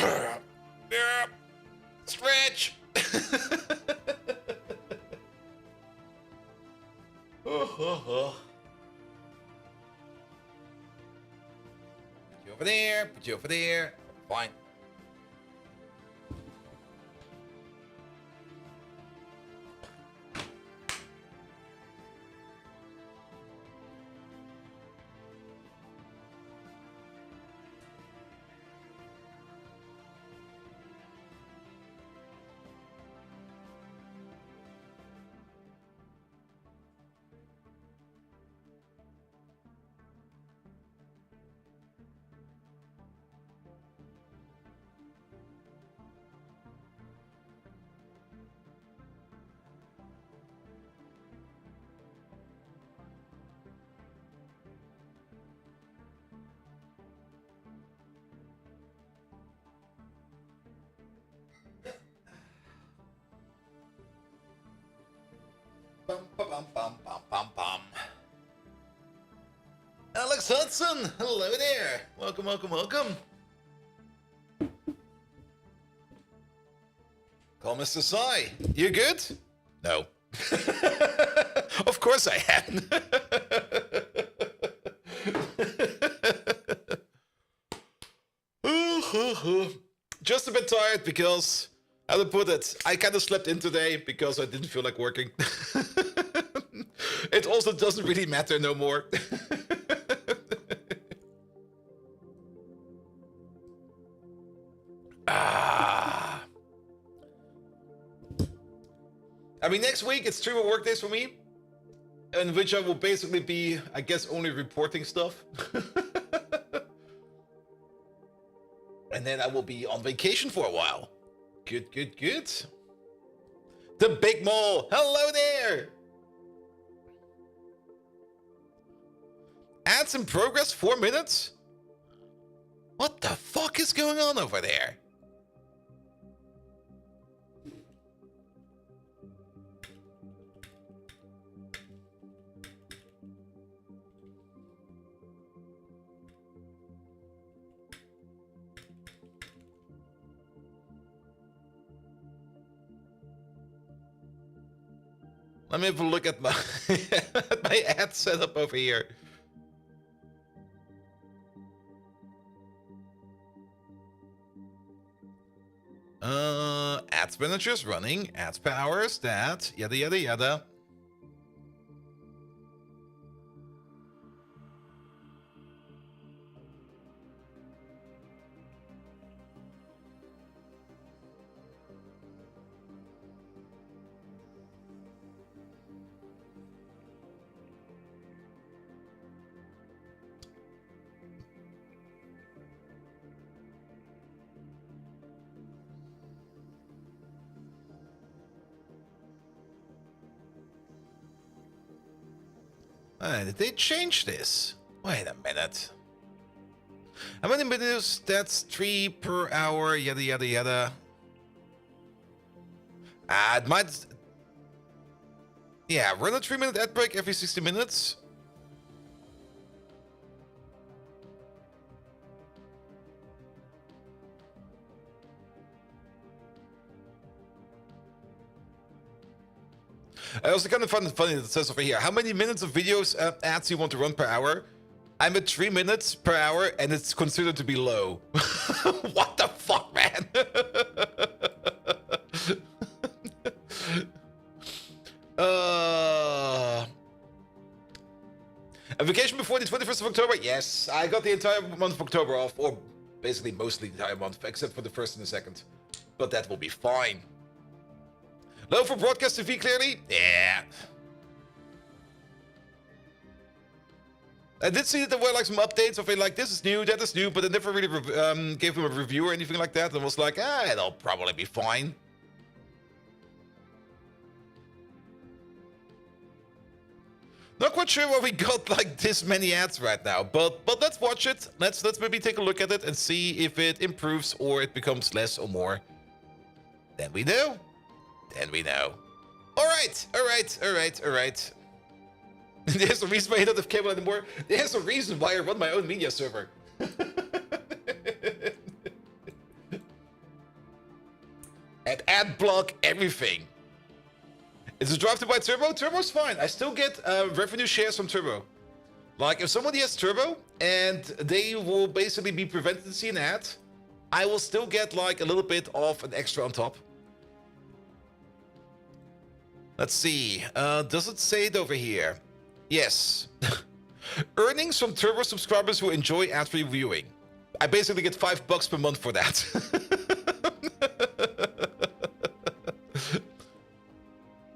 Yeah. Stretch. Put you over there. Put you over there. Fine. Bum, bum, bum, bum, bum, bum. Alex Hudson, hello there. Welcome, welcome, welcome. Call Mr. Sai. You good? No. Of course I am. Just a bit tired because, how to put it, I kind of slept in today because I didn't feel like working. It also doesn't really matter no more. I mean, next week it's 3 more work days for me, in which I will basically be, I guess, only reporting stuff. And then I will be on vacation for a while. Good, good, good. The Big Mole, hello there. Ads in progress, 4 minutes? What the fuck is going on over there? Let me have a look at my my ad setup over here. Ads managers running, ads powers, that, yada yada yada. Did they change this? Wait a minute. How many minutes? That's 3 per hour, yada yada yada. It might... Yeah, run a 3-minute ad break every 60 minutes. I also kind of find it funny that it says over here, how many minutes of videos ads you want to run per hour? I'm at 3 minutes per hour and it's considered to be low. What the fuck, man? A vacation before the 21st of October? Yes, I got the entire month of October off, or basically mostly the entire month, except for the 1st and the 2nd. But that will be fine. Low for broadcast TV, clearly? Yeah. I did see that there were like some updates of it, like this is new, that is new, but I never really gave them a review or anything like that, and was like, it'll probably be fine. Not quite sure why we got like this many ads right now, but let's watch it. Let's maybe take a look at it and see if it improves or it becomes less or more. Then we know. Then we know. All right. There's a reason why I don't have cable anymore. There's a reason why I run my own media server. ad block everything. Is it drive to buy Turbo? Turbo's fine. I still get revenue shares from Turbo. Like, if somebody has Turbo and they will basically be prevented to see an ad, I will still get like a little bit of an extra on top. Let's see. Does it say it over here? Yes. Earnings from Turbo subscribers who enjoy ad-free viewing. I basically get $5 per month for that.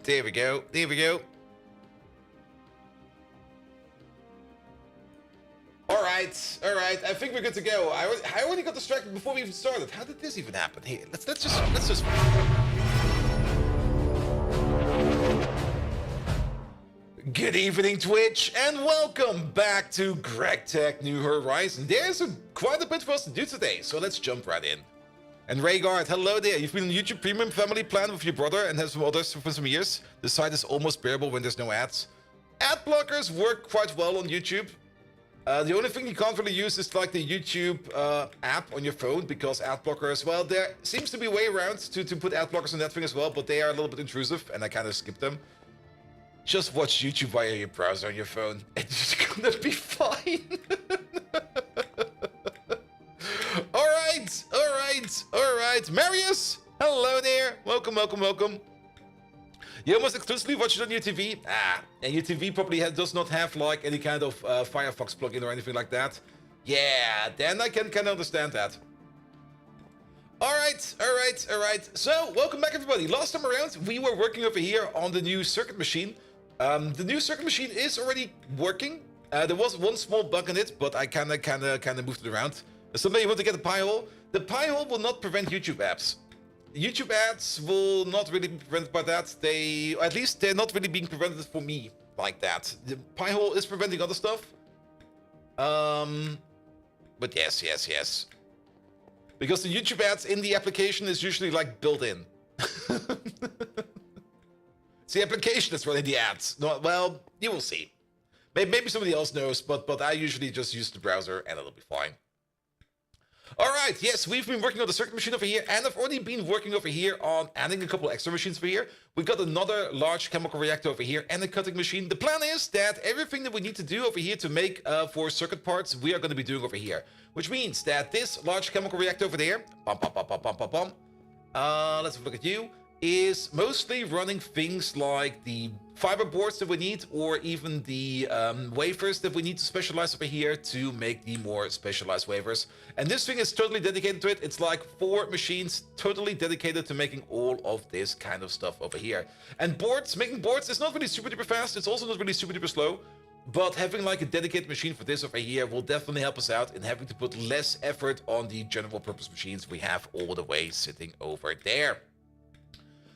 There we go. There we go. All right. I think we're good to go. I already got distracted before we even started. How did this even happen? Here, let's just. Good evening, Twitch, and welcome back to Greg Tech New Horizon. There's quite a bit for us to do today, so let's jump right in. And Raygard, hello there. You've been on YouTube Premium Family Plan with your brother and have some others for some years. The site is almost bearable when there's no ads. Ad blockers work quite well on YouTube. The only thing you can't really use is like the YouTube app on your phone, because ad blockers, well, there seems to be a way around to put ad blockers on that thing as well, but they are a little bit intrusive and I kind of skip them. Just watch YouTube via your browser on your phone and it's gonna be fine. All right. Marius, hello there. Welcome. You almost exclusively watch it on your TV. And your TV probably does not have like any kind of Firefox plugin or anything like that. Yeah, then I can kind of understand that. All right. So, welcome back, everybody. Last time around, we were working over here on the new circuit machine. The new circuit machine is already working. There was one small bug in it, but I kind of moved it around. Somebody want to get a pie hole? The pie hole will not prevent YouTube apps. YouTube ads will not really be prevented by that. At least they're not really being prevented for me like that. The pie hole is preventing other stuff. But yes. Because the YouTube ads in the application is usually like built in. It's the application that's running the ads. No, well, you will see. Maybe somebody else knows, but I usually just use the browser and it'll be fine. All right, yes, we've been working on the circuit machine over here, and I've already been working over here on adding a couple extra machines over here. We've got another large chemical reactor over here and a cutting machine. The plan is that everything that we need to do over here to make for circuit parts, we are going to be doing over here. Which means that this large chemical reactor over there, let's have a look at you, is mostly running things like the fiber boards that we need, or even the wafers that we need to specialize over here to make the more specialized wafers. And this thing is totally dedicated to it. It's like 4 machines totally dedicated to making all of this kind of stuff over here. And making boards is not really super duper fast. It's also not really super duper slow. But having like a dedicated machine for this over here will definitely help us out in having to put less effort on the general purpose machines we have all the way sitting over there.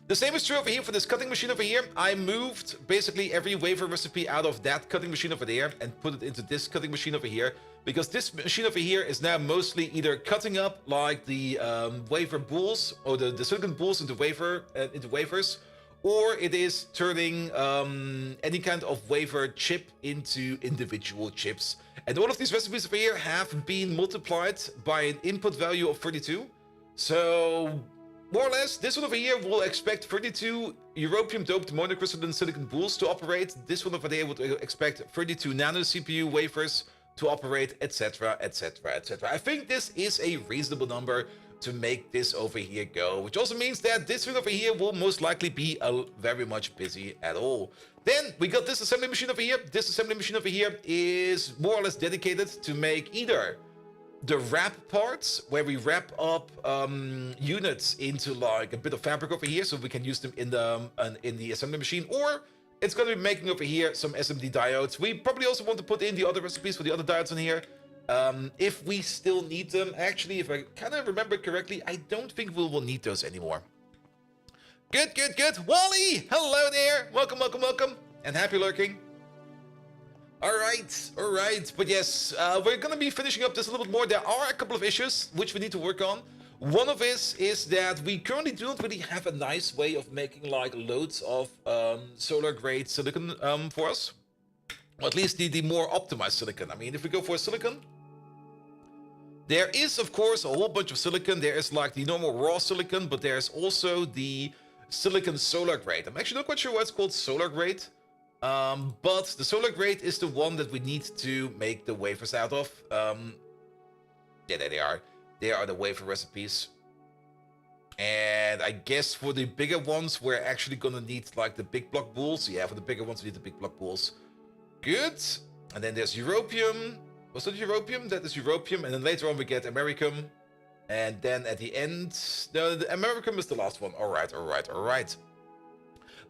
The same is true over here for this cutting machine over here. I moved basically every wafer recipe out of that cutting machine over there and put it into this cutting machine over here, because this machine over here is now mostly either cutting up like the wafer boules or the silicon boules into wafers, or it is turning any kind of wafer chip into individual chips. And all of these recipes over here have been multiplied by an input value of 32. So more or less, this one over here will expect 32 europium-doped monocrystalline silicon boules to operate. This one over there would expect 32 nano CPU wafers to operate, etc. I think this is a reasonable number to make this over here go, which also means that this one over here will most likely be very much busy at all. Then we got this assembly machine over here. This assembly machine over here is more or less dedicated to make either the wrap parts, where we wrap up units into like a bit of fabric over here so we can use them in the assembly machine, or it's going to be making over here some SMD diodes. We probably also want to put in the other recipes for the other diodes in here if we still need them. Actually, if I kind of remember correctly, I don't think we will need those anymore. Good. Wally, hello there. Welcome, and happy lurking. All right. But yes, we're going to be finishing up this a little bit more. There are a couple of issues which we need to work on. One of this is that we currently do not really have a nice way of making like loads of solar grade silicon for us. Or at least the more optimized silicon. I mean, if we go for silicon, There is, of course, a whole bunch of silicon. There is like the normal raw silicon, but there's also the silicon solar grade. I'm actually not quite sure why it's called solar grade. But the solar grade is the one that we need to make the wafers out of. Yeah, there they are. They are the wafer recipes. And I guess for the bigger ones, we're actually gonna need like the big block boules. Yeah, for the bigger ones, we need the big block boules. Good. And then there's europium. Was that europium? That is europium. And then later on we get americum. And then at the end, no, the americum is the last one. All right, all right, all right.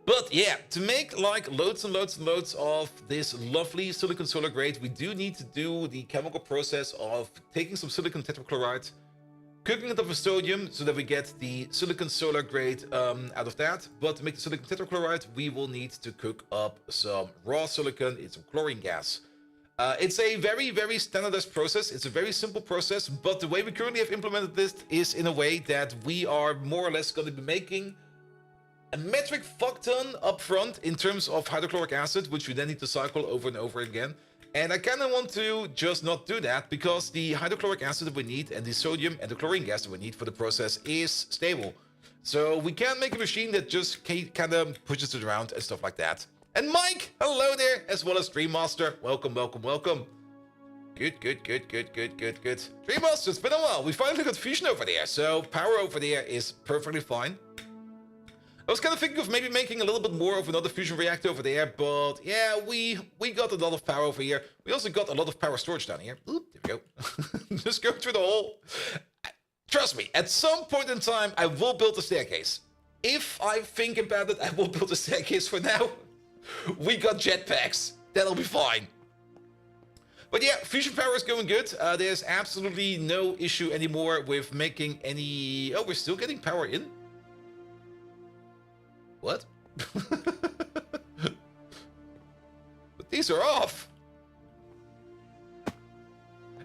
But yeah, to make like loads and loads and loads of this lovely silicon solar grade, we do need to do the chemical process of taking some silicon tetrachloride, cooking it up with sodium so that we get the silicon solar grade out of that. But to make the silicon tetrachloride, we will need to cook up some raw silicon in some chlorine gas. It's a very, very standardized process. It's a very simple process, but the way we currently have implemented this is in a way that we are more or less going to be making a metric fuck ton up front in terms of hydrochloric acid, which we then need to cycle over and over again. And I kind of want to just not do that because the hydrochloric acid that we need and the sodium and the chlorine gas that we need for the process is stable. So we can't make a machine that just kind of pushes it around and stuff like that. And Mike, hello there, as well as Dream Master. Welcome, welcome, welcome. Good, good, good, good, good, good, good. Dream Master, it's been a while. We finally got fusion over there, so power over there is perfectly fine. I was kind of thinking of maybe making a little bit more of another fusion reactor over there, but yeah, we got a lot of power over here. We also got a lot of power storage down here. Oop, there we go. Just go through the hole. Trust me, at some point in time, I will build a staircase. If I think about it, I will build a staircase. For now, we got jetpacks. That'll be fine. But yeah, fusion power is going good. There's absolutely no issue anymore with making any... Oh, we're still getting power in? What? But these are off.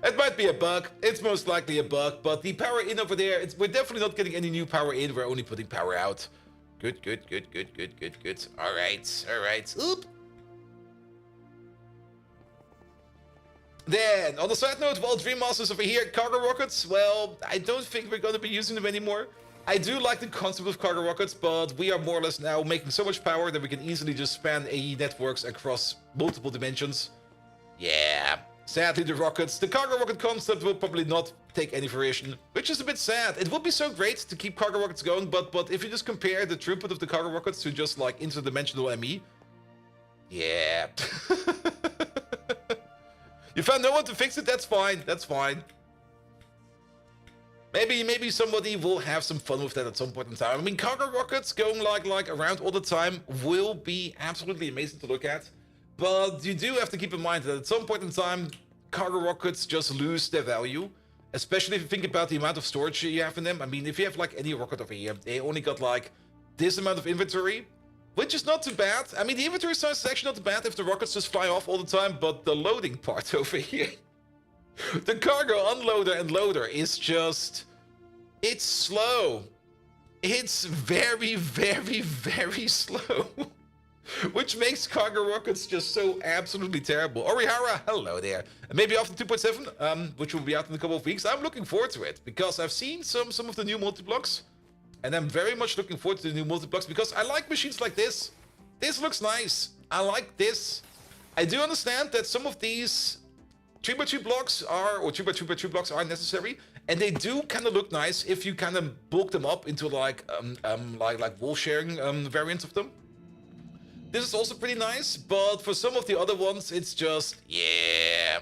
It might be a bug. It's most likely a bug. But the power in over there, we're definitely not getting any new power in. We're only putting power out. Good, good, good, good, good, good, good. All right, all right. Oop. Then, on the side note, while Dream Masters over here, cargo rockets, well, I don't think we're going to be using them anymore. I do like the concept of cargo rockets, but we are more or less now making so much power that we can easily just span AE networks across multiple dimensions. Yeah, sadly the cargo rocket concept will probably not take any fruition, which is a bit sad. It would be so great to keep cargo rockets going, but if you just compare the throughput of the cargo rockets to just like interdimensional ME, yeah. You found no one to fix it? That's fine, that's fine. Maybe somebody will have some fun with that at some point in time. I mean, cargo rockets going like around all the time will be absolutely amazing to look at. But you do have to keep in mind that at some point in time, cargo rockets just lose their value. Especially if you think about the amount of storage you have in them. I mean, if you have like any rocket over here, they only got like this amount of inventory, which is not too bad. I mean, the inventory size is actually not too bad if the rockets just fly off all the time, but the loading part over here, the cargo unloader and loader is just... It's slow. It's very, very, very slow. Which makes cargo rockets just so absolutely terrible. Orihara, hello there. Maybe after 2.7, which will be out in a couple of weeks, I'm looking forward to it. Because I've seen some of the new multiblocks. And I'm very much looking forward to the new multiblocks because I like machines like this. This looks nice. I like this. I do understand that some of these 3x3 blocks are, or 2x2x2 blocks are necessary, and they do kind of look nice if you kind of bulk them up into like wall sharing variants of them. This is also pretty nice, but for some of the other ones, it's just, yeah.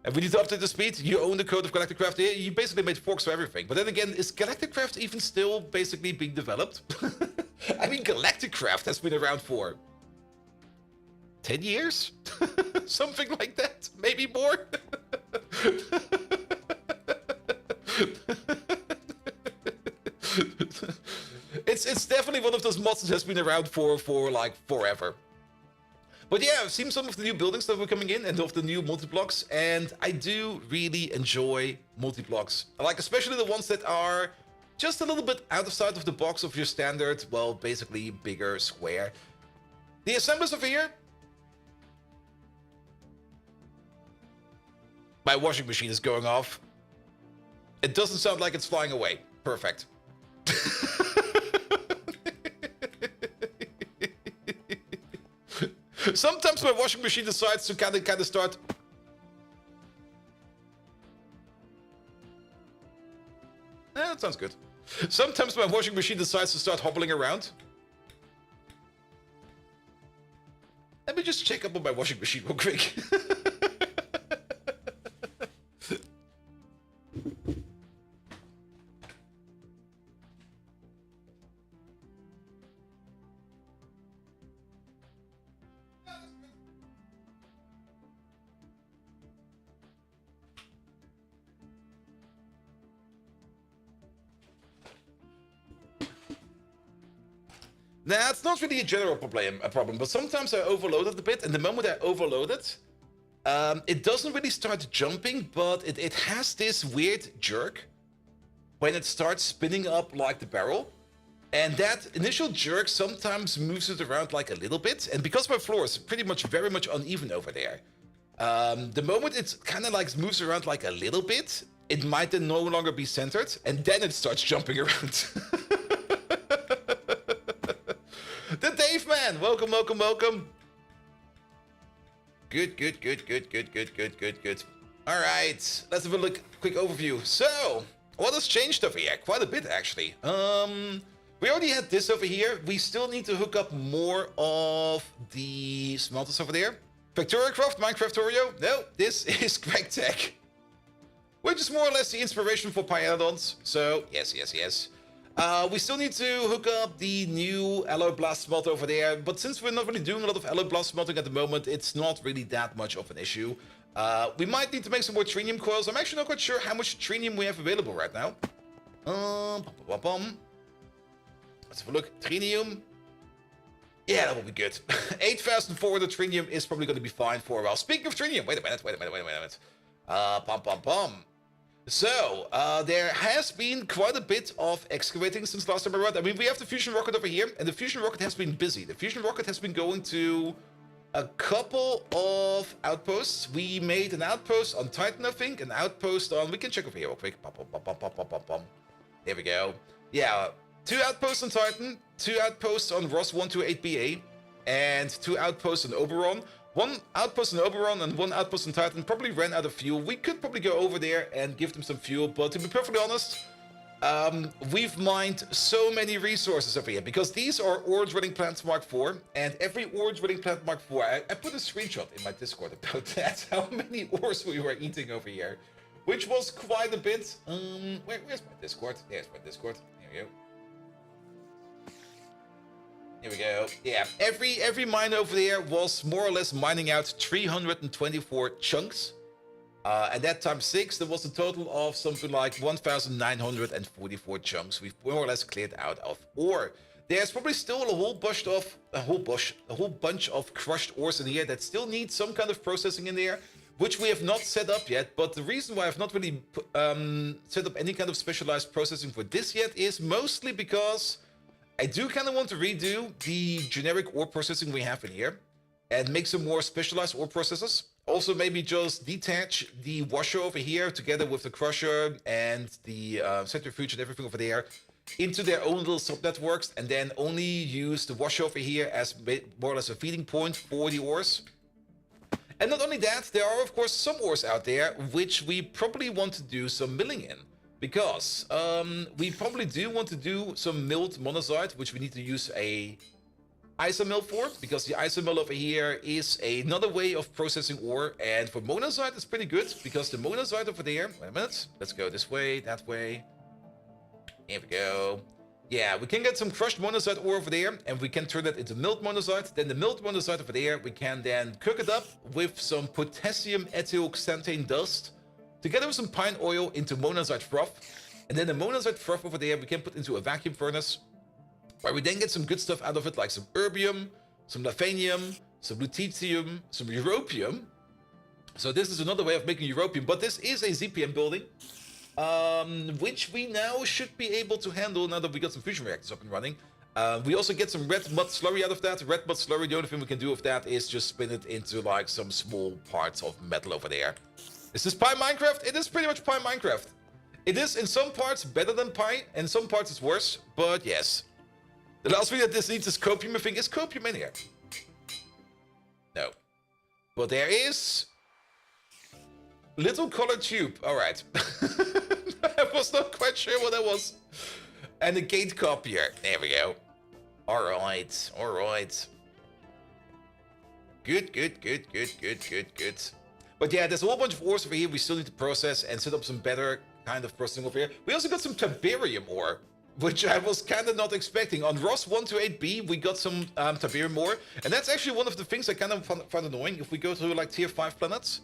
And we need to update the speed. You own the code of Galactic Craft. You basically made forks for everything. But then again, is Galactic Craft even still basically being developed? I mean, Galactic Craft has been around for 10 years? Something like that. Maybe more. It's definitely one of those mods that has been around for like forever. But yeah, I've seen some of the new buildings that were coming in and of the new multi-blocks, and I do really enjoy multi-blocks. Like especially the ones that are just a little bit outside of the box of your standard, well, basically bigger square. The assemblers over here, My washing machine is going off. It doesn't sound like it's flying away. Perfect. Sometimes my washing machine decides to kind of start. That sounds good. Sometimes my washing machine decides to start hobbling around. Let me just check up on my washing machine real quick. That's not really a general problem, but sometimes I overload it a bit, and the moment I overload it, it doesn't really start jumping, but it has this weird jerk when it starts spinning up like the barrel. And that initial jerk sometimes moves it around like a little bit, and because my floor is pretty much very much uneven over there, the moment it kind of like moves around like a little bit, it might then no longer be centered, and then it starts jumping around. The Dave Man, welcome. Good. All right, let's have a look. Quick overview. So, what has changed over here? Quite a bit, actually. We already had this over here. We still need to hook up more of the smelters over there. Factoriacraft, Minecraftorio. No, this is Greg Tech, which is more or less the inspiration for Pyadons. So, yes. We still need to hook up the new alloy blast smelter over there, but since we're not really doing a lot of alloy blast smelting at the moment, it's not really that much of an issue. We might need to make some more trinium coils. I'm actually not quite sure how much trinium we have available right now. Let's have a look. Trinium. Yeah, that will be good. 8,400 trinium is probably going to be fine for a while. Speaking of trinium, wait a minute. So, there has been quite a bit of excavating since last time around. I mean, we have the fusion rocket over here, and the fusion rocket has been busy. The fusion rocket has been going to a couple of outposts. We made an outpost on Titan, I think, an outpost on... We can check over here real quick. There we go. Yeah, 2 outposts on Titan, 2 outposts on Ross 128BA, and 2 outposts on Oberon. 1 outpost on Oberon and 1 outpost on Titan probably ran out of fuel. We could probably go over there and give them some fuel, but to be perfectly honest, we've mined so many resources over here, because these are ore drilling plants Mark IV, and every ore drilling plant Mark IV, I put a screenshot in my Discord about that, how many ores we were eating over here, which was quite a bit. Where's my Discord? There's my Discord. Here we go. Here we go. Yeah, every mine over there was more or less mining out 324 chunks. At that time 6, there was a total of something like 1,944 chunks we've more or less cleared out of ore. There's probably still a whole bunch of crushed ores in here that still need some kind of processing in there, which we have not set up yet. But the reason why I've not really set up any kind of specialized processing for this yet is mostly because I do kind of want to redo the generic ore processing we have in here and make some more specialized ore processors. Also, maybe just detach the washer over here together with the crusher and the centrifuge and everything over there into their own little sub-networks, and then only use the washer over here as more or less a feeding point for the ores. And not only that, there are of course some ores out there which we probably want to do some milling in. Because we probably do want to do some milled monazite, which we need to use a isomill for, because the isomill over here is another way of processing ore. And for monazite, it's pretty good, because the monazite over there... Wait a minute. Let's go this way, that way. Here we go. Yeah, we can get some crushed monazite ore over there, and we can turn that into milled monazite. Then the milled monazite over there, we can then cook it up with some potassium ethoxanthane dust, together with some pine oil into monazite froth. And then the monazite froth over there we can put into a vacuum furnace, where we then get some good stuff out of it, like some erbium, some lanthanum, some lutetium, some europium. So this is another way of making europium, but this is a ZPM building, which we now should be able to handle now that we got some fusion reactors up and running. We also get some red mud slurry out of that. Red mud slurry, the only thing we can do with that is just spin it into like some small parts of metal over there. Is this Pi Minecraft? It is pretty much Pi Minecraft. It is in some parts better than Pi, and some parts it's worse, but yes. The last thing that this needs is copium. I think is copium in here? No. But there is... little colored tube. Alright. I was not quite sure what that was. And a gate copier. There we go. Alright. Alright. Good. But yeah, there's a whole bunch of ores over here we still need to process and set up some better kind of processing over here. We also got some Tiberium ore, which I was kind of not expecting. On Ross 128B, we got some Tiberium ore. And that's actually one of the things I kind of find annoying. If we go to like tier 5 planets,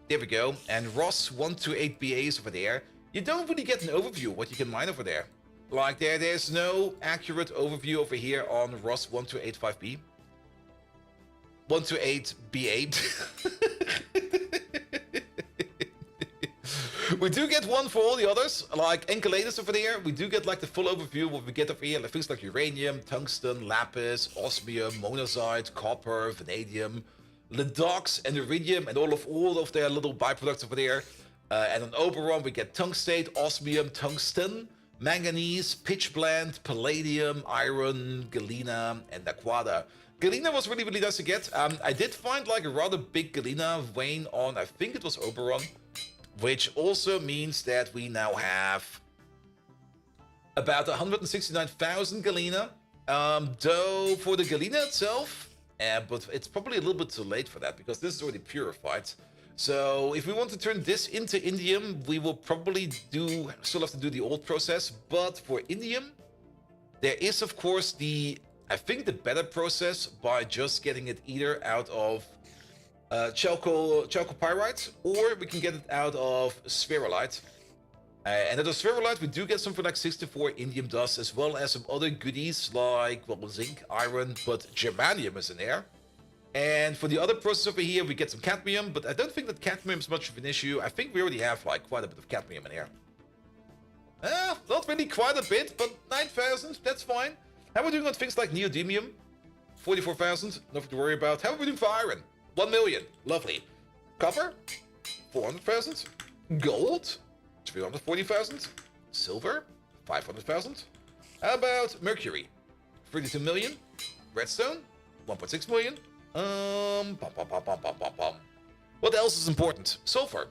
there we go. And Ross 128BA is over there. You don't really get an overview of what you can mine over there. Like there's no accurate overview over here on Ross 128.5B. 128BA. We do get one for all the others, like Enceladus over there. We do get like the full overview of what we get over here. Like things like uranium, tungsten, lapis, osmium, monazite, copper, vanadium, ledox, and iridium, and all of their little byproducts over there. And on Oberon, we get tungstate, osmium, tungsten, manganese, pitchblende, palladium, iron, galena, and aquada. Galena was really, really nice to get. I did find like a rather big galena vein on, I think it was Oberon, which also means that we now have about 169,000 galena. Though for the galena itself, but it's probably a little bit too late for that because this is already purified. So if we want to turn this into indium, we will probably still have to do the old process. But for indium, there is of course I think the better process by just getting it either out of chalcopyrite, or we can get it out of spherolite. And out of spherolite, we do get something like 64 indium dust, as well as some other goodies like, well, zinc, iron, but germanium is in there. And for the other process over here, we get some cadmium, but I don't think that cadmium is much of an issue. I think we already have like quite a bit of cadmium in here. Not really quite a bit, but 9,000, that's fine. How are we doing on things like neodymium? 44,000, nothing to worry about. How are we doing for iron? 1 million, lovely. Copper? 400,000. Gold? 340,000. Silver? 500,000. How about mercury? 32 million. Redstone? 1.6 million. What else is important? Sulfur.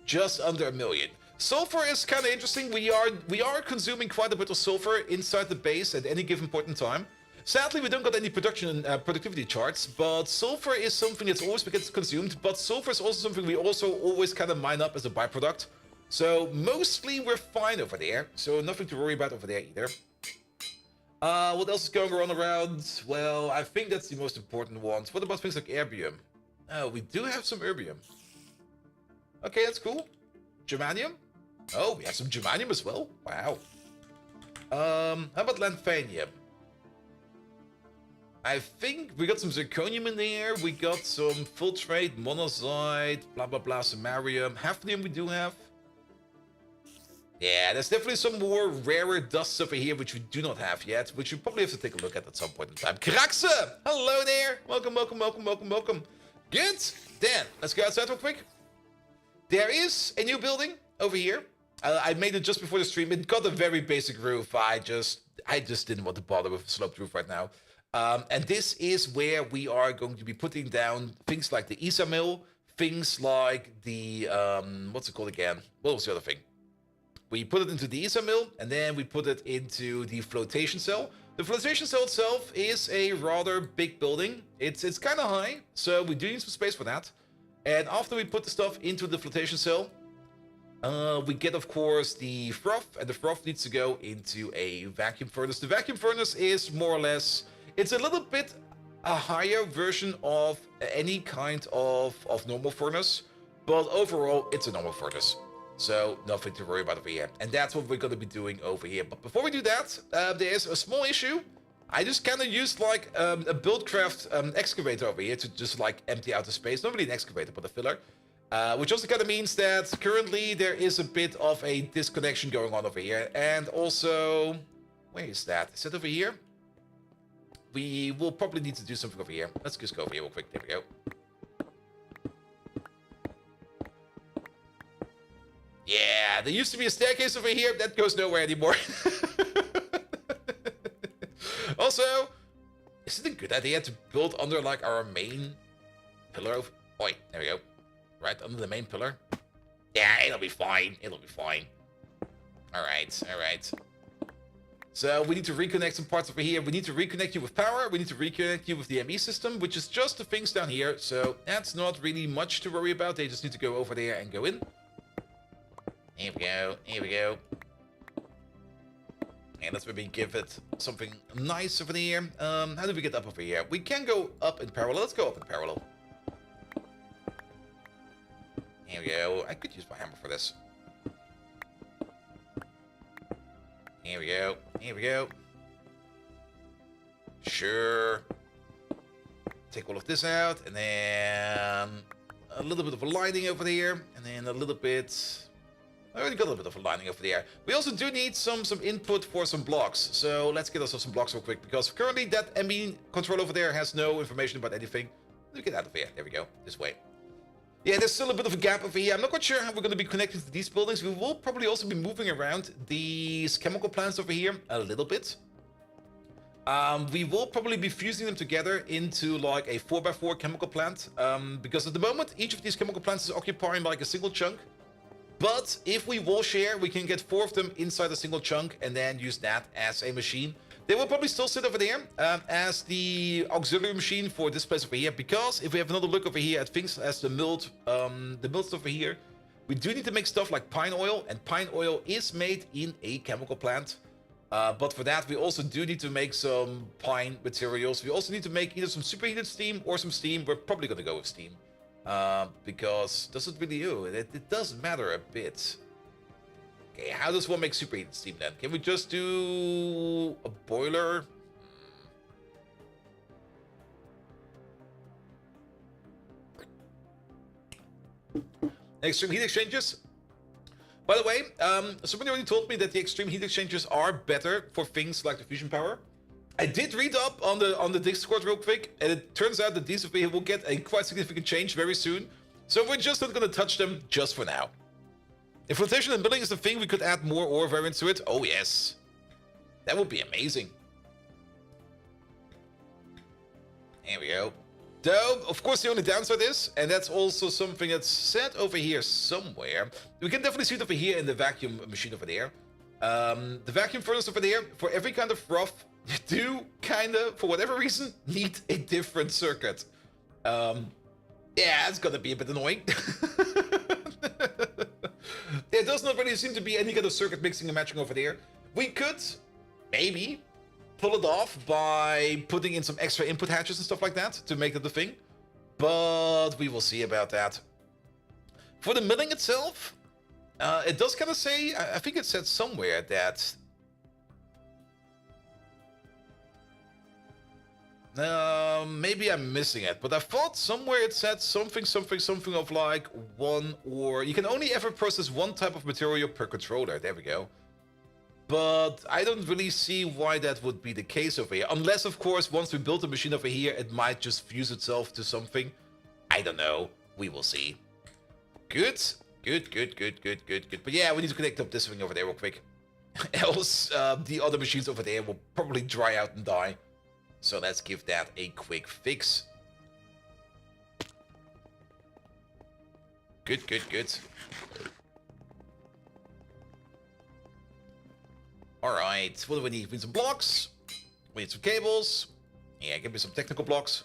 Just under 1 million. Sulfur is kind of interesting. We are consuming quite a bit of sulfur inside the base at any given point in time. Sadly, we don't got any productivity charts, but sulfur is something that's always gets consumed. But sulfur is also something we also always kind of mine up as a byproduct. So mostly we're fine over there. So nothing to worry about over there either. What else is going on around? Well, I think that's the most important ones. What about things like erbium? Oh, we do have some erbium. Okay, that's cool. Germanium? Oh, we have some germanium as well. Wow. How about lanthanium? I think we got some zirconium in there. We got some filtrate, monazite, blah blah blah, samarium. Hafnium we do have. Yeah, there's definitely some more rarer dusts over here which we do not have yet, which you probably have to take a look at some point in time. Kraxe! Hello there! Welcome. Good! Dan, let's go outside real quick. There is a new building over here. I made it just before the stream. It got a very basic roof. I just didn't want to bother with a sloped roof right now. And this is where we are going to be putting down things like the ISA mill, things like the, what's it called again? What was the other thing? We put it into the ISA mill, and then we put it into the flotation cell. The flotation cell itself is a rather big building. It's kind of high, so we do need some space for that. And after we put the stuff into the flotation cell, we get, of course, the froth, and the froth needs to go into a vacuum furnace. The vacuum furnace is more or less... It's a little bit a higher version of any kind of normal furnace, but overall, it's a normal furnace. So, nothing to worry about over here. And that's what we're going to be doing over here. But before we do that, there is a small issue. I just kind of used, like, a Buildcraft excavator over here to just, like, empty out the space. Not really an excavator, but a filler. Which also kind of means that currently there is a bit of a disconnection going on over here. And also... Where is that? Is it over here? We will probably need to do something over here. Let's just go over here real quick. There we go. Yeah, there used to be a staircase over here. That goes nowhere anymore. Also, is it a good idea to build under like our main pillar of... Oi, there we go. Right under the main pillar. Yeah, it'll be fine. It'll be fine. Alright, alright. So we need to reconnect some parts over here. We need to reconnect you with power. We need to reconnect you with the ME system, which is just the things down here. So that's not really much to worry about. They just need to go over there and go in. Here we go. Here we go. And let's maybe give it something nice over there. How do we get up over here? We can go up in parallel. Let's go up in parallel. Here we go. I could use my hammer for this. Here we go. Here we go. Sure. Take all of this out. And then a little bit of a lining over there. And then a little bit... I already got a little bit of a lining over there. We also do need some input for some blocks. So let's get ourselves some blocks real quick. Because currently that MB control over there has no information about anything. Let me get out of here. There we go. This way. Yeah, there's still a bit of a gap over here. I'm not quite sure how we're going to be connected to these buildings. We will probably also be moving around these chemical plants over here a little bit. We will probably be fusing them together into like a 4x4 chemical plant. Because at the moment, each of these chemical plants is occupying like a single chunk. But if we wall share, we can get 4 of them inside a single chunk and then use that as a machine. They will probably still sit over there as the auxiliary machine for this place over here. Because if we have another look over here at things as the milled stuff over here, we do need to make stuff like pine oil. And pine oil is made in a chemical plant. But for that, we also do need to make some pine materials. We also need to make either some superheated steam or some steam. We're probably going to go with steam. Because does it really do? It does matter a bit. Okay, how does one make superheated steam then? Can we just do a boiler? Extreme heat exchangers. By the way, somebody already told me that the extreme heat exchangers are better for things like the fusion power. I did read up on the Discord real quick, and it turns out that these will get a quite significant change very soon. So we're just not going to touch them just for now. If flotation and milling is the thing, we could add more ore variants to it. Oh yes, that would be amazing. There we go. Though, of course, the only downside is, and that's also something that's said over here somewhere. We can definitely see it over here in the vacuum machine over there. The vacuum furnace over there, for every kind of rough, you do kind of, for whatever reason, need a different circuit. Yeah, it's gonna be a bit annoying. There does not really seem to be any kind of circuit mixing and matching over there. We could, maybe, pull it off by putting in some extra input hatches and stuff like that to make that a thing. But we will see about that. For the milling itself, it does kind of say, I think it said somewhere that... maybe I'm missing it, but I thought somewhere it said something of like one, or you can only ever process one type of material per controller. There we go. But I don't really see why that would be the case over here. Unless, of course, once we build a machine over here, it might just fuse itself to something. I don't know. We will see. Good. Good. But yeah, we need to connect up this thing over there real quick. Else, the other machines over there will probably dry out and die. So let's give that a quick fix. Good. Alright, what do we need? We need some blocks. We need some cables. Yeah, give me some technical blocks.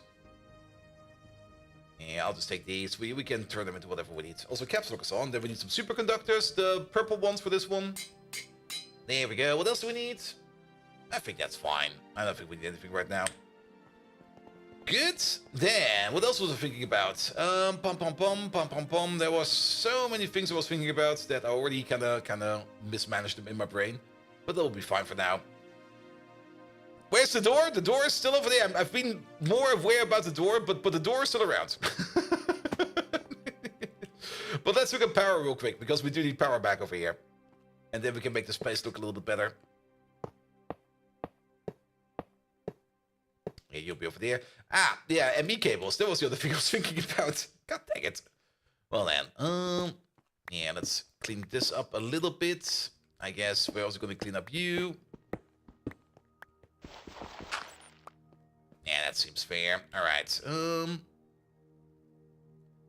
Yeah, I'll just take these. We can turn them into whatever we need. Also, caps lock is on. Then we need some superconductors, the purple ones for this one. There we go. What else do we need? I think that's fine. I don't think we need anything right now. Good. Then, what else was I thinking about? There was so many things I was thinking about that I already kind of mismanaged them in my brain. But that'll be fine for now. Where's the door? The door is still over there. I've been more aware about the door, but the door is still around. But let's look at power real quick, because we do need power back over here. And then we can make this place look a little bit better. Yeah, you'll be over there. Ah, yeah, ME cables. That was the other thing I was thinking about. God dang it. Well then, yeah, let's clean this up a little bit. I guess we're also going to clean up you. Yeah, that seems fair. All right.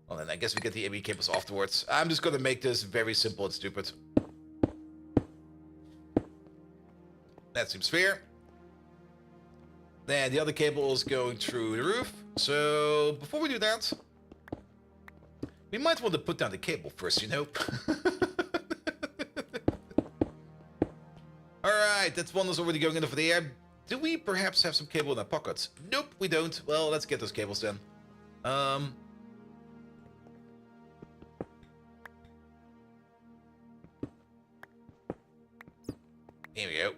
Well, then I guess we get the AB cables afterwards. I'm just going to make this very simple and stupid. That seems fair. Then the other cable is going through the roof. So before we do that, we might want to put down the cable first, you know. Alright, that one is already going in over there. Do we perhaps have some cable in our pockets? Nope, we don't. Well, let's get those cables then. Here we go.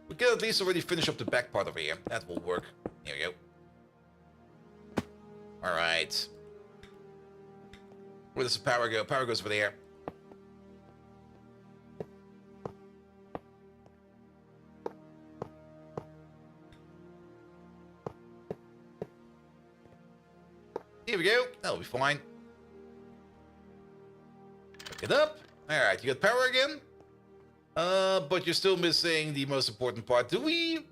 We can at least already finish up the back part over here. That will work. Here we go. Alright. Where does the power go? Power goes over there. Here we go. That'll be fine. Pick it up. Alright, you got power again? But you're still missing the most important part. Do we?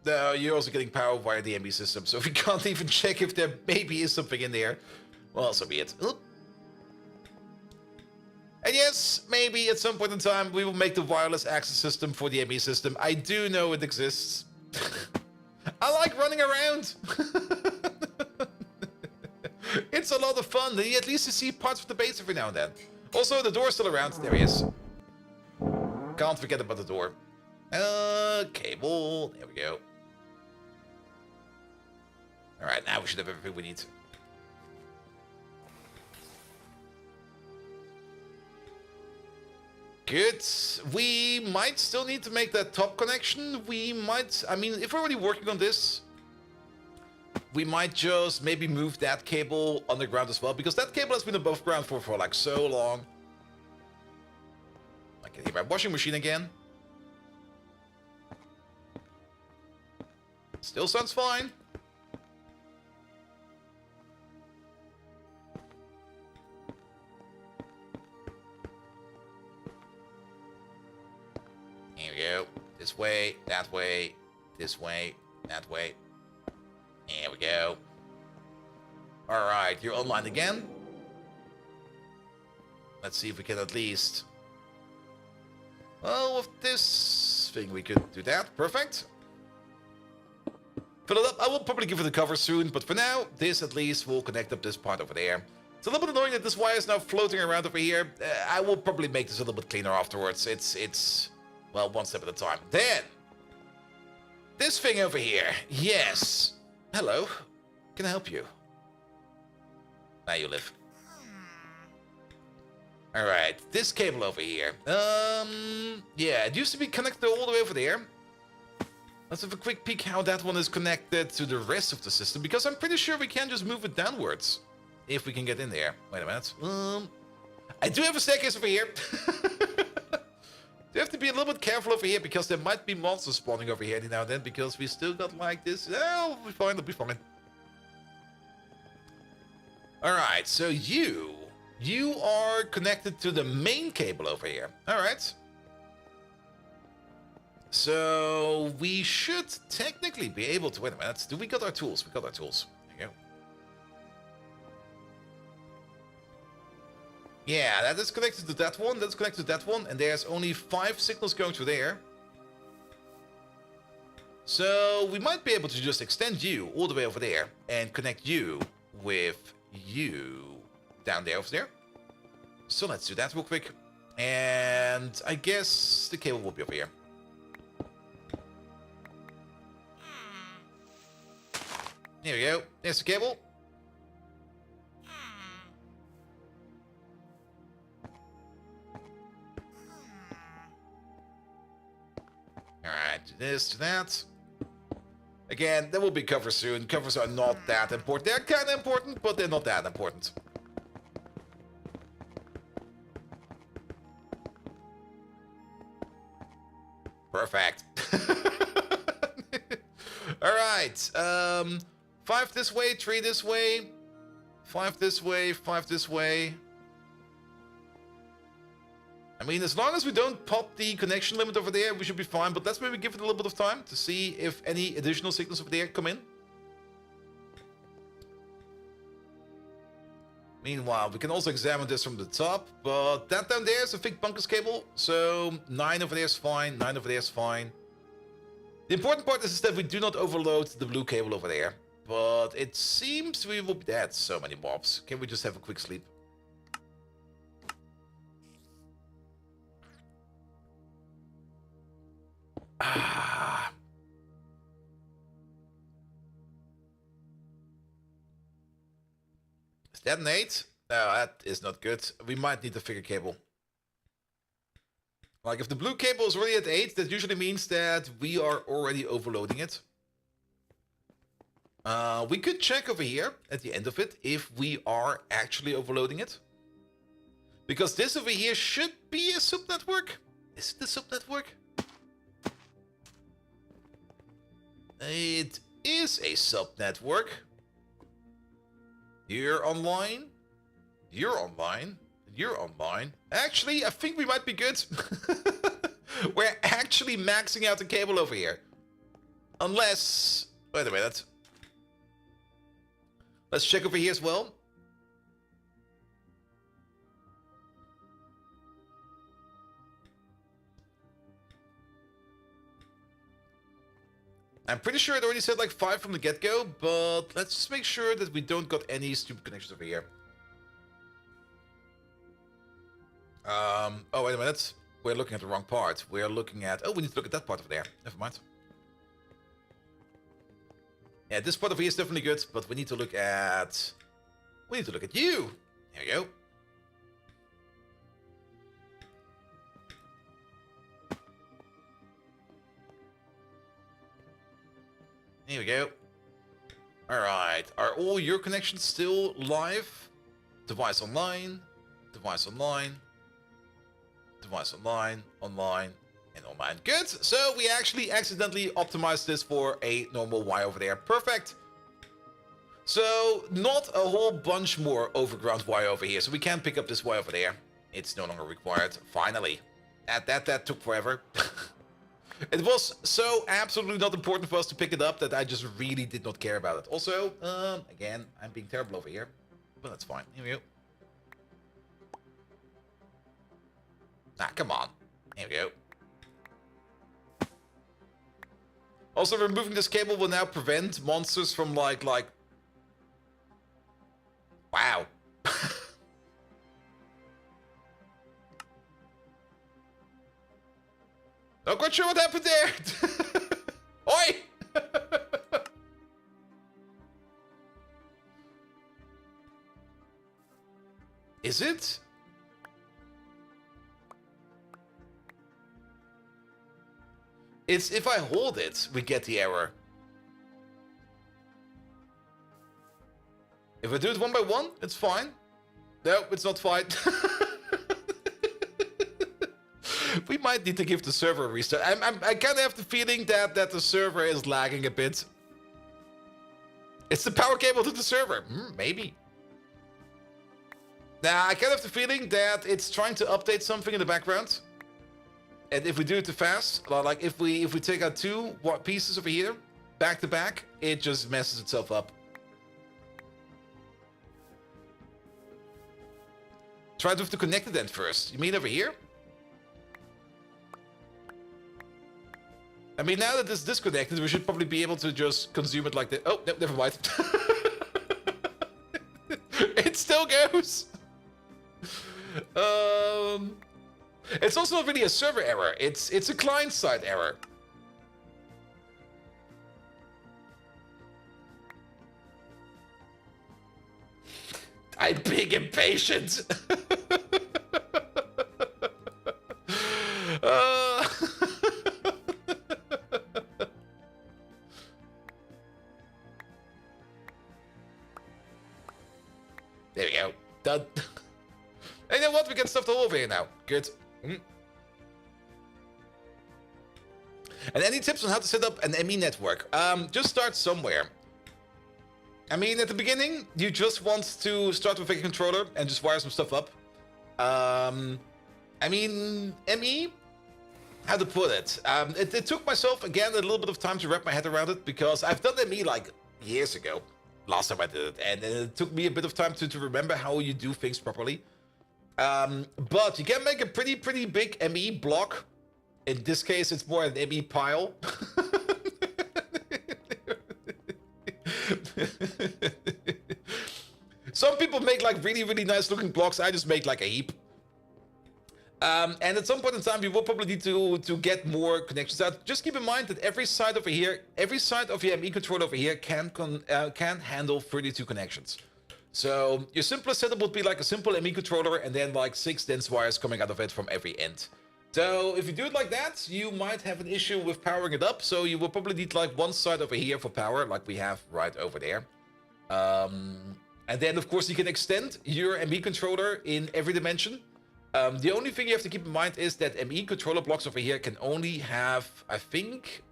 No, you're also getting power via the MB system, so we can't even check if there maybe is something in there. Well, so be it. Oop. And yes, maybe at some point in time we will make the wireless access system for the MB system. I do know it exists. I like running around. It's a lot of fun. At least you see parts of the base every now and then. Also, the door's still around. There he is. Can't forget about the door. Cable. There we go. Alright, now we should have everything we need. Good. We might still need to make that top connection. We might... I mean, if we're already working on this, we might just maybe move that cable underground as well, because that cable has been above ground for like so long. I can hear my washing machine again. Still sounds fine. Here we go. This way, that way, this way, that way. Here we go. Alright, you're online again. Let's see if we can at least... Well, with this thing we could do that. Perfect. Fill it up. I will probably give it a cover soon, but for now, this at least will connect up this part over there. It's a little bit annoying that this wire is now floating around over here. I will probably make this a little bit cleaner afterwards. It's well, one step at a time. Then, this thing over here. Yes. Hello. Can I help you? Now you live. Alright, this cable over here. Yeah, it used to be connected all the way over there. Let's have a quick peek how that one is connected to the rest of the system, because I'm pretty sure we can just move it downwards. If we can get in there. Wait a minute. I do have a staircase over here. You have to be a little bit careful over here, because there might be monsters spawning over here any now and then, because we still got like this. Oh, we'll be fine, it'll be fine. Alright, so you are connected to the main cable over here. Alright. So we should technically be able to... Wait a minute. Do we got our tools? We got our tools. There you go. Yeah, that is connected to that one. That's connected to that one. And there's only 5 signals going through there. So we might be able to just extend you all the way over there and connect you with you down there over there. So let's do that real quick. And I guess the cable will be over here. There we go. There's the cable. Alright, do this, do that. Again, there will be covers soon. Covers are not that important. They're kind of important, but they're not that important. Perfect. Alright, 5 this way, 3 this way, 5 this way, 5 this way. I mean, as long as we don't pop the connection limit over there, we should be fine. But let's maybe give it a little bit of time to see if any additional signals over there come in. Meanwhile, we can also examine this from the top, but that down there is a thick bunkers cable, so 9 over there is fine, 9 over there is fine. The important part is that we do not overload the blue cable over there, but it seems we will be dead. So many mobs. Can we just have a quick sleep? Ah. Is that an 8? No, that is not good. We might need a figure cable. Like, if the blue cable is already at 8, that usually means that we are already overloading it. We could check over here at the end of it if we are actually overloading it. Because this over here should be a subnetwork. Is it a subnetwork? It is a subnetwork. You're online. You're online. You're online. Actually, I think we might be good. We're actually maxing out the cable over here. Unless... Wait a minute. Let's check over here as well. I'm pretty sure it already said like 5 from the get-go, but let's just make sure that we don't got any stupid connections over here. Oh, wait a minute. We're looking at the wrong part. We're looking at... Oh, we need to look at that part over there. Never mind. Yeah, this part over here is definitely good, but we need to look at... We need to look at you! There we go. Here we go. Alright, are all your connections still live? Device online, device online, device online, online, and online. Good, so we actually accidentally optimized this for a normal Y over there. Perfect. So, not a whole bunch more overground Y over here, so we can pick up this Y over there. It's no longer required, finally. That took forever. It was so absolutely not important for us to pick it up that I just really did not care about it. Also, again, I'm being terrible over here, but that's fine. Here we go. Ah, come on. Here we go. Also, removing this cable will now prevent monsters from like... Wow. Not quite sure what happened there. Oi! Is it? It's if I hold it, we get the error. If I do it one by one, it's fine. No, it's not fine. We might need to give the server a restart. I kind of have the feeling that the server is lagging a bit. It's the power cable to the server. Maybe. Nah, I kind of have the feeling that it's trying to update something in the background. And if we do it too fast, like if we take out 2 pieces over here, back to back, it just messes itself up. Try to have to connect it then first. You mean over here? I mean, now that it's disconnected, we should probably be able to just consume it like that. Oh, no, never mind. It still goes. It's also not really a server error. It's a client-side error. I'm big impatient. There we go. Done. And you know what? We can stuff the hole over here now. Good. And any tips on how to set up an ME network? Just start somewhere. I mean, at the beginning, you just want to start with a controller and just wire some stuff up. I mean, ME, how to put it? It took myself, again, a little bit of time to wrap my head around it, because I've done ME like years ago, last time I did it, and it took me a bit of time to remember how you do things properly. But you can make a pretty big ME block. In this case, it's more an ME pile. Some people make like really nice looking blocks. I just make like a heap. And at some point in time, you will probably need to get more connections out. Just keep in mind that every side over here, every side of your ME controller over here can handle 32 connections. So your simplest setup would be like a simple ME controller and then like 6 dense wires coming out of it from every end. So if you do it like that, you might have an issue with powering it up. So you will probably need like one side over here for power, like we have right over there. And then of course you can extend your ME controller in every dimension. The only thing you have to keep in mind is that ME controller blocks over here can only have, I think,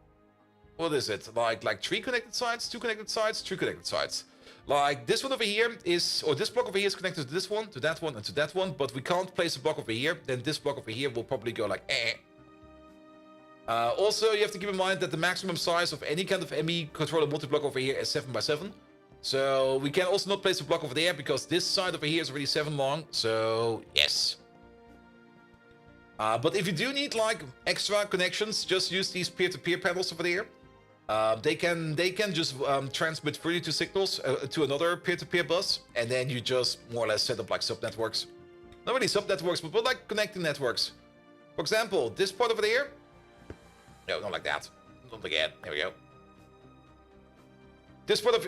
what is it? Like 3 connected sides, 2 connected sides, 3 connected sides. Like this one over here is, or this block over here is connected to this one, to that one, and to that one, but we can't place a block over here. Then this block over here will probably go like eh. Also, you have to keep in mind that the maximum size of any kind of ME controller multi-block over here is 7 by 7. So we can also not place a block over there because this side over here is already 7 long. So yes. But if you do need like extra connections, just use these peer-to-peer panels over there. They can just transmit 32 signals to another peer-to-peer bus, and then you just more or less set up like sub-networks. Not really sub-networks, but like connecting networks. For example, this part over there. No, not like that. Not again. There we go. This part of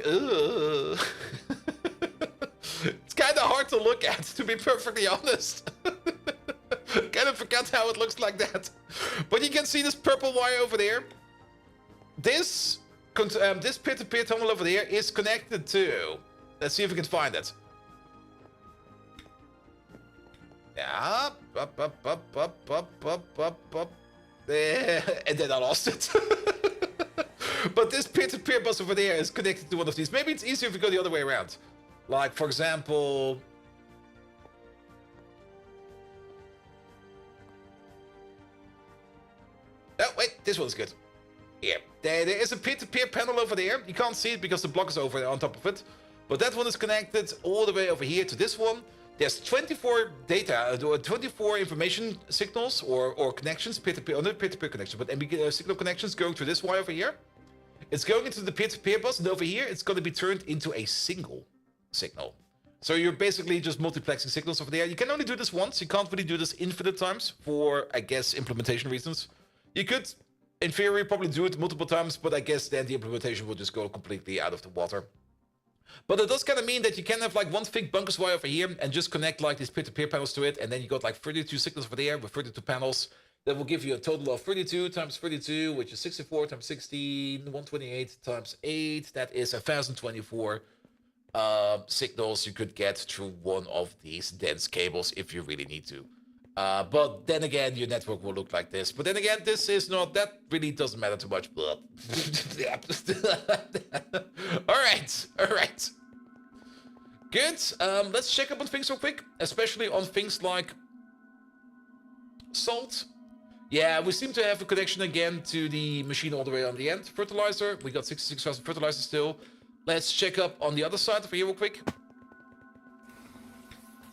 it's kind of hard to look at, to be perfectly honest. Kind of forgot how it looks like that. But you can see this purple wire over there. This peer-to-peer tunnel over there is connected to. Let's see if we can find it. Yeah, up. And then I lost it. But this peer-to-peer bus over there is connected to one of these. Maybe it's easier if we go the other way around. Like, for example... Oh, wait, this one's good. Yeah, there is a peer-to-peer panel over there. You can't see it because the block is over on top of it. But that one is connected all the way over here to this one. There's 24 data, 24 information signals or connections, peer-to-peer, not peer-to-peer connections, but signal connections going through this wire over here. It's going into the peer-to-peer bus, and over here, it's going to be turned into a single signal. So you're basically just multiplexing signals over there. You can only do this once. You can't really do this infinite times for, I guess, implementation reasons. You could, in theory, probably do it multiple times, but I guess then the implementation will just go completely out of the water. But it does kind of mean that you can have like one thick bunkers wire over here and just connect like these peer-to-peer panels to it, and then you got like 32 signals over there with 32 panels. That will give you a total of 32 times 32, which is 64 times 16, 128 times 8. That is 1024 signals you could get through one of these dense cables if you really need to. But then again, your network will look like this. But then again, this is not, that really doesn't matter too much. But all right. Good. Let's check up on things real quick, especially on things like salt. Yeah, we seem to have a connection again to the machine all the way on the end. Fertilizer, we got 66,000 fertilizer still. Let's check up on the other side over here real quick.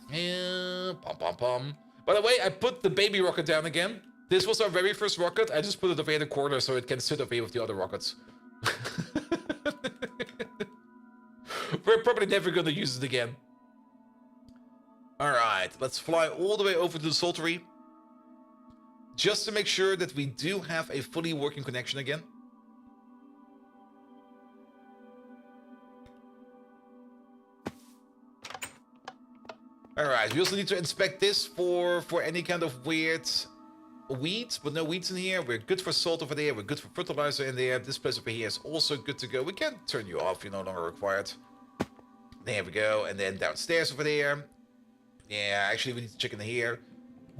Yeah, pom. By the way, I put the baby rocket down again. This was our very first rocket. I just put it over here in the corner so it can sit over here with the other rockets. We're probably never going to use it again. Alright, let's fly all the way over to the saltery. Just to make sure that we do have a fully working connection again. Alright, we also need to inspect this for any kind of weird weeds, but no weeds in here. We're good for salt over there. We're good for fertilizer in there. This place over here is also good to go. We can turn you off. You're no longer required. There we go. And then downstairs over there. Yeah, actually, we need to check in here.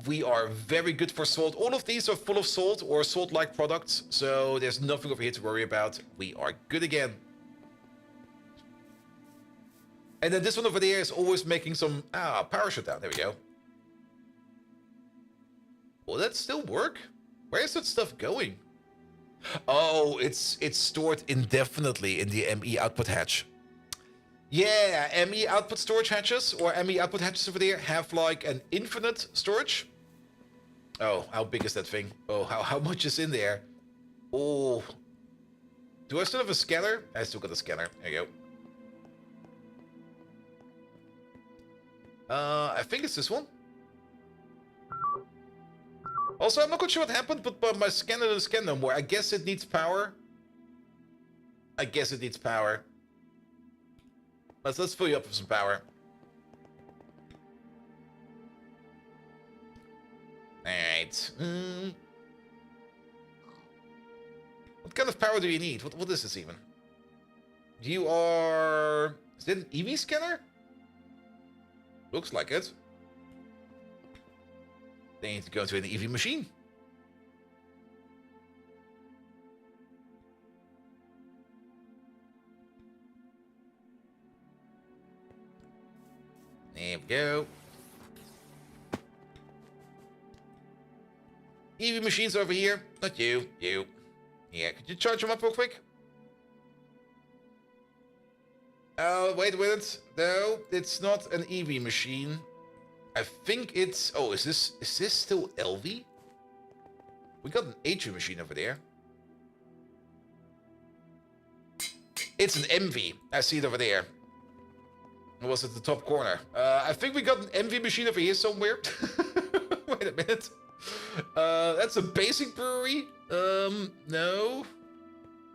We are very good for salt. All of these are full of salt or salt-like products, so there's nothing over here to worry about. We are good again. And then this one over there is always making some power shutdown. There we go. Will that still work? Where is that stuff going? Oh, it's stored indefinitely in the ME output hatch. Yeah, ME output storage hatches or ME output hatches over there have like an infinite storage. Oh, how big is that thing? Oh, how much is in there? Oh, do I still have a scanner? I still got a scanner. There you go. I think it's this one. Also, I'm not quite sure what happened, but my scanner doesn't scan no more. I guess it needs power. I guess it needs power. Let's fill you up with some power. Alright. What kind of power do you need? What is this even? You are... Is it an EV scanner? Looks like it. They need to go to an EV machine. There we go. EV machines over here. Not you. You. Yeah, could you charge them up real quick? Oh, wait a minute. No, it's not an EV machine. I think it's... Oh, is this still LV? We got an HV machine over there. It's an MV. I see it over there. It was at the top corner. I think we got an MV machine over here somewhere. Wait a minute. That's a basic brewery. No.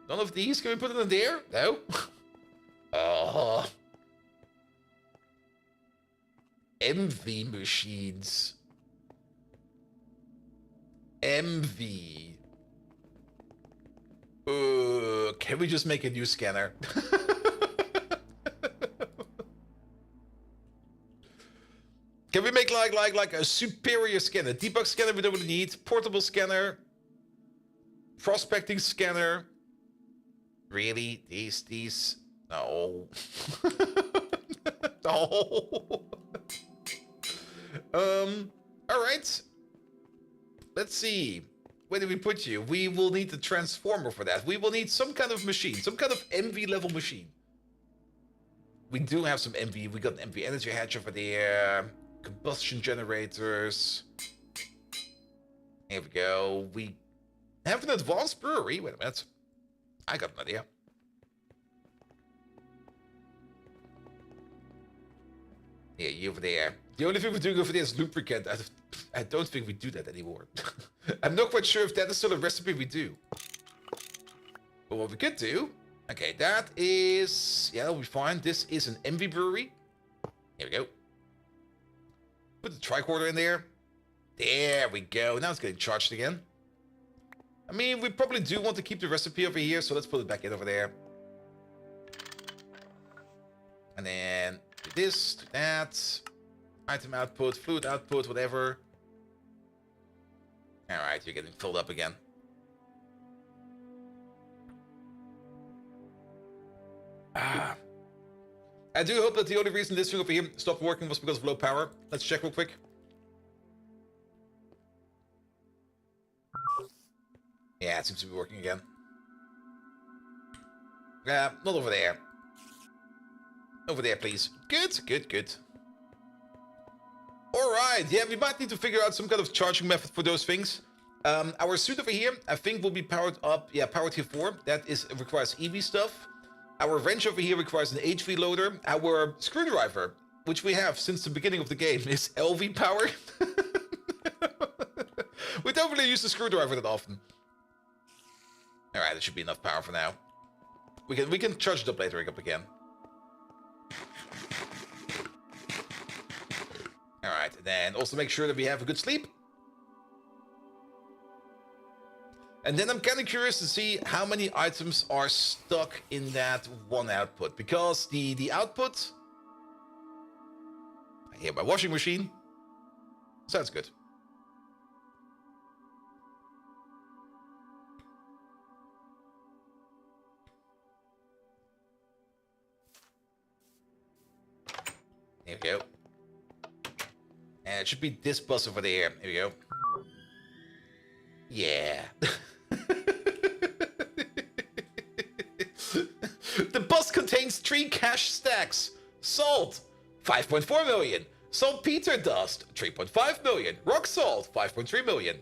None of these. Can we put it in there? No. Oh. MV machines. MV. Can we just make a new scanner? Can we make like a superior scanner? Debug scanner we don't really need. Portable scanner. Prospecting scanner. Really? These? No. No. Alright. Let's see. Where did we put you? We will need the transformer for that. We will need some kind of machine. Some kind of MV level machine. We do have some MV. We got an MV energy hatch over there. Combustion generators. Here we go. We have an advanced brewery. Wait a minute. I got an idea. Yeah, you over there. The only thing we're doing over there is lubricant. I don't think we do that anymore. I'm not quite sure if that is still a recipe we do. But what we could do... Okay, that is... Yeah, that'll be fine. This is an MV brewery. Here we go. Put the tricorder in there. There we go. Now it's getting charged again. I mean, we probably do want to keep the recipe over here, so let's put it back in over there. And then do this, do that. Item output, fluid output, whatever. Alright, you're getting filled up again. Ah. I do hope that the only reason this thing over here stopped working was because of low power. Let's check real quick. Yeah, it seems to be working again. Not over there. Over there, please. Good, good, good. Alright, yeah, we might need to figure out some kind of charging method for those things. Our suit over here, I think, will be powered up. Yeah, powered tier 4. That requires EV stuff. Our wrench over here requires an HV loader. Our screwdriver, which we have since the beginning of the game, is LV powered. We don't really use the screwdriver that often. Alright, there should be enough power for now. We can charge it up later again. Alright, and then also make sure that we have a good sleep. And then I'm kind of curious to see how many items are stuck in that one output. Because the output... I hear my washing machine. Sounds good. There we go. And it should be this bus over there. Here we go. Yeah. The bus contains 3 cash stacks. Salt, 5.4 million. Saltpeter dust, 3.5 million. Rock salt, 5.3 million.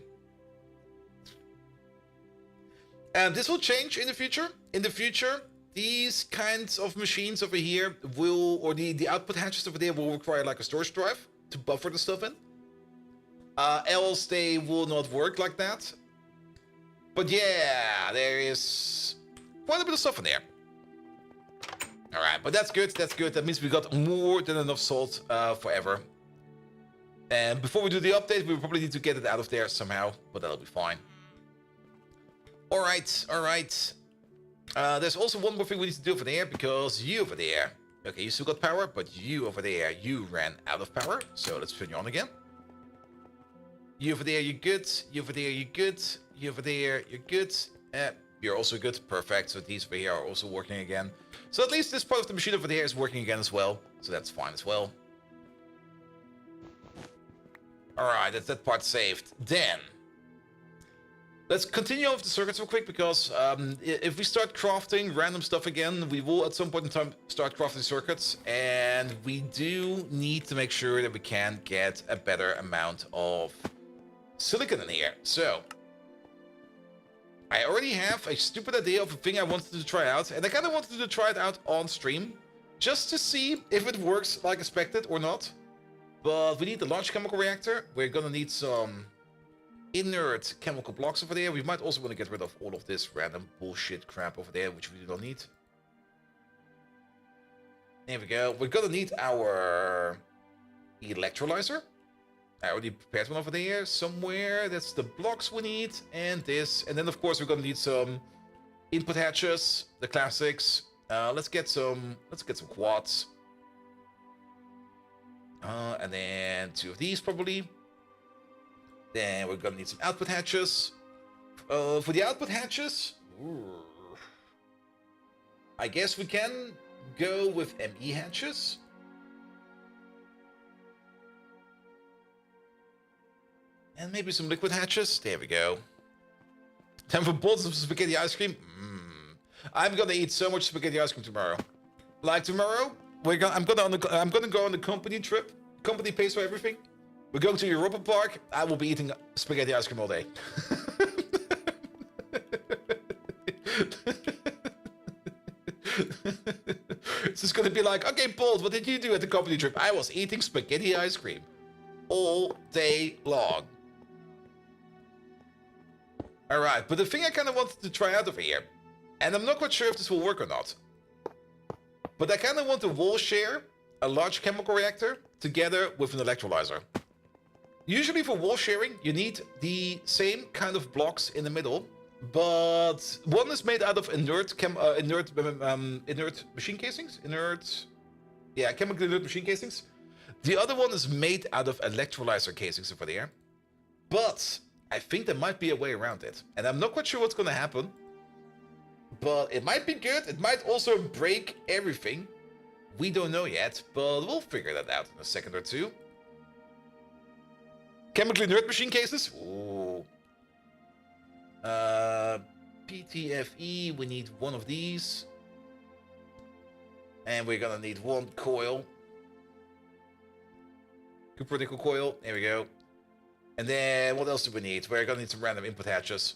And this will change in the future. In the future, these kinds of machines over here will, or the output hatches over there will require like a storage drive to buffer the stuff in. Else they will not work like that. But yeah, there is quite a bit of stuff in there. Alright, but that's good, that's good. That means we got more than enough salt forever. And before we do the update, we probably need to get it out of there somehow, but that'll be fine. Alright, alright. There's also one more thing we need to do over there, because you over there... Okay, you still got power, but you over there, you ran out of power. So let's turn you on again. You over there, you're good. You over there, you're good. You over there, you're good. You're also good. Perfect. So these over here are also working again. So at least this part of the machine over there is working again as well. So that's fine as well. Alright, that's that part saved. Then, let's continue off the circuits real quick, because if we start crafting random stuff again, we will at some point in time start crafting circuits, and we do need to make sure that we can get a better amount of silicon in here. So, I already have a stupid idea of a thing I wanted to try out, and I kind of wanted to try it out on stream, just to see if it works like expected or not. But we need a large chemical reactor. We're gonna need some inert chemical blocks over there. We might also want to get rid of all of this random bullshit crap over there, which we do not need. There we go. We're gonna need our electrolyzer. I already prepared one over there somewhere. That's the blocks we need, and this. And then of course we're gonna need some input hatches, the classics. Let's get some quads. And then 2 of these probably. Then we're gonna need some output hatches. For the output hatches, I guess we can go with ME hatches. And maybe some liquid hatches. There we go. Time for bowls of spaghetti ice cream. I'm gonna eat so much spaghetti ice cream tomorrow. Like tomorrow, I'm gonna go on a company trip. Company pays for everything. We're going to Europa Park. I will be eating spaghetti ice cream all day. It's just gonna be like, okay, Paul, what did you do at the company trip? I was eating spaghetti ice cream all day long. Alright, but the thing I kind of wanted to try out over here, and I'm not quite sure if this will work or not, but I kind of want to wall share a large chemical reactor together with an electrolyzer. Usually for wall sharing, you need the same kind of blocks in the middle, but one is made out of inert machine casings. Chemically inert machine casings. The other one is made out of electrolyzer casings over there. But I think there might be a way around it, and I'm not quite sure what's going to happen. But it might be good. It might also break everything. We don't know yet, but we'll figure that out in a second or two. Chemically inert machine cases. Ooh. PTFE, we need one of these. And we're gonna need one coil. Cuprical coil, there we go. And then, what else do we need? We're gonna need some random input hatches.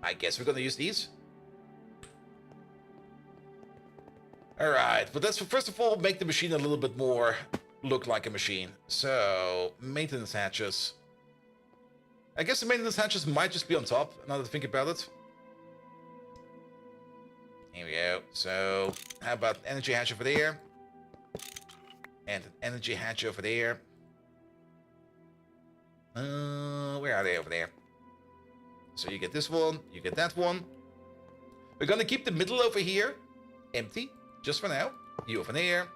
I guess we're gonna use these. Alright, but let's first of all make the machine a little bit more look like a machine. So, maintenance hatches. I guess the maintenance hatches might just be on top, now that I think about it. Here we go. So, how about an energy hatch over there? And an energy hatch over there. Where are they over there? So you get this one, you get that one. We're gonna keep the middle over here empty, just for now. You over there.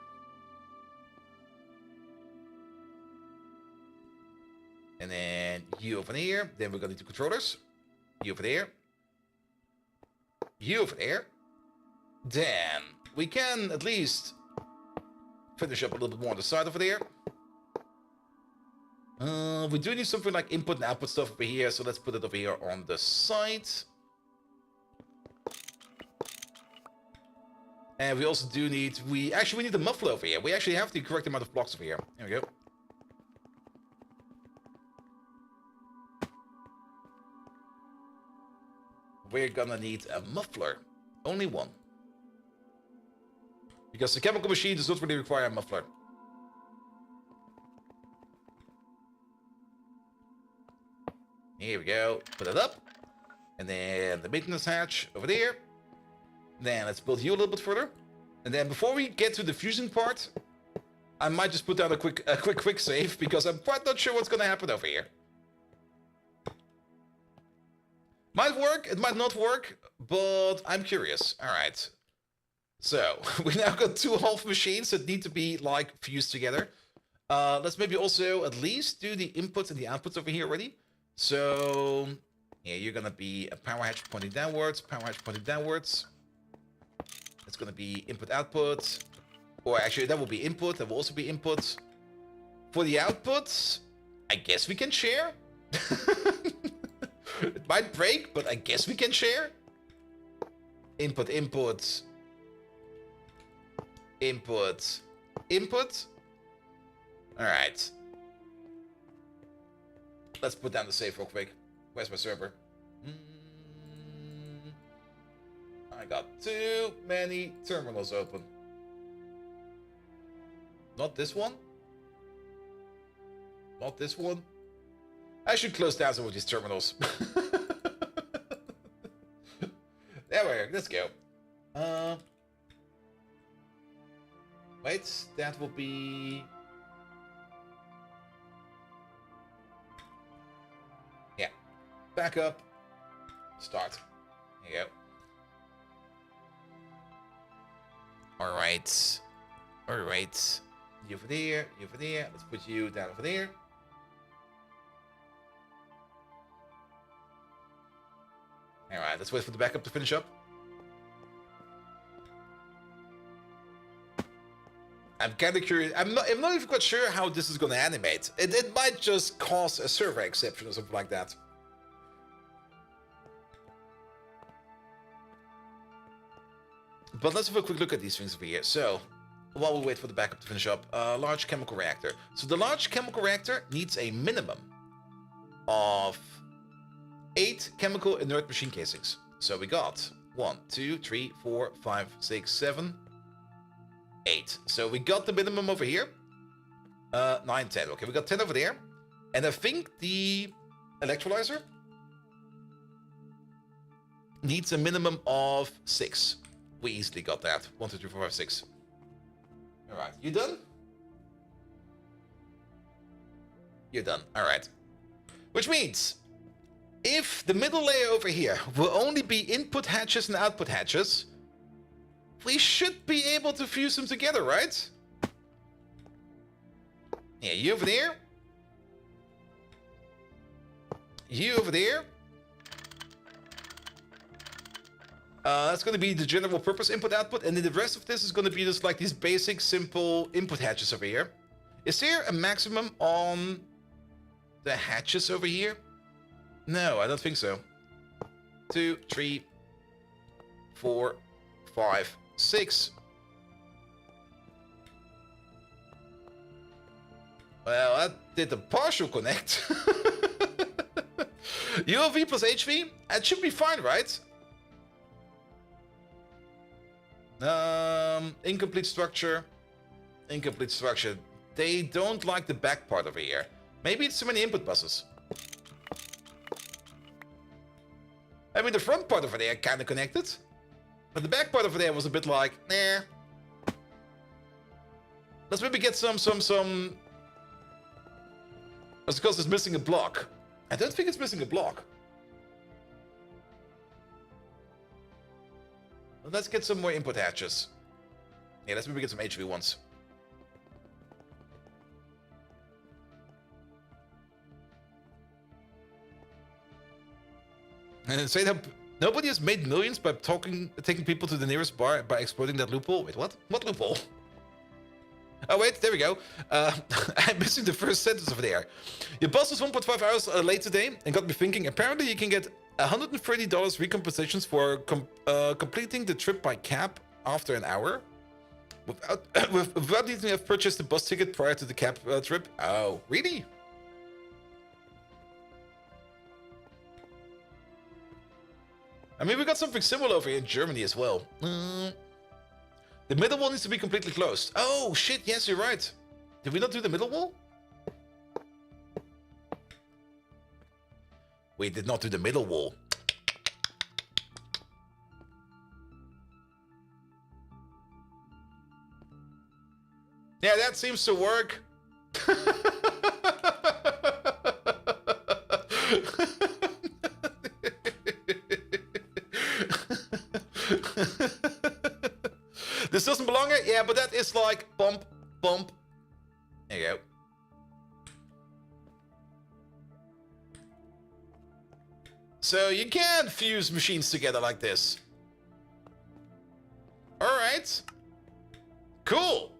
And then you over there. Then we're gonna need the controllers. You over there. You over there. Then we can at least finish up a little bit more on the side over there. We do need something like input and output stuff over here, so let's put it over here on the side. And we also do need, we need a muffler over here. We actually have the correct amount of blocks over here. There we go. We're gonna need a muffler. Only one. Because the chemical machine does not really require a muffler. Here we go. Put it up. And then the maintenance hatch over there. Then let's build you a little bit further. And then before we get to the fusion part, I might just put down a quick save, because I'm quite not sure what's gonna happen over here. Might work, it might not work, but I'm curious. Alright. So, we now got 2 half machines that need to be, like, fused together. Let's maybe also at least do the inputs and the outputs over here already. So, yeah, you're gonna be a power hatch pointing downwards, power hatch pointing downwards. It's gonna be input output. Or actually, that will be input, that will also be input. For the outputs, I guess we can share. It might break, but I guess we can share. Input, input. Input, input. Alright. Let's put down the save real quick. Where's my server? I got too many terminals open. Not this one. Not this one. I should close down some of these terminals. There we go. Let's go. Wait, that will be... Yeah. Back up. Start. There you go. Alright. Alright. You over there, you over there. Let's put you down over there. Alright, let's wait for the backup to finish up. I'm kind of curious. I'm not even quite sure how this is going to animate. It might just cause a server exception or something like that. But let's have a quick look at these things over here. So, while we wait for the backup to finish up, large chemical reactor. So the large chemical reactor needs a minimum of 8 chemical inert machine casings. So we got 1, 2, 3, 4, 5, 6, 7, 8. So we got the minimum over here. 9, 10. Okay, we got 10 over there. And I think the electrolyzer needs a minimum of 6. We easily got that. 1, 2, 3, 4, 5, 6. Alright, you done? You're done. Alright. Which means, if the middle layer over here will only be input hatches and output hatches, we should be able to fuse them together, right? Yeah, you over there. You over there. That's going to be the general purpose input output, and then the rest of this is going to be just like these basic simple input hatches over here. Is there a maximum on the hatches over here? No, I don't think so. 2, 3, 4, 5, 6. Well, that did the partial connect. ULV plus HV? That should be fine, right? Incomplete structure. Incomplete structure. They don't like the back part over here. Maybe it's too many input buses. I mean, the front part over there kind of connected. But the back part over there was a bit like, nah. Let's maybe get some... That's because it's missing a block. I don't think it's missing a block. Let's get some more input hatches. Yeah, let's maybe get some HV ones. And say that nobody has made millions by taking people to the nearest bar by exploiting that loophole. Wait, what? What loophole? Oh, wait, there we go. I'm missing the first sentence over there. Your boss was 1.5 hours late today and got me thinking. Apparently, you can get $130 recompensations for completing the trip by cab after an hour without needing to have purchased the bus ticket prior to the cab trip. Oh, really? I mean, we got something similar over here in Germany as well. The middle wall needs to be completely closed. Oh, shit, yes, you're right. Did we not do the middle wall? We did not do the middle wall. Yeah, that seems to work. This doesn't belong here? Yeah, but that is like bump, bump. There you go. So you can fuse machines together like this. All right. Cool.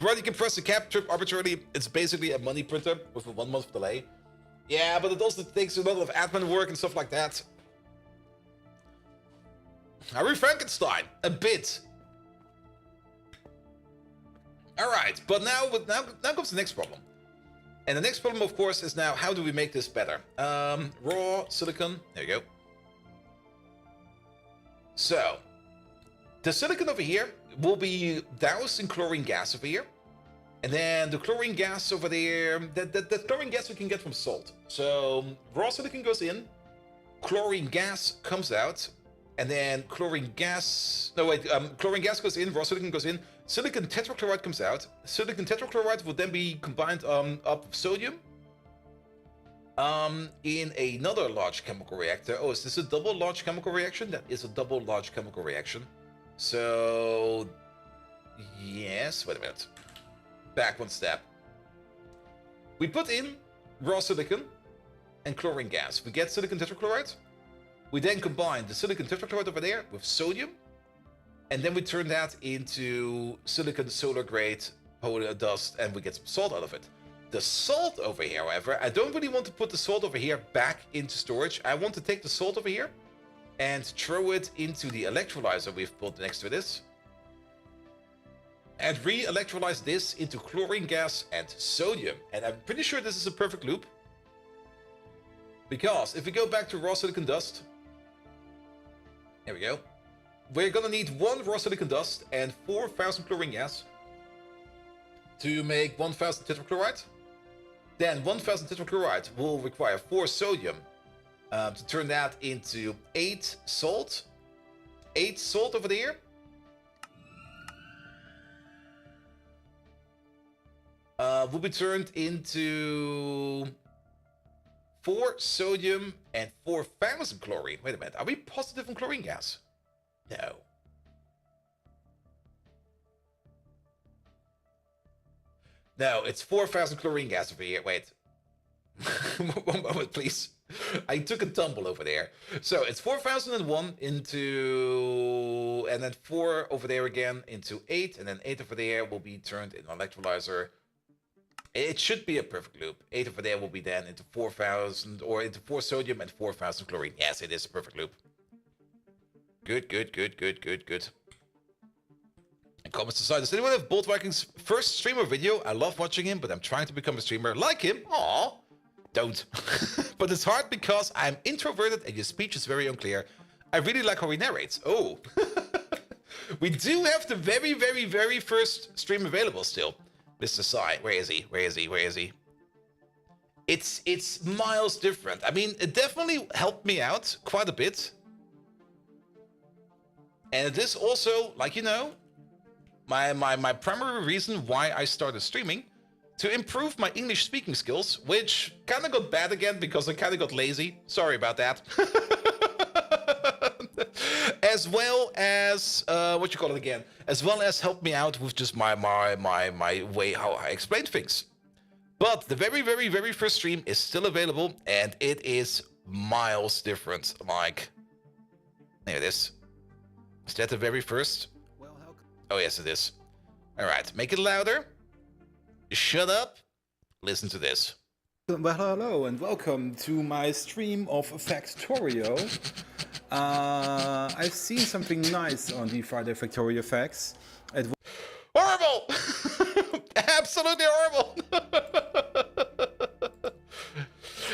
Right, you can press the cap trip arbitrarily. It's basically a money printer with a 1 month delay. Yeah, but it also takes a lot of admin work and stuff like that. I re-Frankenstein a bit. All right, but now comes the next problem. And the next problem, of course, is now how do we make this better? Raw silicon. There you go. So the silicon over here will be doused in chlorine gas over here. And then the chlorine gas over there, the chlorine gas we can get from salt. So raw silicon goes in, chlorine gas comes out, and then chlorine gas goes in, raw silicon goes in, silicon tetrachloride comes out. Silicon tetrachloride will then be combined up with sodium in another large chemical reactor. Oh, is this a double large chemical reaction? That is a double large chemical reaction. So, yes, wait a minute. Back one step. We put in raw silicon and chlorine gas. We get silicon tetrachloride. We then combine the silicon tetrachloride over there with sodium. And then we turn that into silicon solar grade polar dust and we get some salt out of it. The salt over here, however, I don't really want to put the salt over here back into storage. I want to take the salt over here and throw it into the electrolyzer we've put next to this. And re-electrolyze this into chlorine gas and sodium. And I'm pretty sure this is a perfect loop. Because if we go back to raw silicon dust, here we go. We're gonna need 1 raw silicon dust and 4,000 chlorine gas to make 1,000 tetrachloride. Then 1,000 tetrachloride will require 4 sodium to turn that into 8 salt. 8 salt over there. Will be turned into 4 sodium and 4,000 chlorine. Wait a minute, are we positive on chlorine gas? No. No, it's 4,000 chlorine gas over here. Wait. One moment, please. I took a tumble over there. So it's 4,001 into... And then 4 over there again into 8. And then 8 over there will be turned in an electrolyzer. It should be a perfect loop. 8 over there will be then into 4,000... Or into 4 sodium and 4,000 chlorine. Yes, it is a perfect loop. Good, good, good, good, good, good. And comments aside, does anyone have Bolt Viking's first streamer video? I love watching him, but I'm trying to become a streamer like him. Aww. Don't. But it's hard because I'm introverted and your speech is very unclear. I really like how he narrates. Oh. We do have the very, very, very first stream available still. Mr. Sai, where is he? Where is he? Where is he? It's miles different. I mean, it definitely helped me out quite a bit. And it is also, like, you know, my primary reason why I started streaming, to improve my English speaking skills, which kind of got bad again because I kind of got lazy. Sorry about that. As well as, what you call it again? As well as help me out with just my way how I explain things. But the very, very, very first stream is still available, and it is miles different. Like, there it is. Is that the very first? Oh, yes, it is. All right, make it louder. Shut up. Listen to this. Well, hello and welcome to my stream of Factorio. I've seen something nice on the Friday Factorio Facts. Horrible! Absolutely horrible!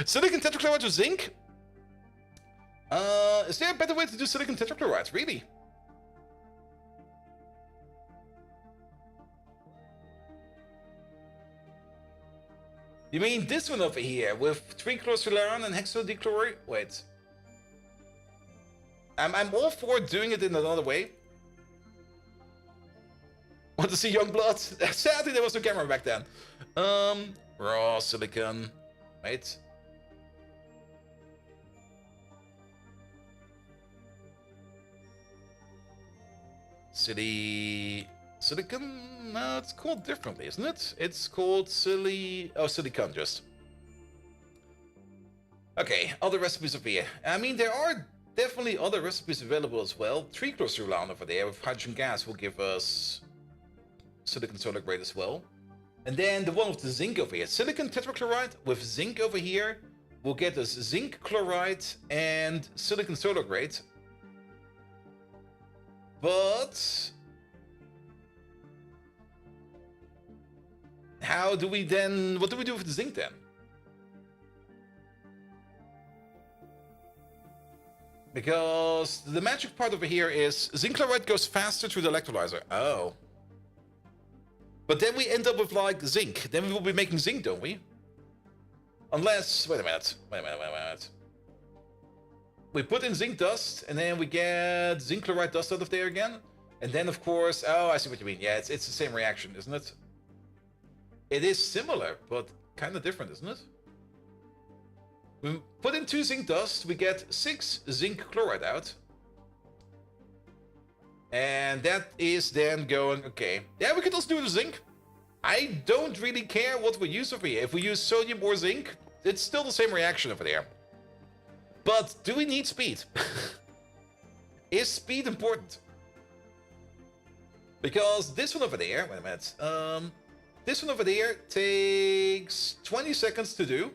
Silicon tetrachloride with zinc? Is there a better way to do silicon tetrachloride? Really? You mean this one over here with trichlorosilaron and hexadichloride? Wait. I'm all for doing it in another way. Want to see young blood? Sadly, there was no camera back then. Raw silicon. Wait. Silicon? No, it's called differently, isn't it? It's called silicon just. Okay, other recipes over here. I mean, there are definitely other recipes available as well. Trichlorosilaron over there with hydrogen gas will give us silicon solar grade as well. And then the one with the zinc over here. Silicon tetrachloride with zinc over here will get us zinc chloride and silicon solar grade. But how do we then, what do we do with the zinc then? Because the magic part over here is zinc chloride goes faster through the electrolyzer. Oh. But then we end up with like zinc. Then we will be making zinc, don't we? Unless, wait a minute. We put in zinc dust, and then we get zinc chloride dust out of there again. And then, of course, oh, I see what you mean. Yeah, it's the same reaction, isn't it? It is similar, but kind of different, isn't it? We put in 2 zinc dust, we get 6 zinc chloride out. And that is then going, okay. Yeah, we could also do the zinc. I don't really care what we use over here. If we use sodium or zinc, it's still the same reaction over there. But do we need speed? Is speed important? Because this one over there, wait a minute. This one over there takes 20 seconds to do.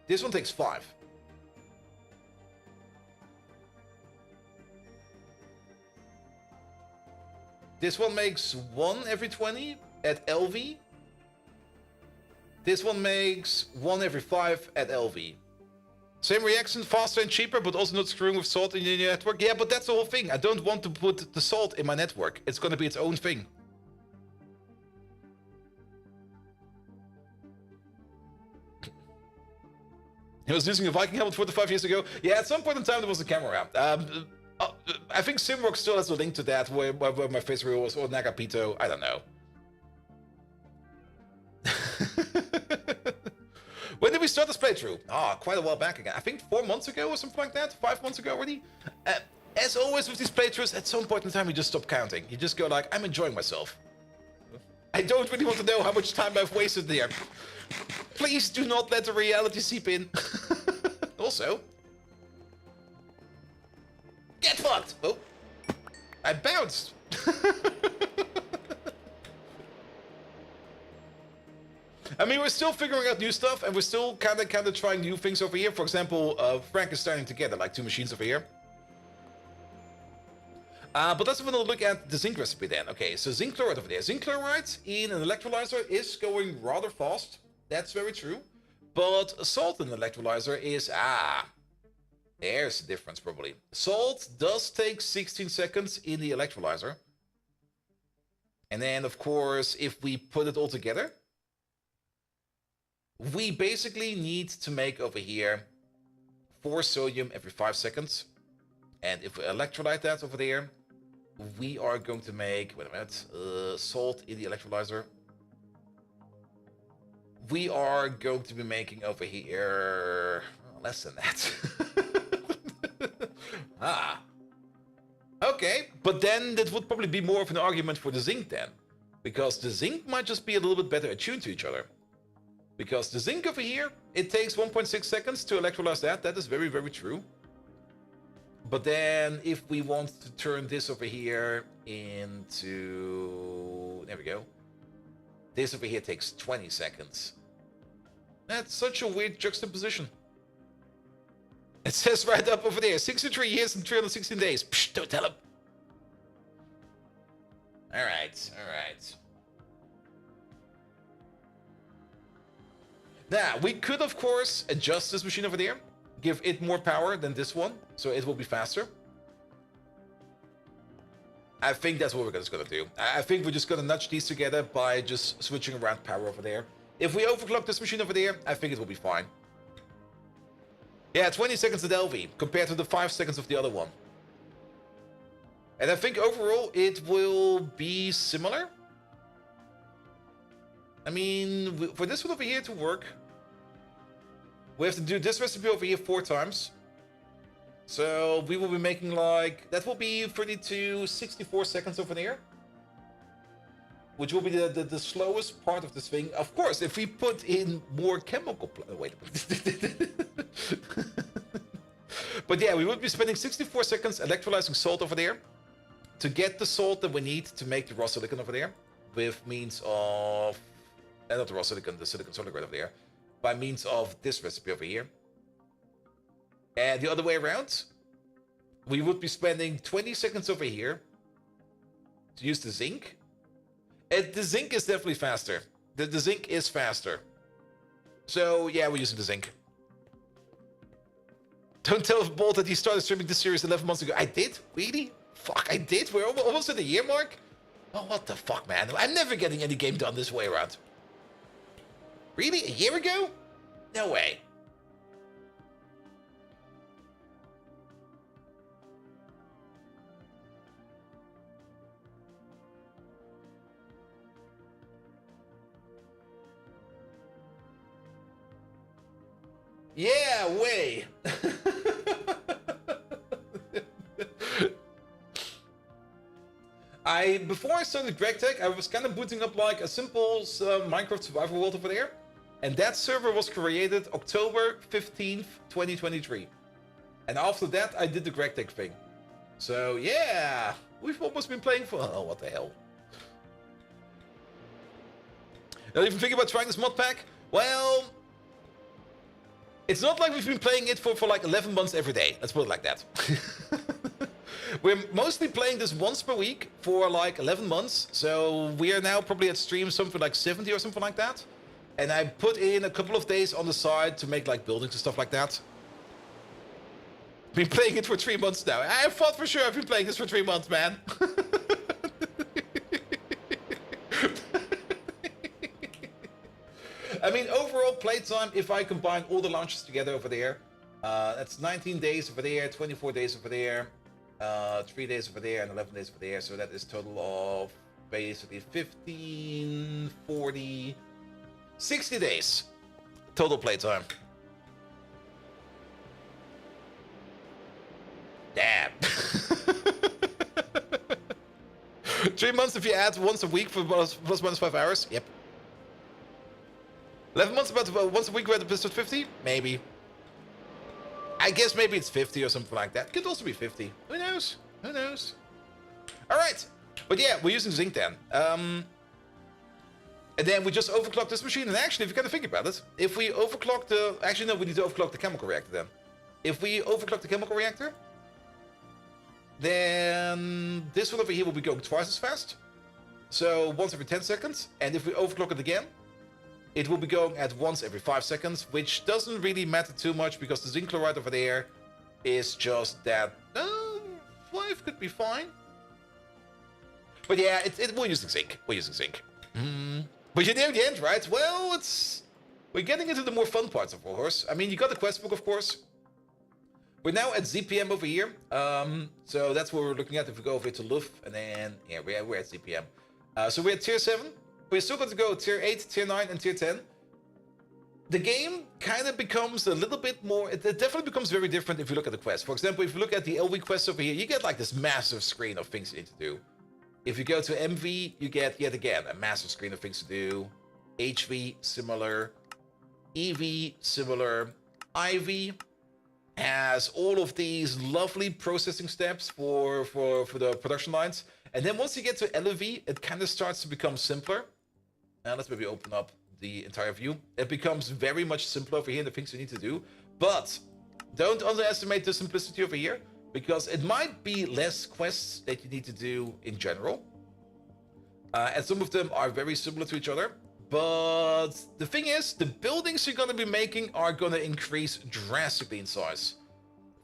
This one takes 5. This one makes 1 every 20 at LV. This one makes 1 every 5 at LV. Same reaction, faster and cheaper, but also not screwing with salt in your network. Yeah, but that's the whole thing. I don't want to put the salt in my network. It's going to be its own thing. He was using a Viking helmet 45 years ago. Yeah, at some point in time there was a camera. I think Simrock still has a link to that, where my face reveal was, or Nagapito. I don't know. When did we start this playthrough? Quite a while back again. I think 4 months ago or something like that. 5 months ago already. As always with these playthroughs, at some point in time you just stop counting. You just go like, I'm enjoying myself. I don't really want to know how much time I've wasted there. Please do not let the reality seep in. Also, get fucked! Oh, I bounced. I mean, we're still figuring out new stuff, and we're still kind of trying new things over here. For example, Frank is starting together like 2 machines over here. But let's have another look at the zinc recipe then. Okay, so zinc chloride over there. Zinc chloride in an electrolyzer is going rather fast. That's very true. But salt in an electrolyzer is, there's the difference probably. Salt does take 16 seconds in the electrolyzer. And then, of course, if we put it all together, we basically need to make over here 4 sodium every 5 seconds. And if we electrolyte that over there, we are going to make, wait a minute, salt in the electrolyzer. We are going to be making over here less than that. Okay, but then that would probably be more of an argument for the zinc then. because the zinc might just be a little bit better attuned to each other. Because the zinc over here, it takes 1.6 seconds to electrolyze that. That is very, very true. But then if we want to turn this over here into... There we go. This over here takes 20 seconds. That's such a weird juxtaposition. It says right up over there, 63 years and 316 days. Psh, don't tell him. Alright, alright. Now, we could, of course, adjust this machine over there. Give it more power than this one, so it will be faster. I think that's what we're just going to do. I think we're just going to nudge these together by just switching around power over there. If we overclock this machine over there, I think it will be fine. Yeah, 20 seconds at LV compared to the 5 seconds of the other one. And I think overall it will be similar. I mean, for this one over here to work, we have to do this recipe over here 4 times. So we will be making like, that will be 32, 64 seconds over there. Which will be the slowest part of this thing. Of course, if we put in more chemical... Wait a minute. But yeah, we would be spending 64 seconds electrolyzing salt over there to get the salt that we need to make the raw silicon over there with means of... not the raw silicon, the silicon solid over there. By means of this recipe over here. And the other way around, we would be spending 20 seconds over here to use the zinc. And the zinc is definitely faster. The zinc is faster. So yeah, we're using the zinc. Don't tell Bolt that he started streaming this series 11 months ago. I did? Really? Fuck, I did? We're almost at the year mark? Oh, what the fuck, man? I'm never getting any game done this way around. Really? A year ago? No way. Yeah, way. Before I started GregTech, I was kind of booting up like a simple Minecraft survival world over there. And that server was created October 15th, 2023. And after that, I did the GregTech thing. So yeah, we've almost been playing for... Oh, what the hell. Not even thinking about trying this mod pack? Well... It's not like we've been playing it for like 11 months every day. Let's put it like that. We're mostly playing this once per week for like 11 months. So we are now probably at stream something like 70 or something like that. And I put in a couple of days on the side to make like buildings and stuff like that. Been playing it for 3 months now. I thought for sure I've been playing this for 3 months, man. I mean, overall playtime, if I combine all the launches together over there, that's 19 days over there, 24 days over there, 3 days over there, and 11 days over there. So that is total of basically 15, 40, 60 days total playtime. Damn. 3 months if you add once a week for plus minus 5 hours. Yep. 11 months about once a week with episode 50? Maybe. I guess maybe it's 50 or something like that. Could also be 50. Who knows? Who knows? Alright. But yeah, we're using zinc then. And then we just overclock this machine. And actually, if you kind of think about it, if we overclock the... Actually, no, we need to overclock the chemical reactor then. If we overclock the chemical reactor, then this one over here will be going twice as fast. So once every 10 seconds. And if we overclock it again, it will be going at once every 5 seconds, which doesn't really matter too much because the zinc chloride over there is just that. 5 could be fine. But yeah, we're using zinc. We're using zinc. But you're near the end, right? Well, we're getting into the more fun parts, of course. I mean, you got the quest book, of course. We're now at ZPM over here. So that's what we're looking at if we go over to Luft. And then, yeah, we're at ZPM. So we're at tier 7. We're still going to go tier 8, tier 9, and tier 10. The game kind of becomes a little bit more... It definitely becomes very different if you look at the quest. For example, if you look at the LV quest over here, you get like this massive screen of things you need to do. If you go to MV, you get, yet again, a massive screen of things to do. HV, similar. EV, similar. IV has all of these lovely processing steps for the production lines. And then once you get to LV, it kind of starts to become simpler. Now let's maybe open up the entire view. It becomes very much simpler over here, the things you need to do. But don't underestimate the simplicity over here, because it might be less quests that you need to do in general. And some of them are very similar to each other. But the thing is, the buildings you're going to be making are going to increase drastically in size.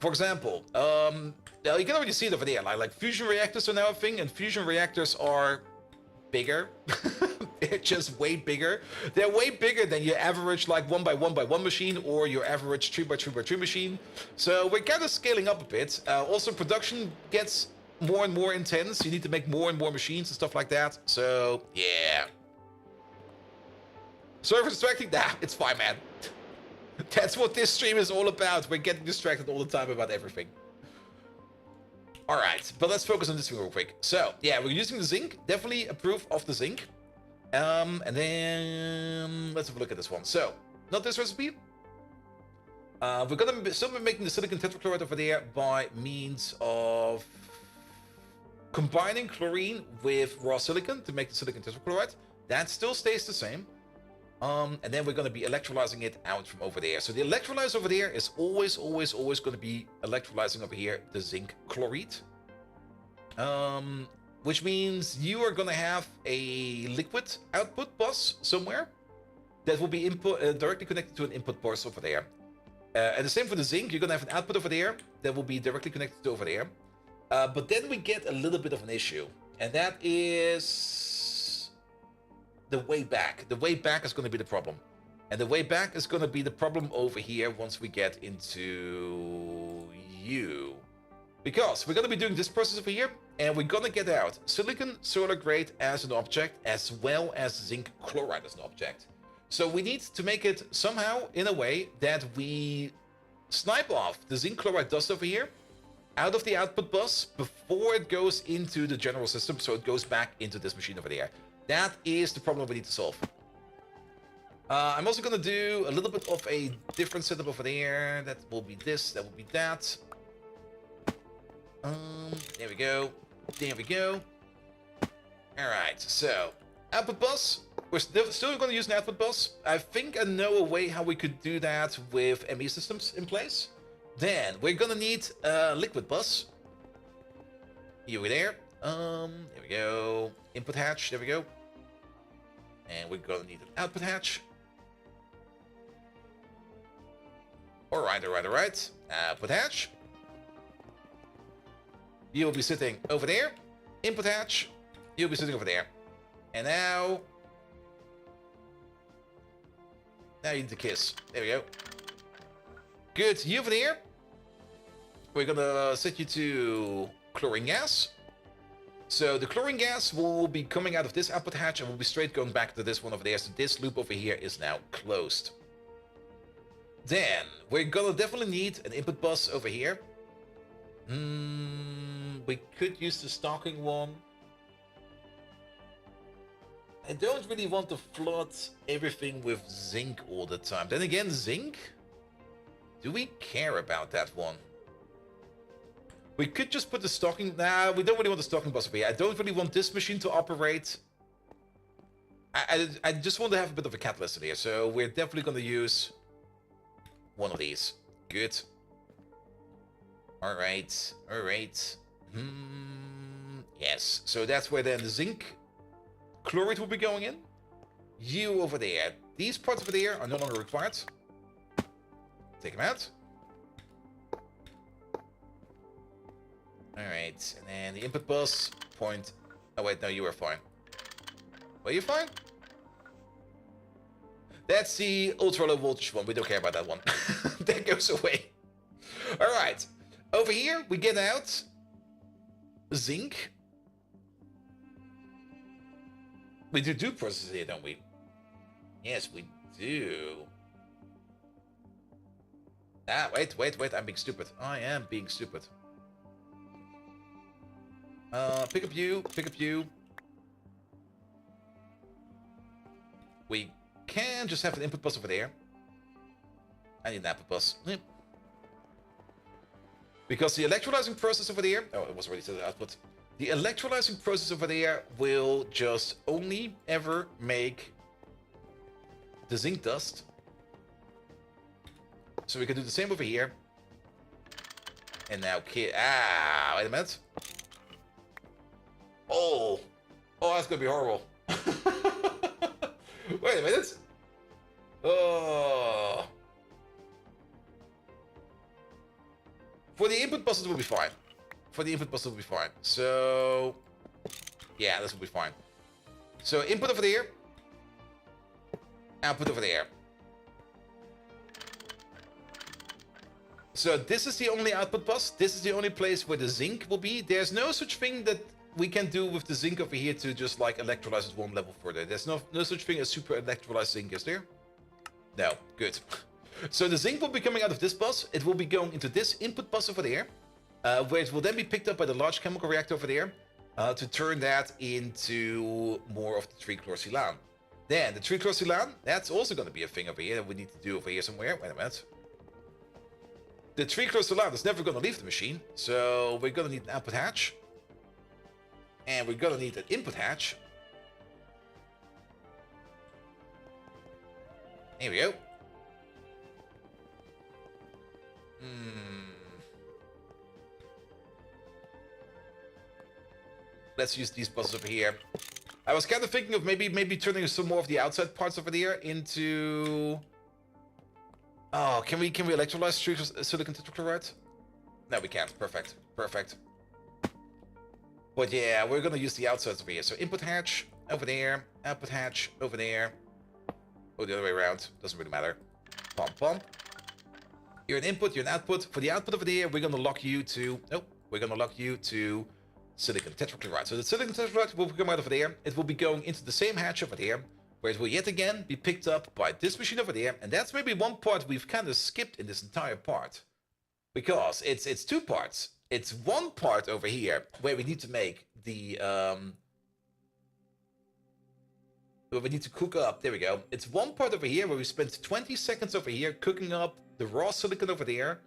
For example, you can already see it over there. Like fusion reactors are now a thing, and fusion reactors are bigger. They're just way bigger. They're way bigger than your average like 1x1x1 machine or your average 3x3x3 machine. So we're kind of scaling up a bit. Also, production gets more and more intense. You need to make more and more machines and stuff like that. So yeah. Sorry for distracting. Nah, it's fine, man. That's what this stream is all about. We're getting distracted all the time about everything. Alright, but let's focus on this thing real quick. So, yeah, we're using the zinc. Definitely approve of the zinc. And then let's have a look at this one. So, not this recipe. We're gonna still be making the silicon tetrachloride over there by means of combining chlorine with raw silicon to make the silicon tetrachloride. That still stays the same. And then we're going to be electrolyzing it out from over there. So the electrolyzer over there is always going to be electrolyzing over here the zinc chloride. Which means you are going to have a liquid output bus somewhere that will be directly connected to an input bus over there. And the same for the zinc. You're going to have an output over there that will be directly connected to over there. But then we get a little bit of an issue. And that is the way back. The way back is going to be the problem. And the way back is going to be the problem over here once we get into you. Because we're going to be doing this process over here, and we're going to get out silicon solar grade as an object, as well as zinc chloride as an object. So we need to make it somehow in a way that we snipe off the zinc chloride dust over here out of the output bus before it goes into the general system, so it goes back into this machine over there. That is the problem we need to solve. I'm also going to do a little bit of a different setup over there. That will be this, that will be that. There we go. There we go. Alright, so output bus. We're still going to use an output bus. I think I know a way how we could do that with ME systems in place. Then we're going to need a liquid bus. Here we there. There we go. Input hatch, there we go. And we're gonna need an output hatch. Alright. Output hatch. You'll be sitting over there. Input hatch. You'll be sitting over there. And now you need to kiss. There we go. Good. You over there. We're gonna set you to chlorine gas. So the chlorine gas will be coming out of this output hatch and will be straight going back to this one over there. So this loop over here is now closed. Then we're gonna definitely need an input bus over here. We could use the stocking one. I don't really want to flood everything with zinc all the time. Then again, zinc? Do we care about that one? We could just put the stocking... Nah, we don't really want the stocking bus over here. I don't really want this machine to operate. I just want to have a bit of a catalyst in here. So we're definitely going to use one of these. Good. Alright. Yes. So that's where then the zinc chloride will be going in. You over there. These parts over there are no longer required. Take them out. Alright, and then the input bus, point... Oh wait, no, you were fine. Were you fine? That's the ultra low voltage one, we don't care about that one. That goes away. Alright, over here we get out zinc. We do processes here, don't we? Yes, we do. Ah, wait, I'm being stupid. I am being stupid. Pick up you, pick up you. We can just have an input bus over there. I need an output bus. Yep. Because the electrolyzing process over there... Oh, it was already to the output. The electrolyzing process over there will just only ever make the zinc dust. So we can do the same over here. And now... wait a minute. Oh, that's gonna be horrible. Wait a minute. Oh. For the input buses, it will be fine. So, yeah, this will be fine. So input over there, output over there. So this is the only output bus. This is the only place where the zinc will be. There's no such thing that we can do with the zinc over here to just like electrolyze it one level further. There's no such thing as super electrolyzed zinc, is there? No, good. So the zinc will be coming out of this bus. It will be going into this input bus over there, where it will then be picked up by the large chemical reactor over there to turn that into more of the trichlorsilan. Then the trichlorsilan, that's also going to be a thing over here that we need to do over here somewhere. Wait a minute. The trichlorsilan is never going to leave the machine, so we're going to need an output hatch. And we're going to need an input hatch. Here we go. Let's use these buses over here. I was kind of thinking of maybe turning some more of the outside parts over there into... Oh, can we electrolyze silicon tetrachloride? No, we can't. Perfect. But yeah, we're gonna use the outsides over here. So input hatch over there, output hatch over there. Or the other way around. Doesn't really matter. Pump. You're an input, you're an output. For the output over there, we're gonna lock you to... Nope. We're gonna lock you to silicon tetrachloride. So the silicon tetrachloride will come out over there. It will be going into the same hatch over there, where it will yet again be picked up by this machine over there. And that's maybe one part we've kind of skipped in this entire part. Because it's two parts. It's one part over here where we need to make the... where we need to cook up. There we go. It's one part over here where we spent 20 seconds over here cooking up the raw silicon over there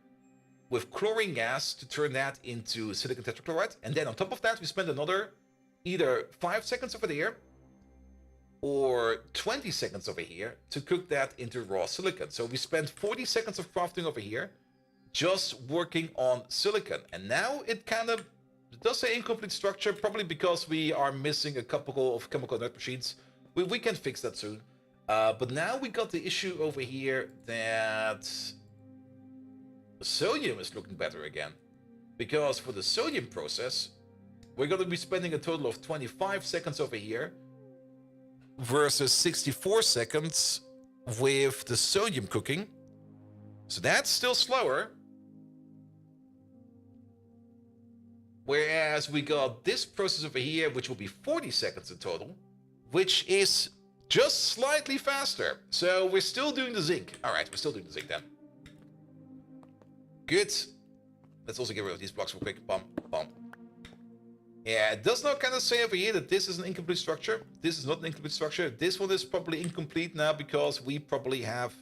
with chlorine gas to turn that into silicon tetrachloride. And then on top of that, we spend another either 5 seconds over there or 20 seconds over here to cook that into raw silicon. So we spent 40 seconds of crafting over here just working on silicon. And now it kind of does say incomplete structure, probably because we are missing a couple of chemical nut machines. We can fix that soon. But now we got the issue over here that the sodium is looking better again. Because for the sodium process, we're going to be spending a total of 25 seconds over here versus 64 seconds with the sodium cooking. So that's still slower. Whereas we got this process over here, which will be 40 seconds in total, which is just slightly faster. So we're still doing the zinc. All right, we're still doing the zinc then. Good. Let's also get rid of these blocks real quick. Bump. Yeah, it does not kind of say over here that this is an incomplete structure. This is not an incomplete structure. This one is probably incomplete now because we probably have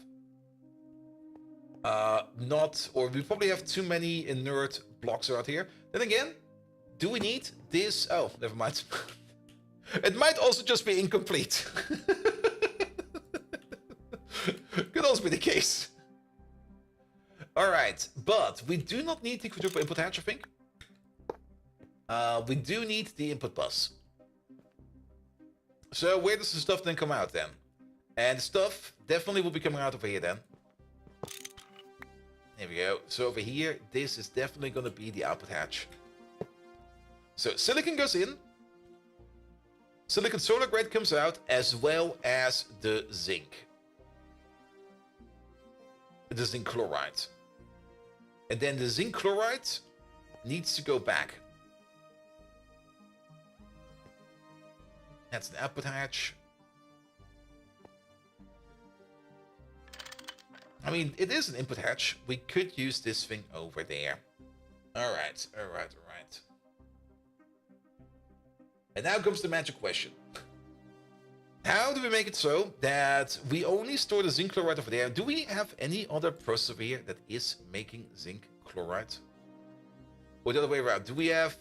we probably have too many inert blocks out here. Then again, do we need this? Oh, never mind. It might also just be incomplete. Could also be the case. Alright, but we do not need the quadruple input hatch, I think. We do need the input bus. So where does the stuff then come out then? And the stuff definitely will be coming out over here then. There we go. So over here, this is definitely going to be the output hatch. So silicon goes in. Silicon solar grade comes out, as well as the zinc. The zinc chloride. And then the zinc chloride needs to go back. That's an output hatch. I mean, it is an input hatch. We could use this thing over there. Alright. And now comes the magic question. How do we make it so that we only store the zinc chloride over there? Do we have any other process over here that is making zinc chloride? Or the other way around, do we have...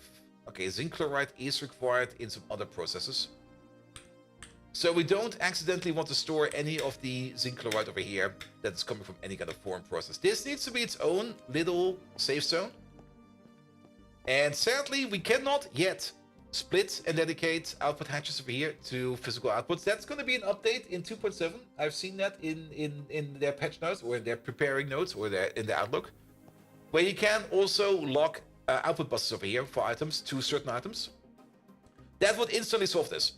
Okay, zinc chloride is required in some other processes. So we don't accidentally want to store any of the zinc chloride over here that's coming from any kind of foreign process. This needs to be its own little safe zone. And sadly, we cannot yet split and dedicate output hatches over here to physical outputs. That's going to be an update in 2.7. I've seen that in their patch notes or in their preparing notes or in the Outlook, where you can also lock output buses over here for items to certain items. That would instantly solve this.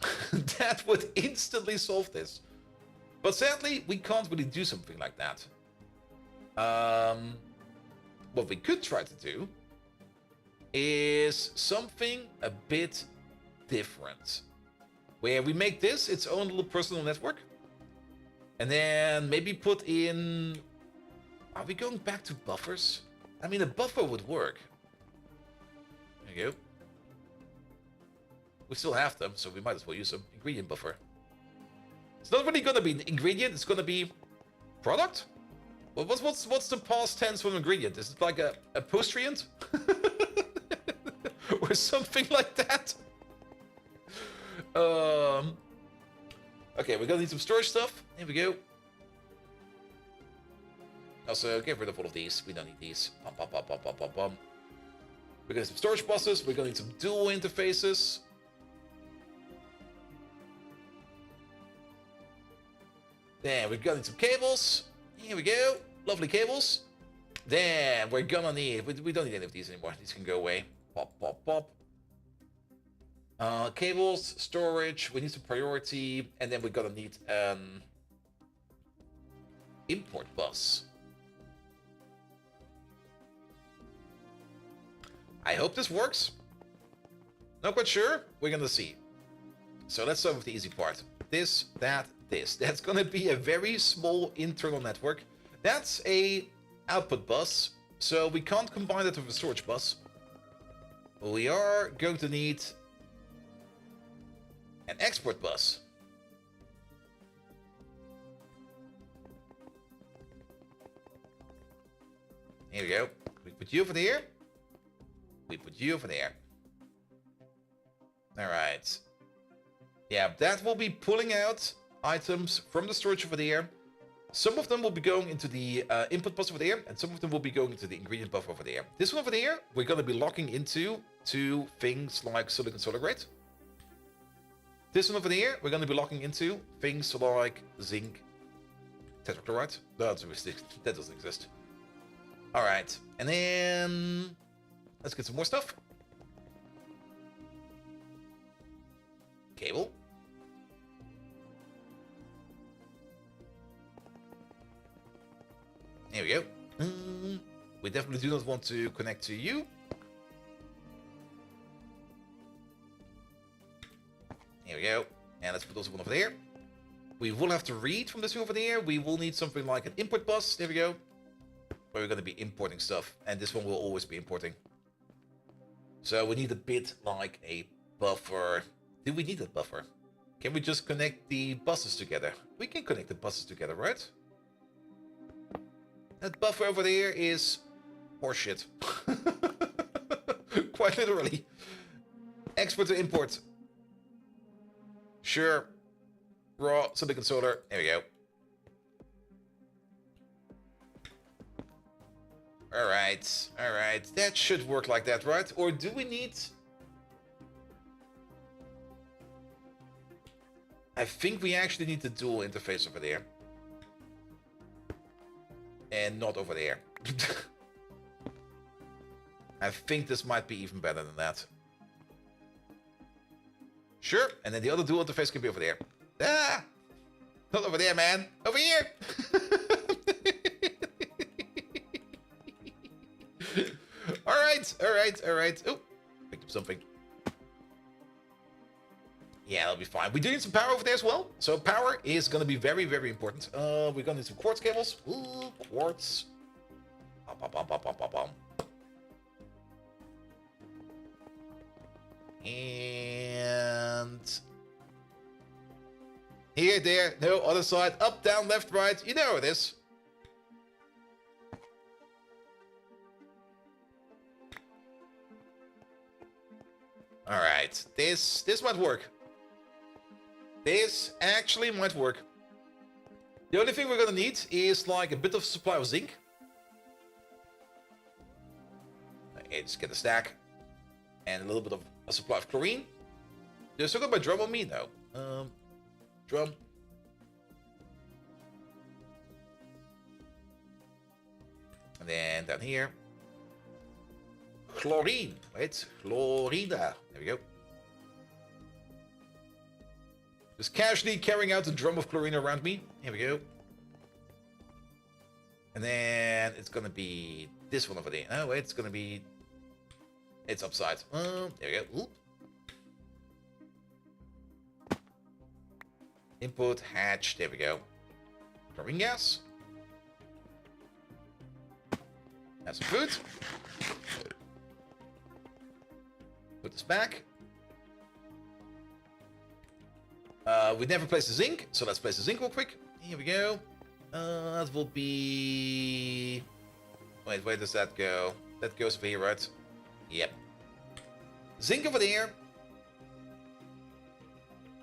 That would instantly solve this. But sadly, we can't really do something like that. What we could try to do is something a bit different, where we make this its own little personal network, and then maybe put in... Are we going back to buffers? I mean, a buffer would work. There you go. We still have them, so we might as well use them. Ingredient buffer. It's not really gonna be an ingredient, it's gonna be product? Well, what's the past tense for an ingredient? Is it like a postrient? Or something like that? Okay, we're gonna need some storage stuff. Here we go. Also, get rid of all of these. We don't need these. We're gonna need some storage buses. We're gonna need some dual interfaces. Then we're gonna need some cables. Here we go. Lovely cables. Then we're gonna need... We don't need any of these anymore. These can go away. Pop, pop, pop. Cables, storage, we need some priority, and then we're gonna need an import bus. I hope this works. Not quite sure. We're gonna see. So let's start with the easy part. This, that, this. That's gonna be a very small internal network. That's a output bus, so we can't combine that with a storage bus. We are going to need an export bus. Here we go. We put you over there. We put you over there. All right. Yeah, that will be pulling out items from the storage over there. Some of them will be going into the input bus over there, and some of them will be going into the ingredient buffer over there. This one over there, we're going to be locking into things like silicon solar grate. This one over there, we're going to be locking into things like zinc tetrachloride. No, that doesn't exist. All right, and then let's get some more stuff. Cable. Here we go. We definitely do not want to connect to you. Here we go. And let's put those one over there. We will have to read from this one over there. We will need something like an import bus. There we go. Where we're going to be importing stuff. And this one will always be importing. So we need a bit like a buffer. Do we need a buffer? Can we just connect the buses together? We can connect the buses together, right? That buffer over there is horseshit. Quite literally. Export to import. Sure. Raw silicon solar. There we go. Alright. Alright. That should work like that, right? Or do we need... I think we actually need the dual interface over there. And not over there. I think this might be even better than that. Sure, and then the other dual interface can be over there. Ah! Not over there, man. Over here! Alright. Oh, picked up something. Yeah, that'll be fine. We do need some power over there as well. So power is going to be very, very important. We're going to need some quartz cables. Ooh, quartz. And here, there. No, other side. Up, down, left, right. You know how it is. Alright. This might work. This actually might work. The only thing we're gonna need is like a bit of supply of zinc. Okay, just get a stack. And a little bit of a supply of chlorine. You're still got my drum on me? No. Drum. And then down here. Chlorine. Wait, chlorina. There we go. Just casually carrying out the drum of chlorine around me. Here we go. And then it's gonna be this one over there. Oh wait, it's gonna be... It's upside. There we go. Ooh. Input, hatch, there we go. Chlorine gas. That's some food. Put this back. We never placed the zinc, so let's place the zinc real quick. Here we go. That will be... Wait, where does that go? That goes over here, right? Yep. Zinc over there.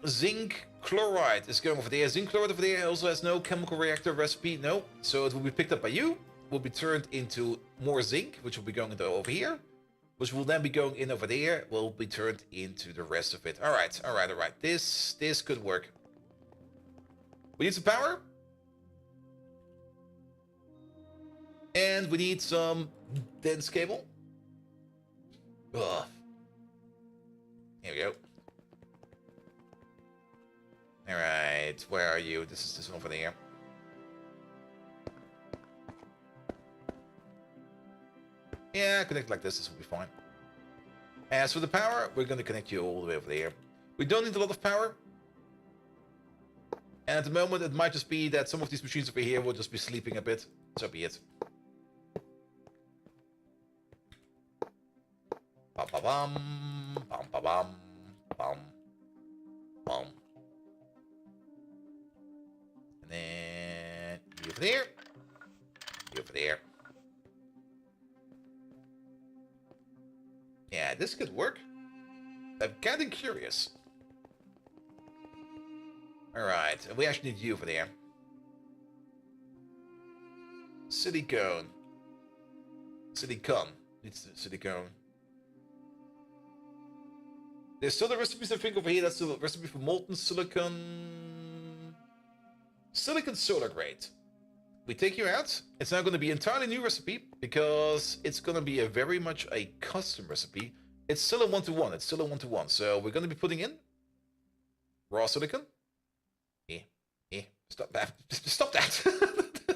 Zinc chloride is going over there. Zinc chloride over there also has no chemical reactor recipe. No. So it will be picked up by you. Will be turned into more zinc, which will be going into over here. Which will then be going in over there. Will be turned into the rest of it. Alright, alright, alright. This could work. We need some power. And we need some dense cable. Ugh. Here we go. Alright, where are you? This is this one over there. Yeah, connect like this will be fine. As for the power, we're going to connect you all the way over there. We don't need a lot of power. And at the moment, it might just be that some of these machines over here will just be sleeping a bit. So be it. Bum ba bum, bum ba bum, bum, bum. And then you over there, you over there. Yeah, this could work. I'm kind of curious. Alright, we actually need you over there. Silicone. Silicon. It's silicone. There's still the recipes I think over here. That's the recipe for molten silicon. Silicon solar grade. We take you out. It's now going to be an entirely new recipe because it's going to be a very much a custom recipe. It's still a 1-to-1. It's still a 1-to-1. So we're going to be putting in raw silicon. Stop that. Stop that.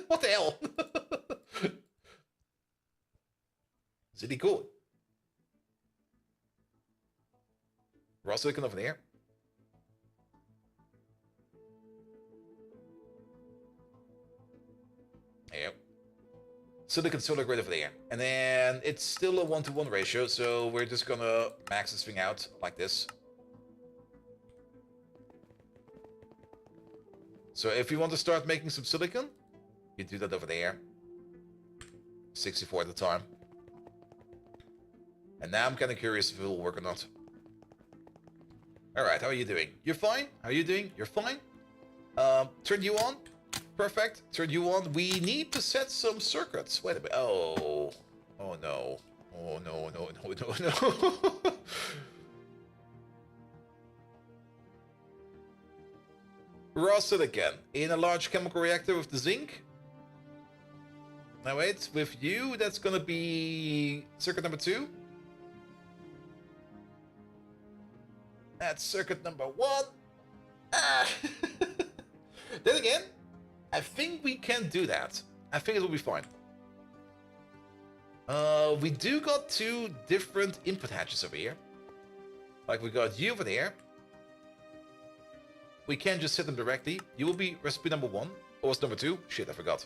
What the hell? Silicone. Raw silicon over there. There you go. Silicon solar grade over there. And then it's still a 1-to-1 ratio, so we're just gonna max this thing out like this. So if you want to start making some silicon, you do that over there. 64 at the time. And now I'm kind of curious if it will work or not. Alright, how are you doing? You're fine? How are you doing? You're fine? Turn you on. Perfect. Turn you on. We need to set some circuits. Wait a minute. Oh. Oh no. Oh no, no, no, no, no. Raw silicon in a large chemical reactor with the zinc. Now wait, with you, that's gonna be circuit number 2. That's circuit number 1. Ah. Then again, I think we can do that. I think it will be fine. We do got 2 different input hatches over here. Like we got you over there. We can just set them directly. You will be recipe number 1. Or was number 2? Shit, I forgot.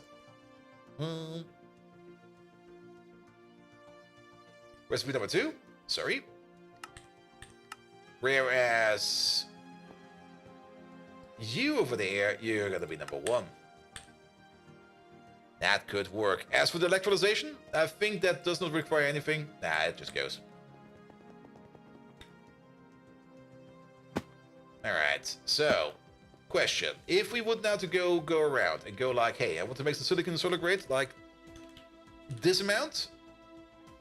Recipe number 2. Sorry. Whereas You over there, you're gonna be number 1. That could work. As for the electrolyzation, I think that does not require anything. Nah, it just goes. Alright, so, question. If we would now to go around and go like, hey, I want to make the silicon solar grade like this amount,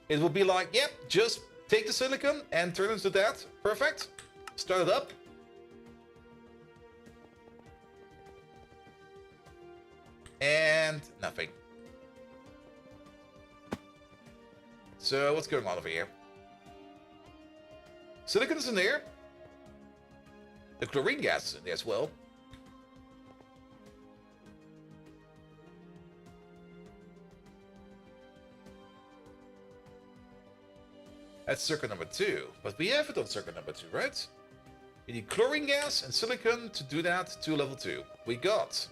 it will be like, yep, just take the silicon and turn it into that. Perfect. Start it up. And nothing. So what's going on over here? Silicon is in there. The chlorine gas is in there as well. That's circuit number 2. But we have it on circuit number 2, right? We need chlorine gas and silicon to do that to level 2. We got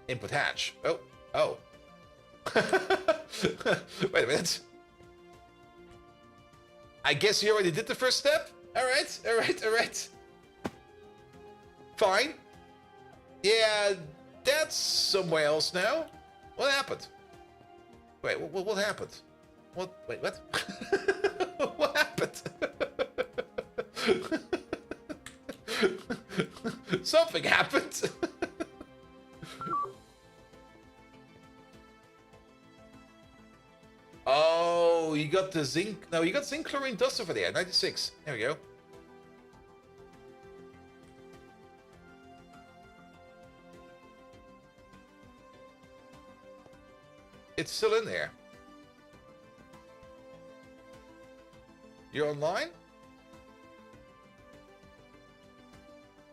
input hatch. Oh. Wait a minute. I guess you already did the first step? Alright. Fine. Yeah, that's somewhere else now. What happened? Wait, what happened? Wait, what? What happened? Something happened. Oh, you got the zinc. No, you got zinc chlorine dust over there. 96. There we go. It's still in there. You're online?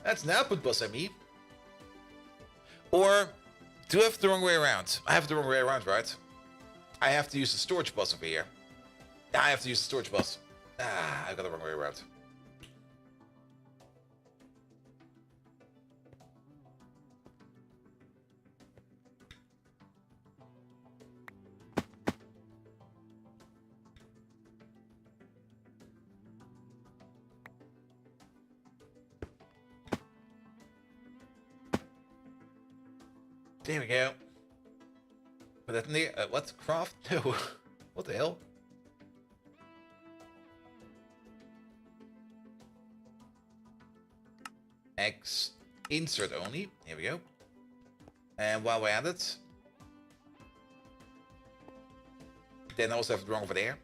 That's an output bus, I mean. Or do I have the wrong way around? I have the wrong way around, right? I have to use the storage bus over here. I have to use the storage bus. I got the wrong way around. There we go. Put that in there. What? Craft? No. What the hell? X insert only. Here we go. And while we're at it, then I also have it wrong over there.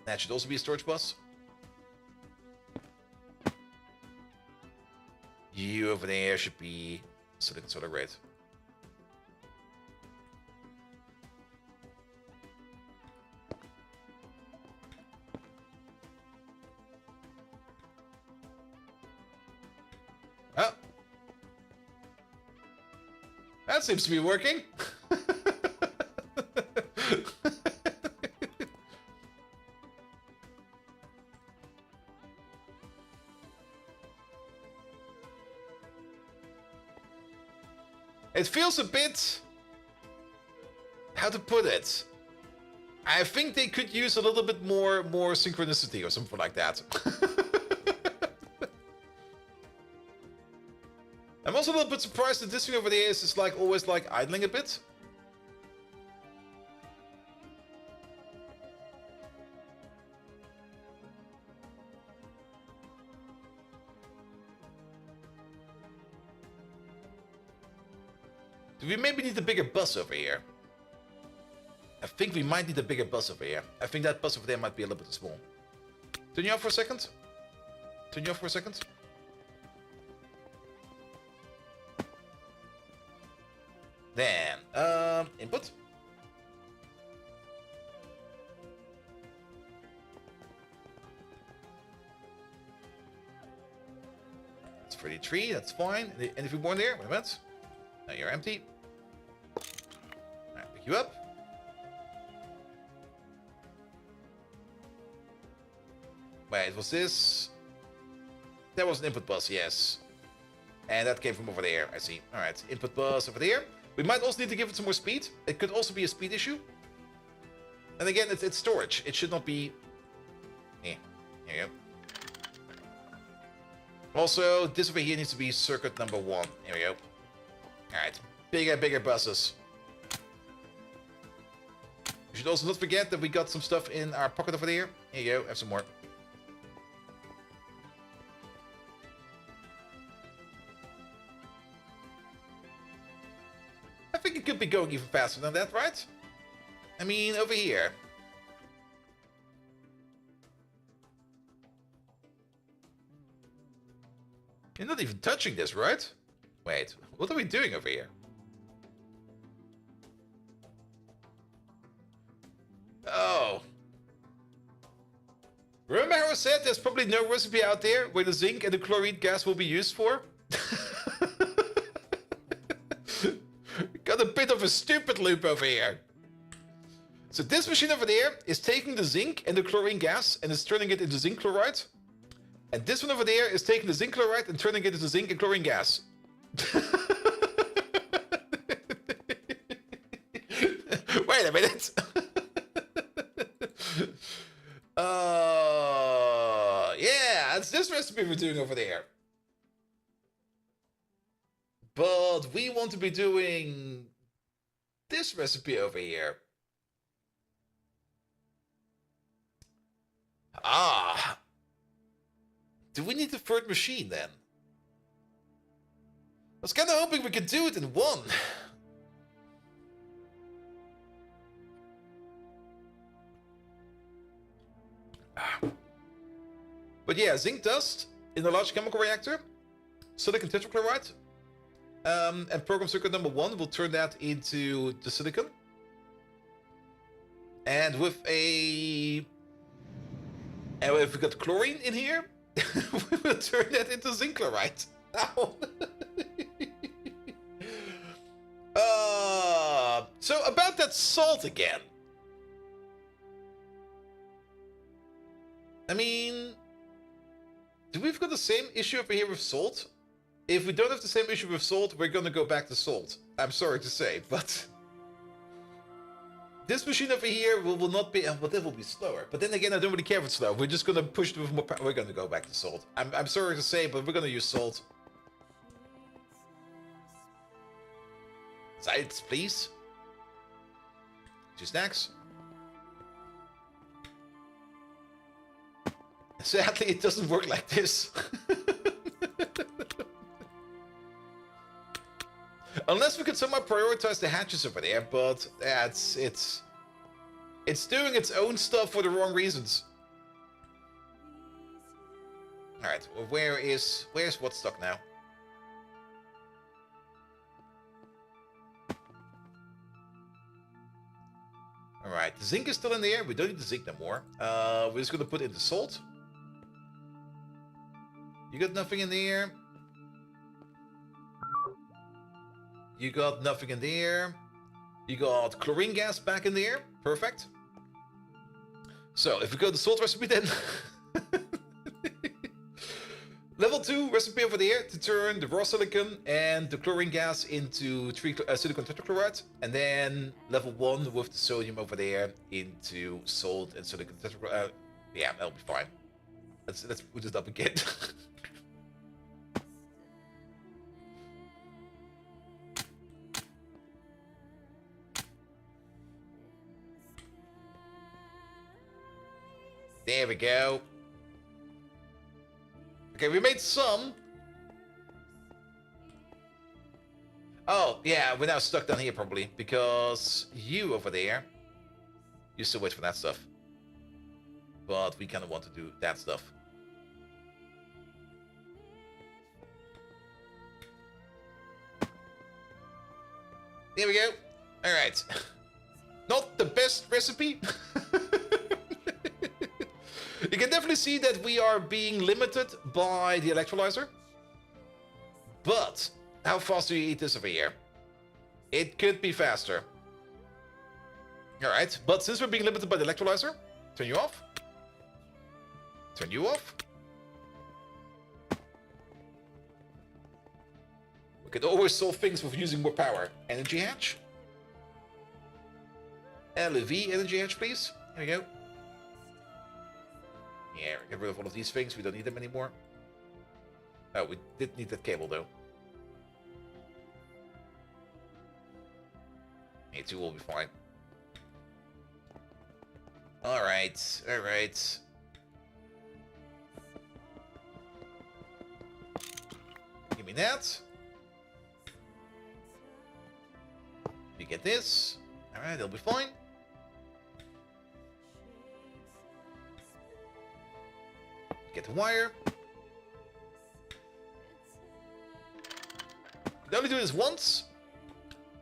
That should also be a storage bus. You over there should be silicon solar grade. Oh. That seems to be working. It feels a bit... how to put it? I think they could use a little bit more synchronicity or something like that. I'm also a little bit surprised that this thing over there is like always like idling a bit. Do we maybe need a bigger bus over here? I think we might need a bigger bus over here. I think that bus over there might be a little bit small. Turn you off for a second. Turn you off for a second. Then, input. That's 33, that's fine. Anything more in there? Wait a minute. Now you're empty. Alright, pick you up. Wait, was this? That was an input bus, yes. And that came from over there, I see. Alright, input bus over there. We might also need to give it some more speed. It could also be a speed issue. And again, it's storage. It should not be... Here you go. Also, this over here needs to be circuit number 1. Here we go. Alright. Bigger buses. We should also not forget that we got some stuff in our pocket over there. Here you go, have some more. I think it could be going even faster than that, right? I mean, over here. You're not even touching this, right? Wait, what are we doing over here? Oh. Remember how I said there's probably no recipe out there where the zinc and the chlorine gas will be used for? Got a bit of a stupid loop over here. So this machine over there is taking the zinc and the chlorine gas and is turning it into zinc chloride. And this one over there is taking the zinc chloride and turning it into zinc and chlorine gas. Wait a minute. Yeah, it's this recipe we're doing over there. But we want to be doing this recipe over here. Ah. Do we need the third machine then? I was kind of hoping we could do it in one. But yeah, zinc dust in a large chemical reactor, silicon tetrachloride, and program circuit number 1 will turn that into the silicon. And with if we got chlorine in here, we will turn that into zinc chloride. So about that salt again. I mean, do we've got the same issue over here with salt? If we don't have the same issue with salt, we're gonna go back to salt. I'm sorry to say, but this machine over here will not be, well, that will be slower. But then again, I don't really care if it's slow. We're just gonna push it with more power. We're gonna go back to salt. I'm sorry to say, but we're gonna use salt. Sides, please. 2 snacks. Sadly, it doesn't work like this. Unless we could somehow prioritize the hatches over there, but it's doing its own stuff for the wrong reasons. All right, well, where's what's stuck now? All right, the zinc is still in there. We don't need the zinc no more. We're just gonna put in the salt. You got nothing in there. You got nothing in there. You got chlorine gas back in there. Perfect. So if we go to the salt recipe then. Level 2 recipe over there to turn the raw silicon and the chlorine gas into silicon tetrachloride. And then level 1 with the sodium over there into salt and silicon tetrachloride. Yeah, that'll be fine. Let's put this up again. There we go. Okay, we made some. Oh, yeah, we're now stuck down here probably, because you over there, you still wait for that stuff. But we kind of want to do that stuff. There we go. All right. Not the best recipe. You can definitely see that we are being limited by the electrolyzer. But how fast do you eat this over here? It could be faster. Alright, but since we're being limited by the electrolyzer, turn you off. Turn you off. We could always solve things with using more power. Energy hatch. LEV energy hatch, please. There we go. Yeah, get rid of all of these things. We don't need them anymore. Oh, we did need that cable though. A2 will be fine. Alright, alright. Give me that. You get this. Alright, it'll be fine. Get the wire. We only do this once.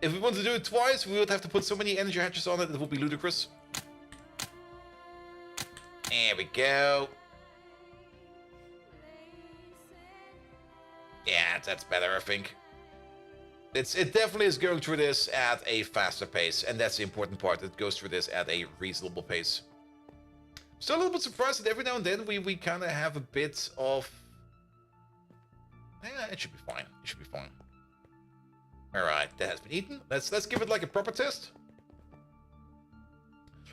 If we want to do it twice, we would have to put so many energy hatches on it, it would be ludicrous. There we go. Yeah, that's better, I think. It definitely is going through this at a faster pace, and that's the important part. It goes through this at a reasonable pace. Still a little bit surprised that every now and then we kind of have a bit of... Yeah, it should be fine. It should be fine. Alright, that has been eaten. Let's give it like a proper test.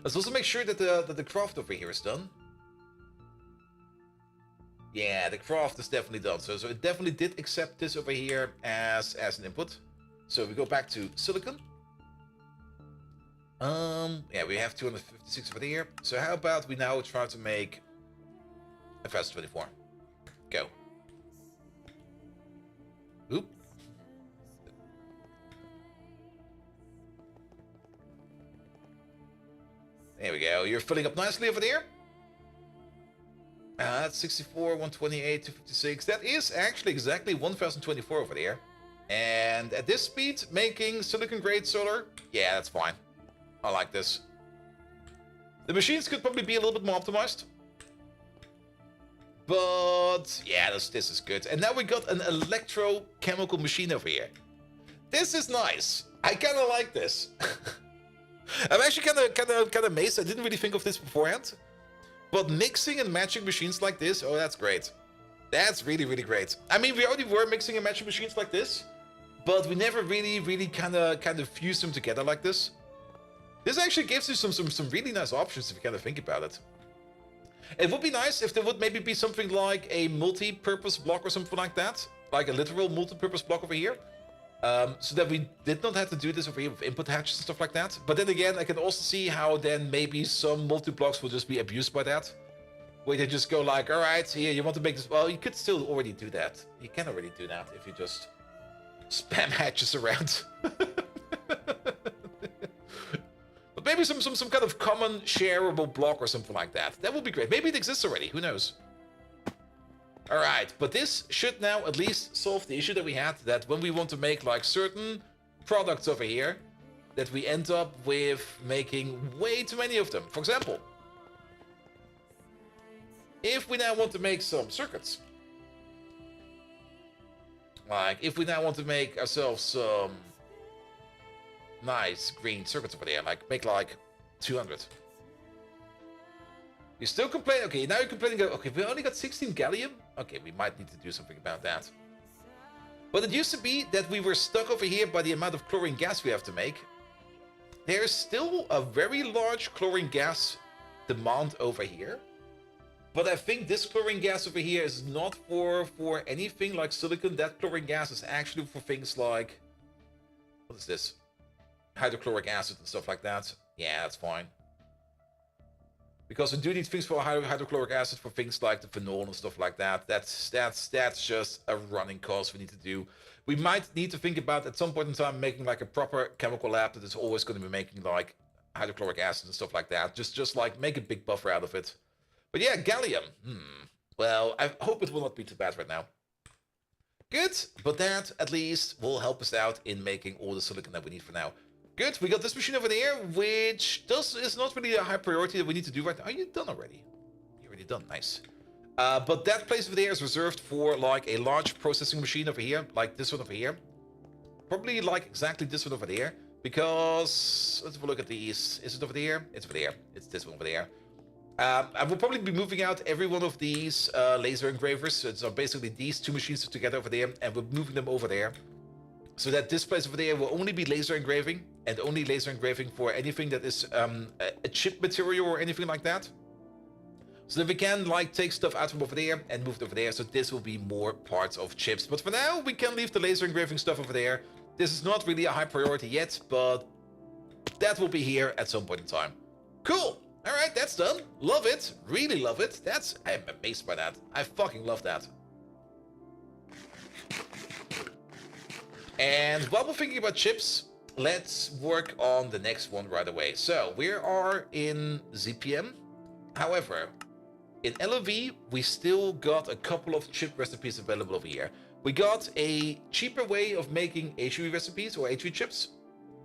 Let's also make sure that the craft over here is done. Yeah, the craft is definitely done. So it definitely did accept this over here as an input. So we go back to silicon. Yeah, we have 256 over there. So how about we now try to make a fast 24? Go. Oop. There we go. You're filling up nicely over there. That's 64, 128, 256. That is actually exactly 1024 over there. And at this speed, making silicon grade solar, yeah, that's fine. I like this. The machines could probably be a little bit more optimized. But yeah, this is good. And now we got an electrochemical machine over here. This is nice. I kind of like this. I'm actually kind of amazed. I didn't really think of this beforehand. But mixing and matching machines like this, oh, that's great. That's really, really great. I mean, we already were mixing and matching machines like this, but we never really kind of fused them together like this. This actually gives you some really nice options if you kind of think about it. It would be nice if there would maybe be something like a multi-purpose block or something like that, like a literal multi-purpose block over here. So that we did not have to do this over here with input hatches and stuff like that. But then again, I can also see how then maybe some multi-blocks will just be abused by that. Where they just go like, alright, here, you want to make this... Well, you could still already do that. You can already do that if you just spam hatches around. But maybe some kind of common shareable block or something like that. That would be great. Maybe it exists already. Who knows? Alright, but this should now at least solve the issue that we had, that when we want to make like certain products over here, that we end up with making way too many of them. For example, if we now want to make some circuits, like if we now want to make ourselves some nice green circuits over there, like make like 200. You still complain? Okay, now you're complaining. Okay, we only got 16 gallium? Okay, we might need to do something about that. But it used to be that we were stuck over here by the amount of chlorine gas we have to make. There's still a very large chlorine gas demand over here. But I think this chlorine gas over here is not for anything like silicon. That chlorine gas is actually for things like... What is this? Hydrochloric acid and stuff like that. Yeah, that's fine. Because we do need things for hydrochloric acid for things like the phenol and stuff like that. That's just a running cost we need to do. We might need to think about at some point in time making like a proper chemical lab that is always going to be making like hydrochloric acid and stuff like that. Just like make a big buffer out of it. But yeah, gallium. Well, I hope it will not be too bad right now. Good, but that at least will help us out in making all the silicon that we need for now. Good, we got this machine over there, which is not really a high priority that we need to do right now. Are you done already? You're already done, nice. But that place over there is reserved for like a large processing machine over here, like this one over here. Probably like exactly this one over there, because let's have a look at these. Is it over there? It's over there. It's this one over there. I will probably be moving out every one of these laser engravers. So basically these two machines together over there, and we're moving them over there. So that this place over there will only be laser engraving, and only laser engraving for anything that is a chip material or anything like that. So that we can like take stuff out from over there and move it over there. So this will be more parts of chips. But for now, we can leave the laser engraving stuff over there. This is not really a high priority yet, but that will be here at some point in time. Cool. All right, that's done. Love it. Really love it. I'm amazed by that. I fucking love that. And while we're thinking about chips, let's work on the next one right away. So we are in ZPM. However, in LOV, we still got a couple of chip recipes available over here. We got a cheaper way of making HV recipes or HV chips,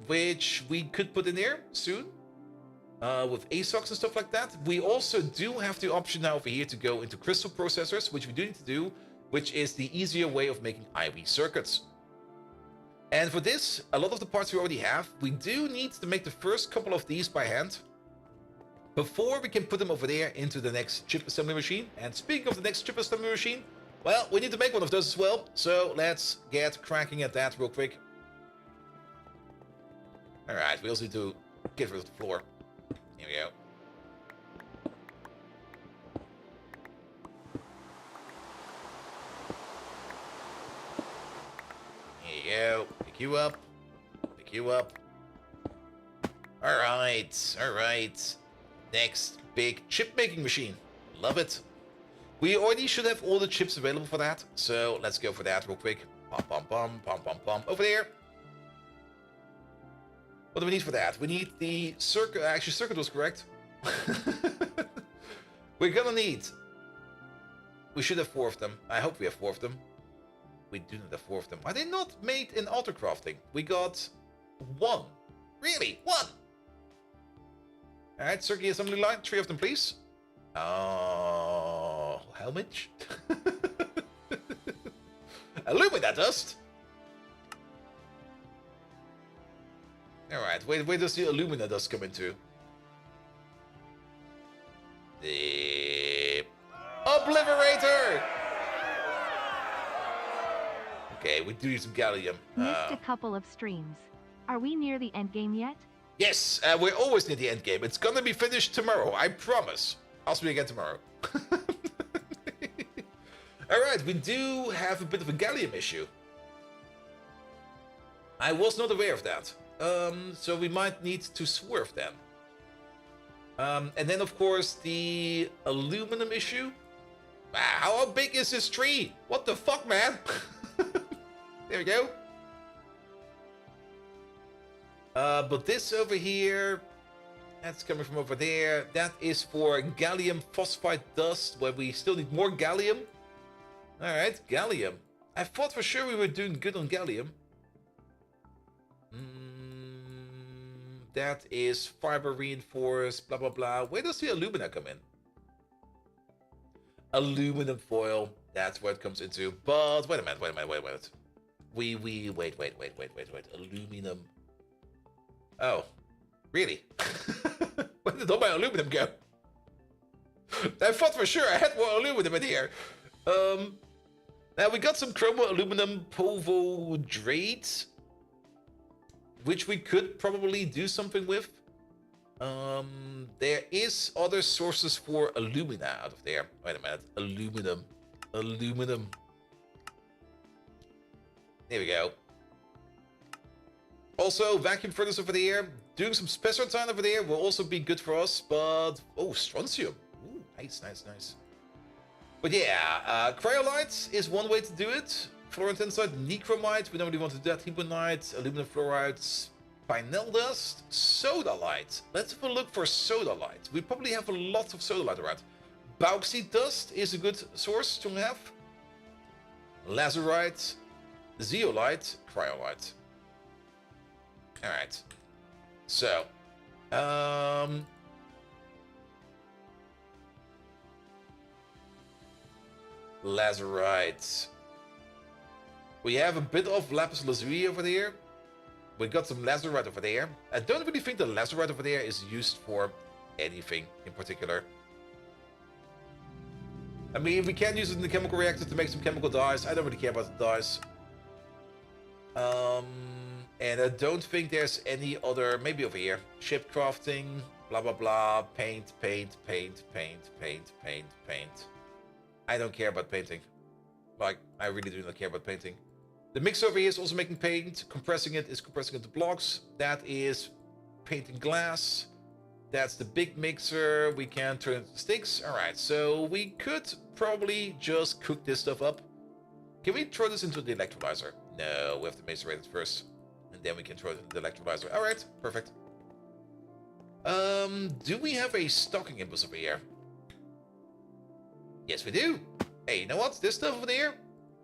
which we could put in there soon with ASOCs and stuff like that. We also do have the option now over here to go into crystal processors, which we do need to do, which is the easier way of making IV circuits. And for this, a lot of the parts we already have, we do need to make the first couple of these by hand before we can put them over there into the next chip assembly machine. And speaking of the next chip assembly machine, well, we need to make one of those as well. So let's get cracking at that real quick. All right, we also need to get rid of the floor. Here we go. Here you go. Pick you up. Pick you up. All right. All right. Next big chip making machine. Love it. We already should have all the chips available for that. So let's go for that real quick. Pom, pom, pom, pom, pom, pom. Over there. What do we need for that? We need the circuit. Actually, circuit was correct. We're gonna need. We should have 4 of them. I hope we have 4 of them. We do not have 4 of them. Are they not made in auto crafting? We got 1. Really? 1? Alright, circuit assembly line. 3 of them, please. Oh, how much? Alumina dust. Alright, where does the alumina dust come into? The Obliterator! Okay, we do need some gallium. Missed a couple of streams. Are we near the end game yet? Yes, we're always near the end game. It's gonna be finished tomorrow, I promise. I'll see you again tomorrow. Alright, we do have a bit of a gallium issue. I was not aware of that. So we might need to swerve then. And then, of course, the aluminum issue. Wow, how big is this tree? What the fuck, man? There we go. But this over here, that's coming from over there. That is for gallium phosphide dust, where we still need more gallium. Alright, gallium. I thought for sure we were doing good on gallium. That is fiber reinforced, blah, blah, blah. Where does the alumina come in? Aluminum foil. That's where it comes into. But wait a minute. Wait. Aluminum. Oh, really? Where did all my aluminum go? I thought for sure I had more aluminum in here. Now we got some chromo aluminum povodrate, which we could probably do something with. There is other sources for alumina out of there. Wait a minute. Aluminum. There we go. Also, vacuum furnace over there. Doing some spessartine over there will also be good for us. But, oh, strontium. Ooh, nice. But yeah, cryolite is one way to do it. Fluorantensite, nichromite, we don't really want to do that. Hebonite, aluminum fluoride, spinel dust, sodalite. Let's have a look for sodalite. We probably have a lot of sodalite around. Bauxite dust is a good source to have. Lazurite, zeolite, cryolite. Alright. So, lazurite. We have a bit of lapis lazuli over there. We got some lazurite over there. I don't really think the lazurite over there is used for anything in particular. I mean, we can use it in the chemical reactor to make some chemical dyes. I don't really care about the dyes. And I don't think there's any other, maybe over here, ship crafting. Blah, blah, blah. Paint, paint, paint, paint, paint, paint, paint. I don't care about painting. Like, I really do not care about painting. The mixer over here is also making paint. Compressing it is compressing it to blocks. That is painting glass. That's the big mixer. We can turn it into sticks. All right, so we could probably just cook this stuff up. Can we throw this into the electrolyzer? No, we have to macerate it first. And then we can throw it into the electrolyzer. All right, perfect. Do we have a stocking impulse over here? Yes, we do. Hey, you know what? This stuff over there,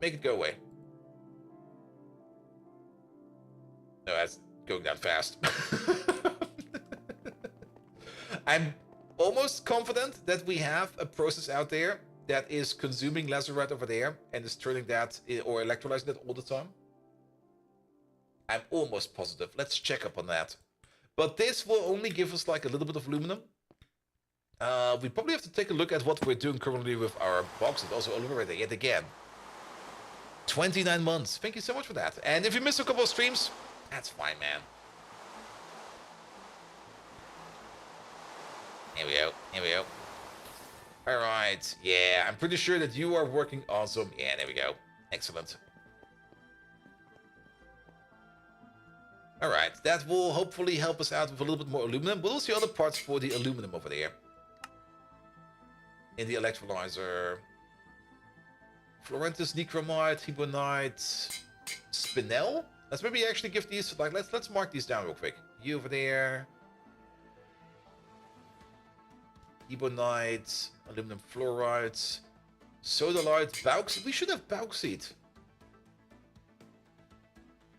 make it go away. No, that's going down fast. I'm almost confident that we have a process out there that is consuming lazurite over there and is turning that or electrolyzing that all the time. I'm almost positive. Let's check up on that. But this will only give us like a little bit of aluminum. We probably have to take a look at what we're doing currently with our bauxite, also illuminating yet again. 29 months. Thank you so much for that. And if you missed a couple of streams, that's fine, man. Here we go. Here we go. All right. Yeah, I'm pretty sure that you are working awesome. Yeah, there we go. Excellent. All right. That will hopefully help us out with a little bit more aluminum. But also other parts for the aluminum over there. In the electrolyzer. Florentis, Necromite, Hebonite, Spinel. Let's maybe actually give these, like, let's mark these down real quick. You over there. Ebonite, aluminum fluoride, sodalite, bauxite. We should have bauxite.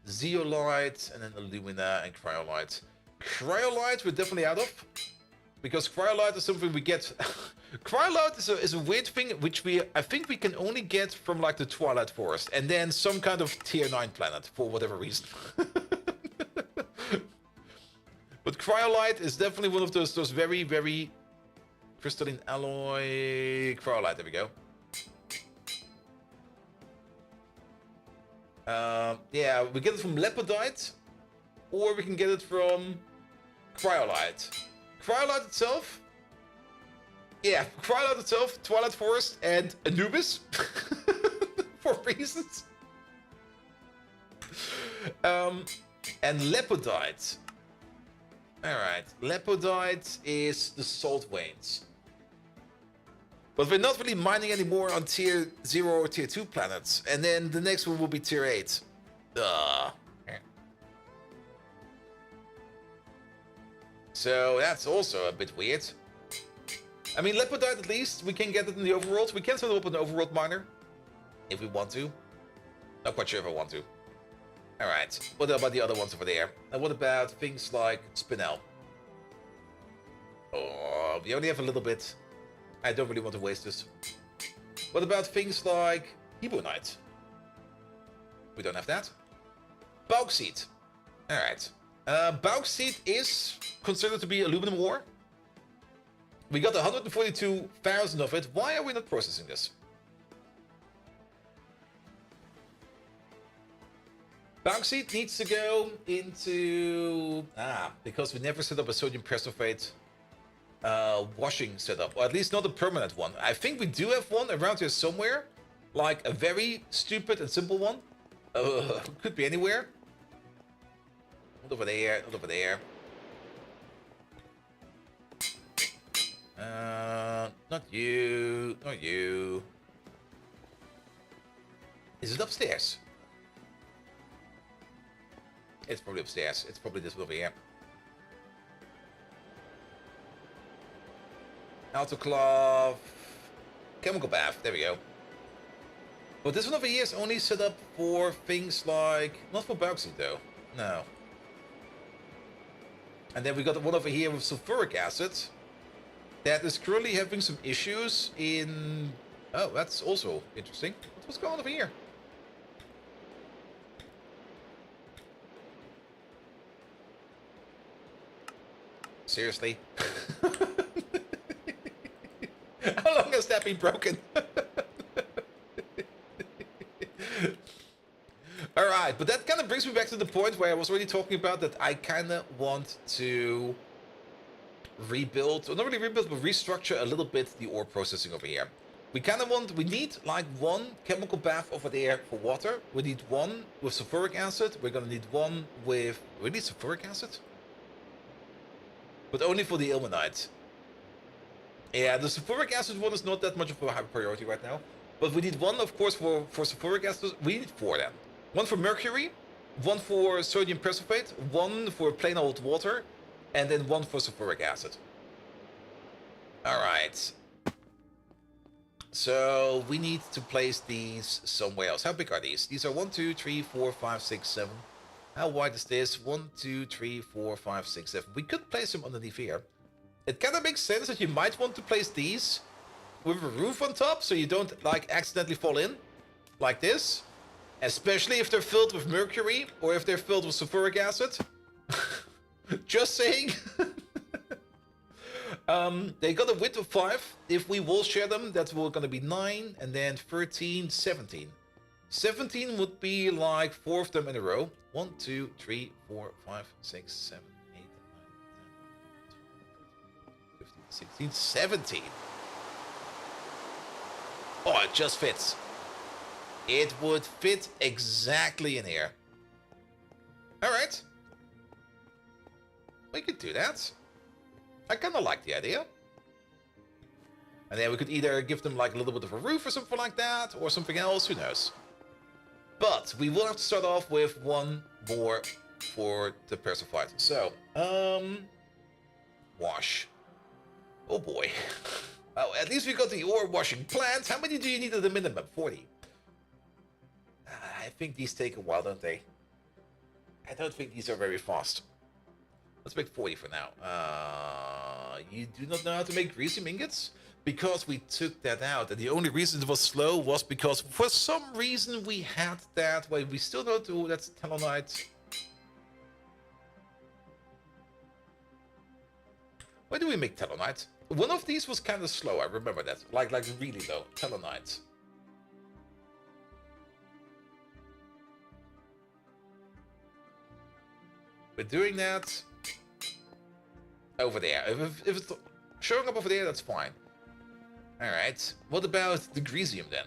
Zeolite, and then alumina and cryolite. Cryolite we're definitely out of. Because cryolite is something we get... Cryolite is a weird thing which I think we can only get from like the Twilight Forest. And then some kind of tier 9 planet for whatever reason. But cryolite is definitely one of those very, very... crystalline alloy cryolite, there we go. Yeah, we get it from lepidite, or we can get it from cryolite. Cryolite itself, yeah, cryolite itself, Twilight Forest, and Anubis, for reasons. And lepidite. Alright, lepidite is the salt veins. But we're not really mining anymore on tier 0 or tier 2 planets. And then the next one will be tier 8. So that's also a bit weird. I mean, lepidite at least, we can get it in the overworld. We can set it up in the overworld miner. If we want to. Not quite sure if I want to. Alright, what about the other ones over there? And what about things like Spinel? Oh, we only have a little bit. I don't really want to waste this. What about things like Ebonite? We don't have that. Bauxite. Alright. Bauxite is considered to be aluminum ore. We got 142,000 of it. Why are we not processing this? Bauxite needs to go into... because we never set up a sodium persulfate washing setup. Or at least not a permanent one. I think we do have one around here somewhere. Like a very stupid and simple one. Could be anywhere. Not over there, not over there. Not you, not you. Is it upstairs? It's probably upstairs. It's probably this one over here. Autoclave. Chemical bath. There we go. But this one over here is only set up for things like... Not for bauxite though. No. And then we got one over here with sulfuric acid. That is currently having some issues in... Oh, that's also interesting. What's going on over here? Seriously? How long has that been broken? Alright, but that kind of brings me back to the point where I was already talking about that I kind of want to rebuild, or not really rebuild, but restructure a little bit the ore processing over here. We need like one chemical bath over there for water. We need one with sulfuric acid. We're gonna need one with, we need sulfuric acid? But only for the ilmenite. Yeah, the sulfuric acid one is not that much of a high priority right now. But we need one, of course, for sulfuric acid. We need 4 then. One for mercury, one for sodium persulfate, one for plain old water, and then one for sulfuric acid. Alright. So we need to place these somewhere else. How big are these? These are 1, 2, 3, 4, 5, 6, 7. How wide is this? 1, 2, 3, 4, 5, 6, 7. We could place them underneath here. It kind of makes sense that you might want to place these with a roof on top so you don't like accidentally fall in like this. Especially if they're filled with mercury or if they're filled with sulfuric acid. Just saying. They got a width of 5. If we wall share them, that's going to be 9, and then 13, 17. 17 would be like 4 of them in a row. 1, 2, 3, 4, 5, 6, 7, 8, 9, 10, 15, 16, 17. Oh, it just fits. It would fit exactly in here. Alright. We could do that. I kind of like the idea. And then we could either give them like a little bit of a roof or something like that, or something else, who knows. But we will have to start off with one more for the persified. So, wash. Oh boy. Oh, at least we got the ore washing plant. How many do you need at the minimum? 40. I think these take a while, don't they? I don't think these are very fast. Let's make 40 for now. You do not know how to make greasy ingots? Because we took that out. And the only reason it was slow was because for some reason we had that. Wait, we still don't do that's talonite. Why do we make talonite? One of these was kind of slow, I remember that. Like really low. Talonite. We're doing that over there. If it's showing up over there, that's fine. Alright. What about the greasium then?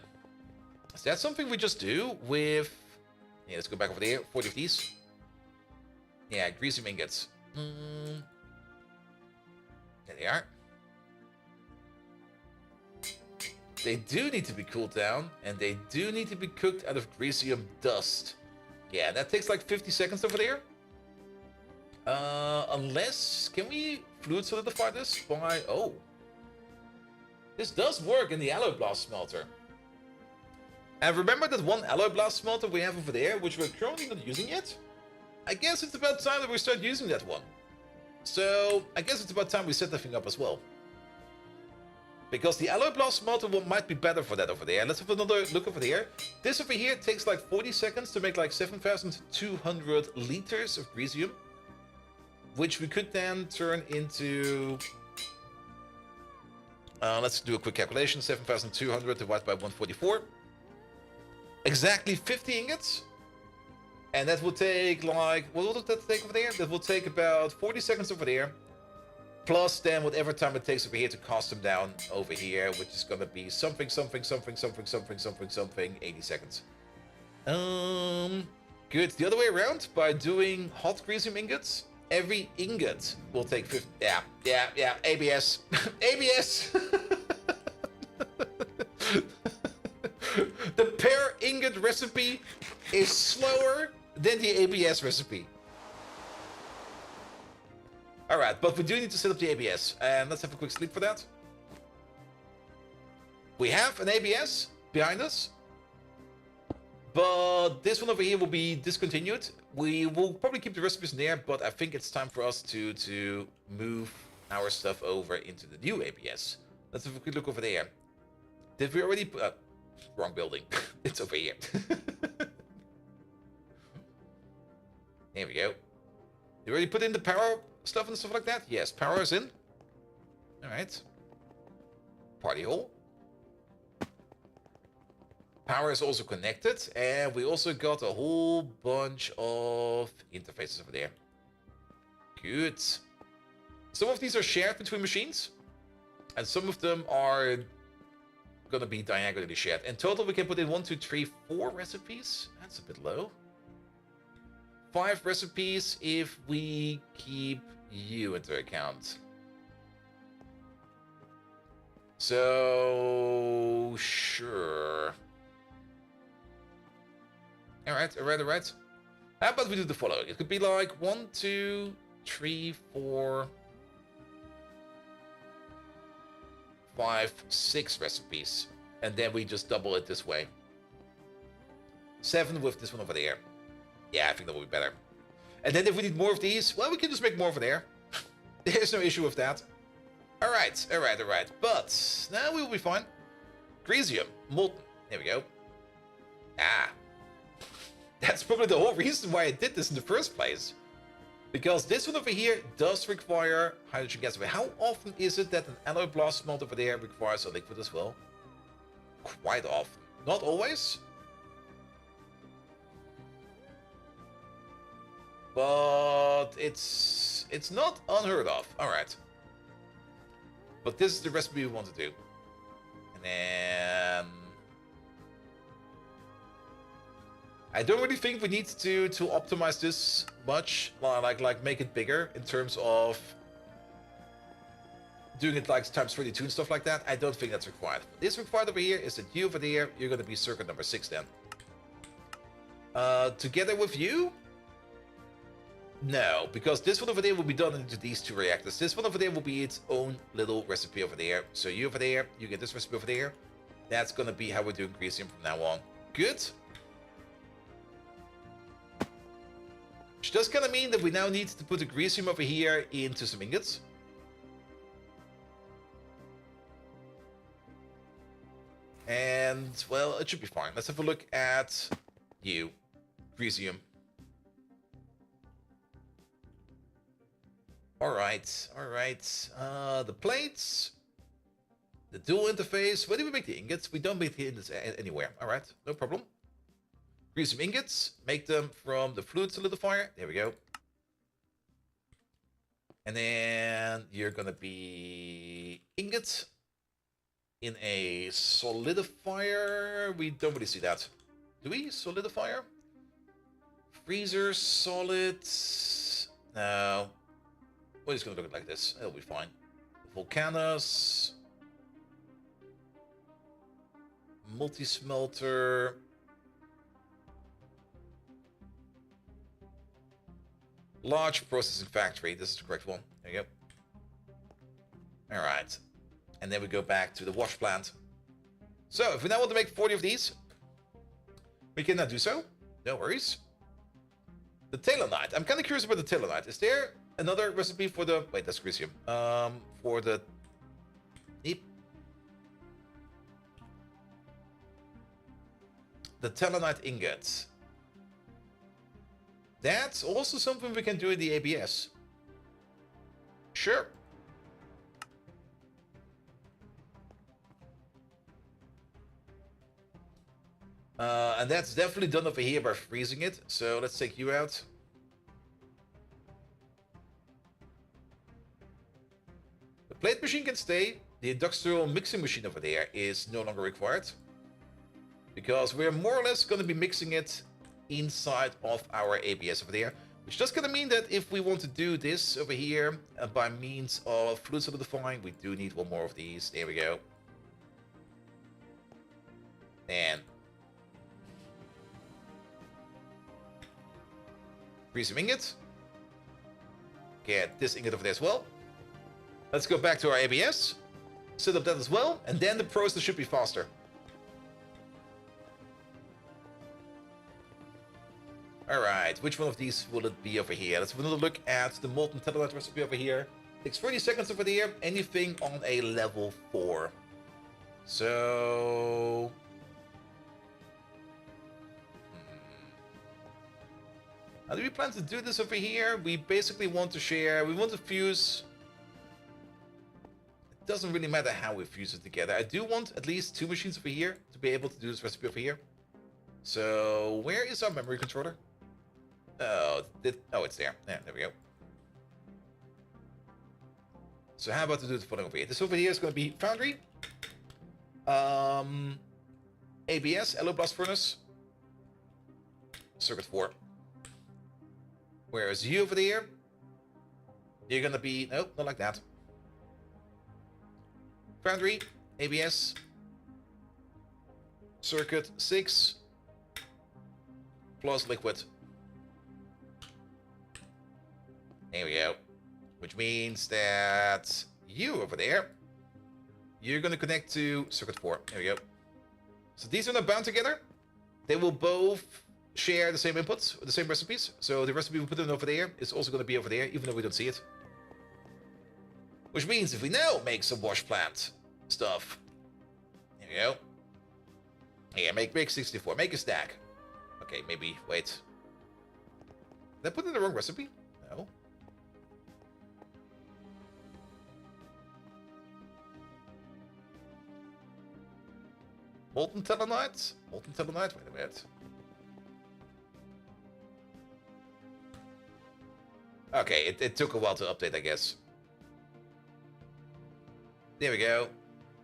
Is that something we just do with... Yeah, let's go back over there. 40 of these. Yeah, greasium ingots. There they are. They do need to be cooled down, and they do need to be cooked out of greasium dust. Yeah, that takes like 50 seconds over there. Unless... Can we fluid solidify this by... Oh. This does work in the alloy blast smelter. And remember that one alloy blast smelter we have over there, which we're currently not using yet? I guess it's about time that we start using that one. So, I guess it's about time we set that thing up as well. Because the alloy blast smelter one might be better for that over there. Let's have another look over there. This over here takes like 40 seconds to make like 7,200 liters of greasium. Which we could then turn into... let's do a quick calculation. 7,200 divided by 144. Exactly 50 ingots. And that will take like... What will that take over there? That will take about 40 seconds over there. Plus then whatever time it takes over here to cast them down over here. Which is going to be something, 80 seconds. Good. The other way around. By doing hot greasium ingots... Every ingot will take 50... Yeah, ABS. ABS! The per ingot recipe is slower than the ABS recipe. Alright, but we do need to set up the ABS. And let's have a quick sleep for that. We have an ABS behind us. But this one over here will be discontinued. We will probably keep the recipes in there, but I think it's time for us to move our stuff over into the new ABS. Let's have a quick look over there. Did we already... wrong building. It's over here. There we go. You already put in the power stuff and stuff like that? Yes, power is in. Alright. Party hall. Power is also connected, and we also got a whole bunch of interfaces over there. Good. Some of these are shared between machines, and some of them are gonna be diagonally shared. In total, we can put in 1, 2, 3, 4 recipes. That's a bit low. 5 recipes if we keep you into account. So sure. Alright. How about we do the following? It could be like 1, 2, 3, 4, 5, 6 recipes. And then we just double it this way. 7 with this one over there. Yeah, I think that would be better. And then if we need more of these, well, we can just make more over there. There's no issue with that. Alright. But now we will be fine. Gresium, molten. There we go. Ah. That's probably the whole reason why I did this in the first place. Because this one over here does require hydrogen gas. How often is it that an alloy blast melt over there requires a liquid as well? Quite often. Not always. But it's not unheard of. Alright. But this is the recipe we want to do. And then I don't really think we need to optimize this much, like make it bigger in terms of doing it like times 32 and stuff like that. I don't think that's required. What is required over here is that you over there, you're going to be circuit number 6 then. Together with you? No, because this one over there will be done into these 2 reactors. This one over there will be its own little recipe over there. So you over there, you get this recipe over there. That's going to be how we're doing Gresium from now on. Good. Which does kind of mean that we now need to put the Gresium over here into some ingots. And, well, it should be fine. Let's have a look at you. Gresium. Alright. The plates. The dual interface. Where do we make the ingots? We don't make the ingots anywhere. Alright, no problem. Gresium ingots. Make them from the fluid solidifier. There we go. And then you're gonna be ingot in a solidifier. We don't really see that. Do we? Solidifier? Freezer, solid. No. We're just gonna look at it like this. It'll be fine. Volcanus. Multi-smelter. Large processing factory. This is the correct one. There you go. Alright. And then we go back to the wash plant. So, if we now want to make 40 of these, we can now do so. No worries. The Talonite. I'm kind of curious about the Talonite. Is there another recipe for the... Wait, that's Gresium. For the... Yep. The Talonite ingot. That's also something we can do in the ABS. Sure. And that's definitely done over here by freezing it. So let's take you out. The plate machine can stay. The industrial mixing machine over there is no longer required. Because we're more or less going to be mixing it inside of our ABS over there. Which does kind of mean that if we want to do this over here by means of fluid solidifying, we do need one more of these. There we go. And Gresium ingot. Get this ingot over there as well. Let's go back to our ABS. Set up that as well. And then the process should be faster. Alright, which one of these will it be over here? Let's have another look at the molten Talonite recipe over here. Takes 30 seconds over there. Anything on a level 4. So... How do we plan to do this over here? We basically want to share, we want to fuse. It doesn't really matter how we fuse it together. I do want at least 2 machines over here to be able to do this recipe over here. So where is our memory controller? Oh, it's there. Yeah, there we go. So how about to do the following over here? This over here is going to be Foundry, ABS, LO Blast Furnace, Circuit 4. Whereas you over there, you're going to be, nope, not like that. Foundry, ABS, Circuit 6, plus Liquid. There we go. Which means that you over there, you're going to connect to Circuit 4. There we go. So these are not bound together. They will both share the same inputs, the same recipes. So the recipe we put in over there is also going to be over there, even though we don't see it. Which means if we now make some wash plant stuff, there we go. Yeah, make 64, make a stack. Okay, maybe, wait. Did I put in the wrong recipe? No. Molten Telenite? Molten Telenite? Wait a minute. Okay, it took a while to update, I guess. There we go.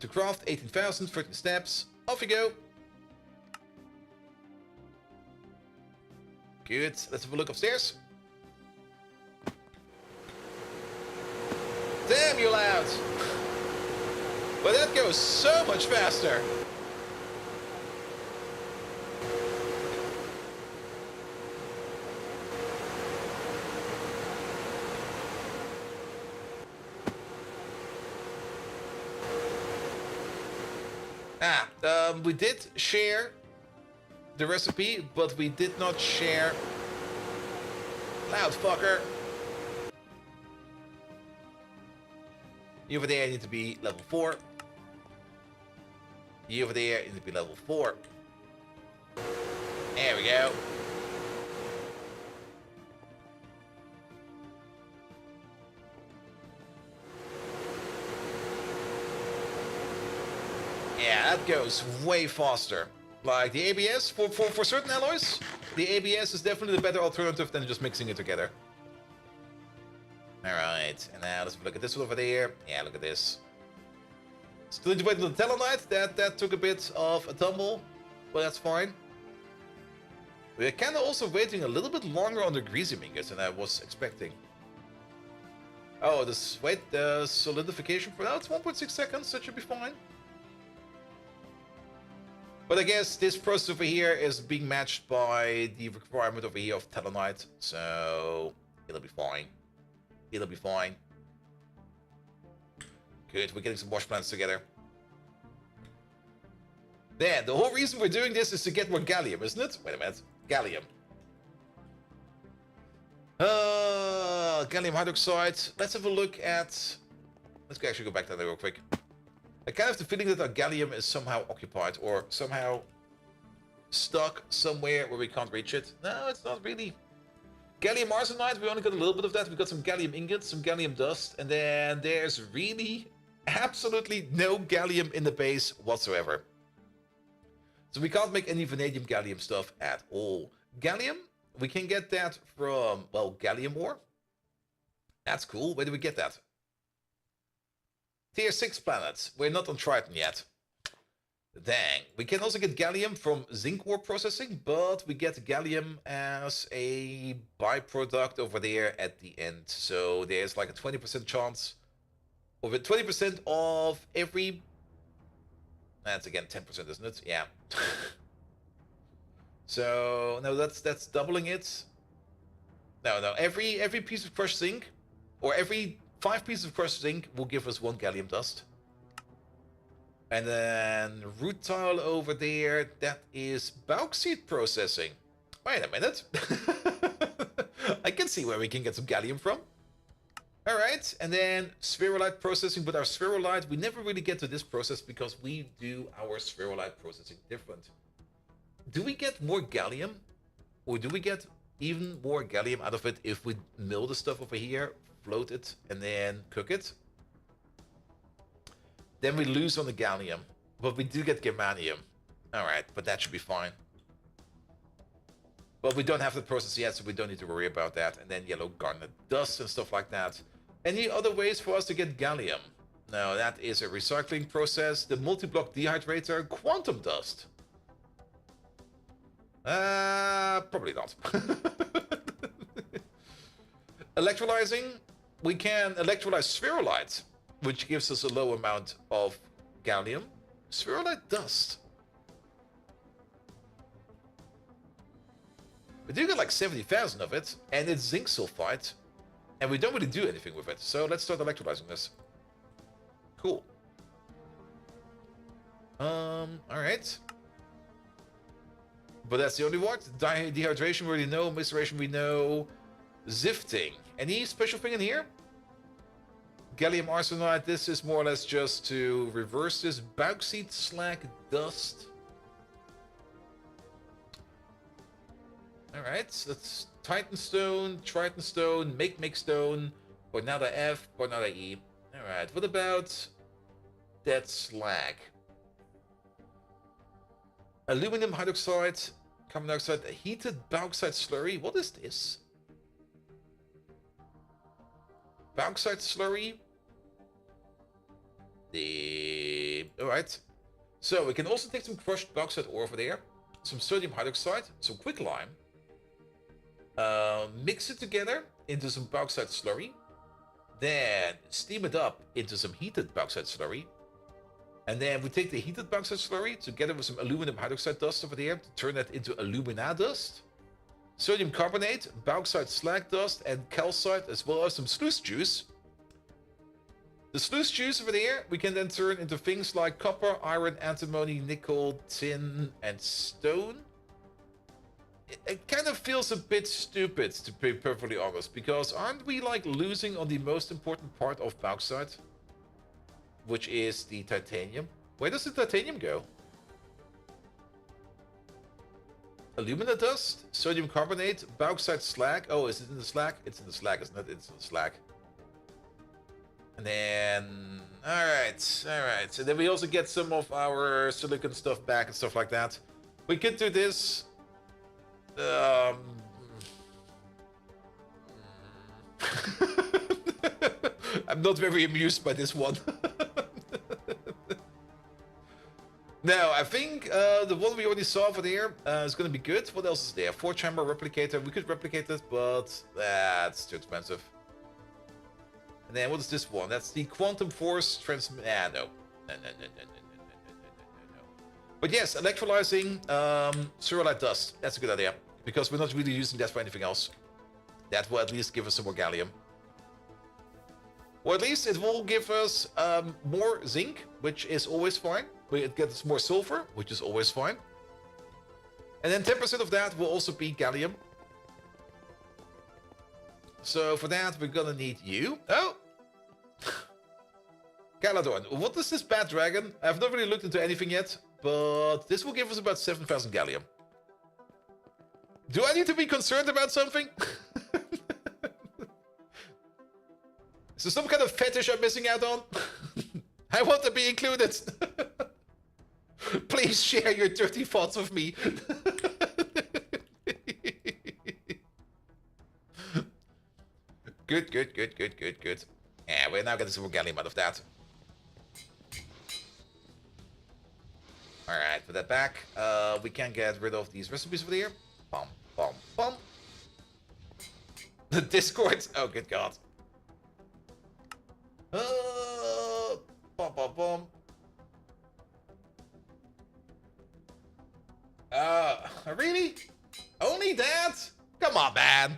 To craft 18,000, 13 steps. Off you go. Good. Let's have a look upstairs. Damn, you're loud. But that goes so much faster. We did share the recipe, but we did not share... Loud fucker! You over there need to be level 4. You over there need to be level 4. There we go. Yeah, that goes way faster. Like the ABS, for certain alloys, the ABS is definitely the better alternative than just mixing it together. Alright, and now let's look at this one over there. Yeah, look at this. Still need to wait on the Telenite. That took a bit of a tumble, but that's fine. We're kind of also waiting a little bit longer on the greasy ingots than I was expecting. Oh, the solidification for now, it's 1.6 seconds, that should be fine. But I guess this process over here is being matched by the requirement over here of Telenite, so it'll be fine. It'll be fine. Good, we're getting some wash plants together. Then, the whole reason we're doing this is to get more gallium, isn't it? Wait a minute. Gallium. Gallium hydroxide. Let's have a look at... Let's actually go back to that real quick. I kind of have the feeling that our gallium is somehow occupied or somehow stuck somewhere where we can't reach it. No, it's not really. Gallium arsenide, we only got a little bit of that. We got some gallium ingots, some gallium dust, and then there's really absolutely no gallium in the base whatsoever. So we can't make any vanadium gallium stuff at all. Gallium, we can get that from, well, gallium ore. That's cool. Where do we get that? Tier 6 planets. We're not on Triton yet. Dang. We can also get gallium from zinc ore processing, but we get gallium as a byproduct over there at the end. So there's like a 20% chance of it. 20% of every... That's again 10%, isn't it? Yeah. So, no, that's doubling it. No. Every piece of crushed zinc, or every 5 pieces of crushed zinc will give us 1 gallium dust. And then rutile over there, that is bauxite processing. Wait a minute. I can see where we can get some gallium from. Alright, and then spherolite processing. But our spherolite, we never really get to this process because we do our spherolite processing different. Do we get more gallium? Or do we get even more gallium out of it if we mill the stuff over here, float it, and then cook it? Then we lose on the gallium. But we do get germanium. Alright, but that should be fine. But we don't have the process yet, so we don't need to worry about that. And then yellow garnet dust and stuff like that. Any other ways for us to get gallium? No, that is a recycling process. The multi-block dehydrator, quantum dust. Probably not. Electrolyzing, we can electrolyze spherolite, which gives us a low amount of gallium. Spherolite dust. We do get like 70,000 of it, and it's zinc sulfide, and we don't really do anything with it. So let's start electrolyzing this. Cool. Alright. But that's the only one. Dehydration we already know, maceration we know. Zifting. Any special thing in here? Gallium arsenide, this is more or less just to reverse this bauxite slag dust. Alright, that's Titan stone, Triton stone, make stone, Bornada F, Bornada E. Alright, what about that slag? Aluminum hydroxide, carbon dioxide, heated bauxite slurry. What is this? Bauxite slurry. Alright. So we can also take some crushed bauxite ore over there, some sodium hydroxide, some quicklime. Mix it together into some bauxite slurry. Then steam it up into some heated bauxite slurry. And then we take the heated bauxite slurry together with some aluminum hydroxide dust over there to turn that into alumina dust. Sodium carbonate, bauxite slag dust, and calcite, as well as some sluice juice. The sluice juice over there we can then turn into things like copper, iron, antimony, nickel, tin, and stone. It kind of feels a bit stupid, to be perfectly honest, because aren't we like losing on the most important part of bauxite? Which is the titanium. Where does the titanium go? Alumina dust, sodium carbonate, bauxite slag. Oh, is it in the slag? It's in the slag, isn't it? It's in the slag. And then, alright. So then we also get some of our silicon stuff back and stuff like that. We could do this. I'm not very amused by this one. Now, I think the one we already saw over there is going to be good. What else is there? 4-chamber replicator. We could replicate it, but that's too expensive. And then what is this one? That's the quantum force transmit. No. But yes, electrolyzing cerulite dust. That's a good idea, because we're not really using that for anything else. That will at least give us some more gallium. Or at least it will give us more zinc, which is always fine. It gets more sulfur, which is always fine. And then 10% of that will also be gallium. So for that, we're gonna need you. Oh! Caladorn. What is this bad dragon? I've not really looked into anything yet, but this will give us about 7,000 gallium. Do I need to be concerned about something? Is there some kind of fetish I'm missing out on? I want to be included. Please share your dirty thoughts with me. Good. Yeah, we're now getting some more gallium out of that. Alright, put that back. We can get rid of these recipes over here. Bum. The Discord. Oh, good God. Bum. Really? Only that? Come on, man.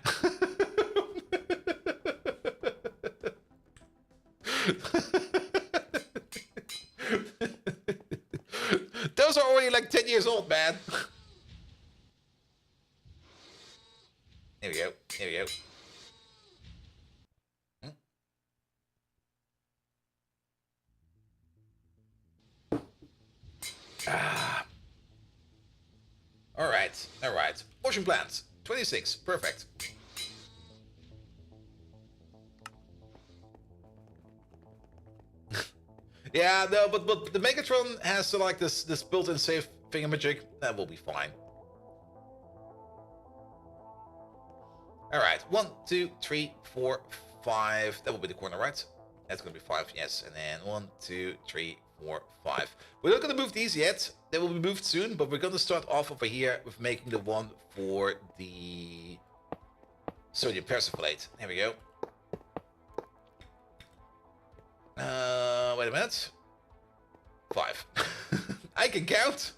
Those are already like 10 years old, man. Here we go. All right. Motion plans. 26. Perfect. Yeah, no, but the Megatron has like this built-in safe thingamajig. That will be fine. All right. 1, 2, 3, 4, 5. That will be the corner, right? That's gonna be 5, yes. And then 1, 2, 3, 4, 5. We're not gonna move these yet. They will be moved soon, but we're gonna start off over here with making the one for the sodium persiflate. There we go. Wait a minute. 5. I can count.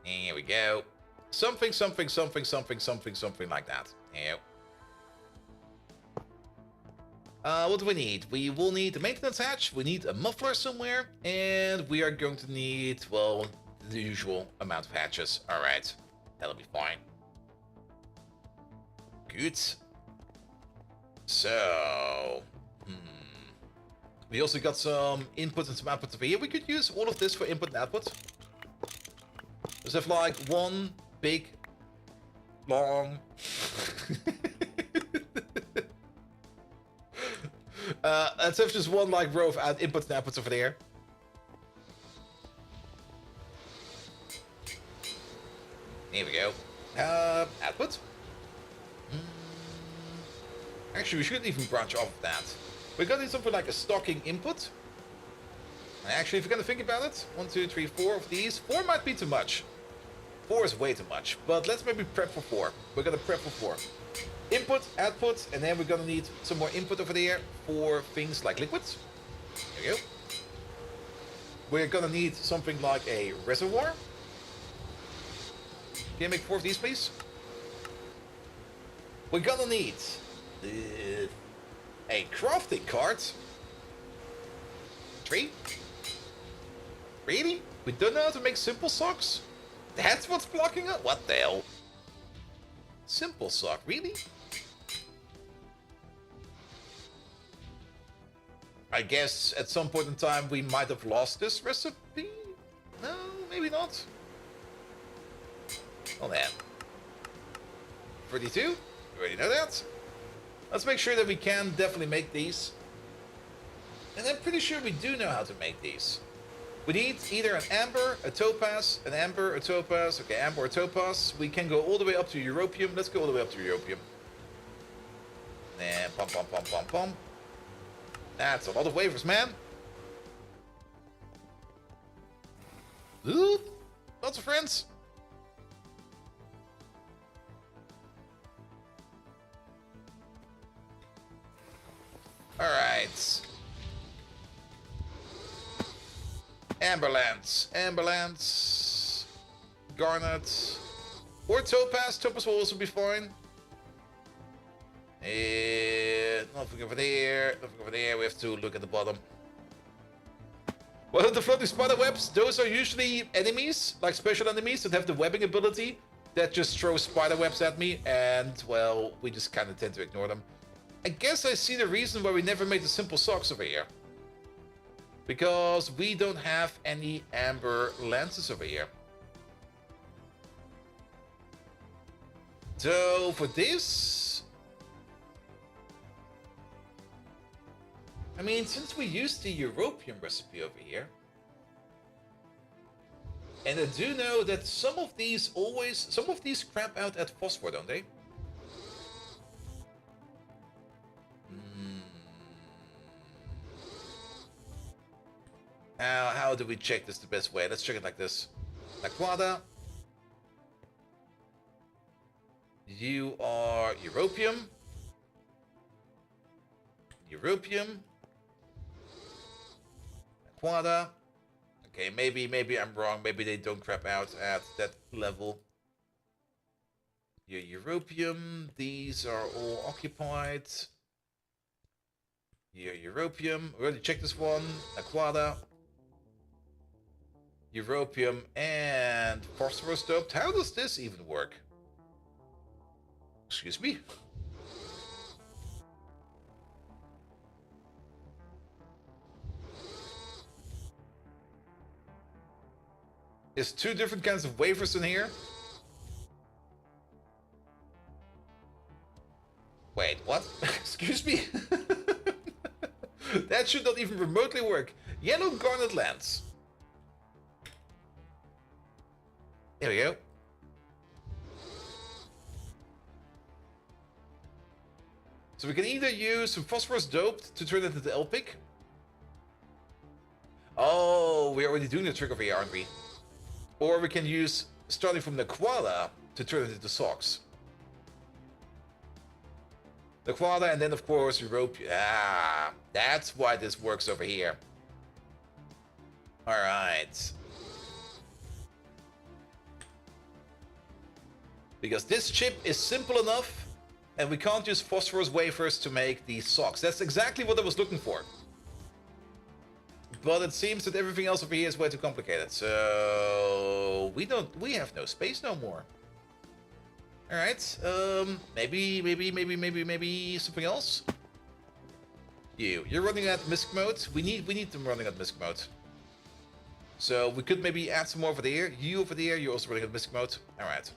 Here we go. Something like that. Here. What do we need? We will need a maintenance hatch, we need a muffler somewhere, and we are going to need, well, the usual amount of hatches. Alright, that'll be fine. Good. So, we also got some input and some output over here. We could use all of this for input and output. Just have like one big, long... let's have just one like row of inputs and outputs over there. Here we go. Output. Actually, we shouldn't even branch off of that. We're gonna need something like a stocking input. Actually, if you're gonna think about it, 1, 2, 3, 4 of these. 4 might be too much. 4 is way too much. But let's maybe prep for 4. We're gonna prep for 4. Input, output, and then we're gonna need some more input over there for things like liquids. There we go. We're gonna need something like a reservoir. Can you make 4 of these, please? We're gonna need a crafting cart. 3. Really? We don't know how to make simple socks? That's what's blocking us? What the hell? Simple sock, really? I guess at some point in time we might have lost this recipe? No, maybe not. Well then. 32? You already know that. Let's make sure that we can definitely make these. And I'm pretty sure we do know how to make these. We need either an amber, a topaz, an amber, a topaz. Okay, amber or topaz. We can go all the way up to europium. Let's go all the way up to europium. And pom pom pom pom pom. That's a lot of wafers, man. Ooh, lots of friends. All right. Amberlands, garnet, or topaz. Topaz will also be fine. And nothing over there, nothing over there. We have to look at the bottom. Well, the floating spider webs, those are usually enemies, like special enemies that have the webbing ability that just throw spider webs at me, and, well, we just kind of tend to ignore them. I guess I see the reason why we never made the simple socks over here. Because we don't have any amber lances over here. So for this, I mean, since we used the europium recipe over here, and I do know that some of these crap out at phosphor, don't they? Now, how do we check this the best way? Let's check it like this. Laquada. You are europium. Europium. Laquada. Okay, maybe I'm wrong. Maybe they don't crap out at that level. Your europium. These are all occupied. Your europium. We already checked this one. Laquada. Europium and phosphorus doped. How does this even work? Excuse me. There's 2 different kinds of wafers in here. Wait, what? Excuse me? That should not even remotely work. Yellow garnet lens. There we go. So we can either use some phosphorus doped to turn it into LPIC. Oh, we're already doing the trick over here, aren't we? Or we can use, starting from the koala, to turn it into socks. The koala, and then of course rope. Ah, that's why this works over here. Alright. Because this chip is simple enough, and we can't use phosphorus wafers to make these socks. That's exactly what I was looking for. But it seems that everything else over here is way too complicated. So we have no space no more. Alright, maybe something else? You're running at misc mode. We need them running at misc mode. So we could maybe add some more over there. You over there, you're also running at misc mode. Alright.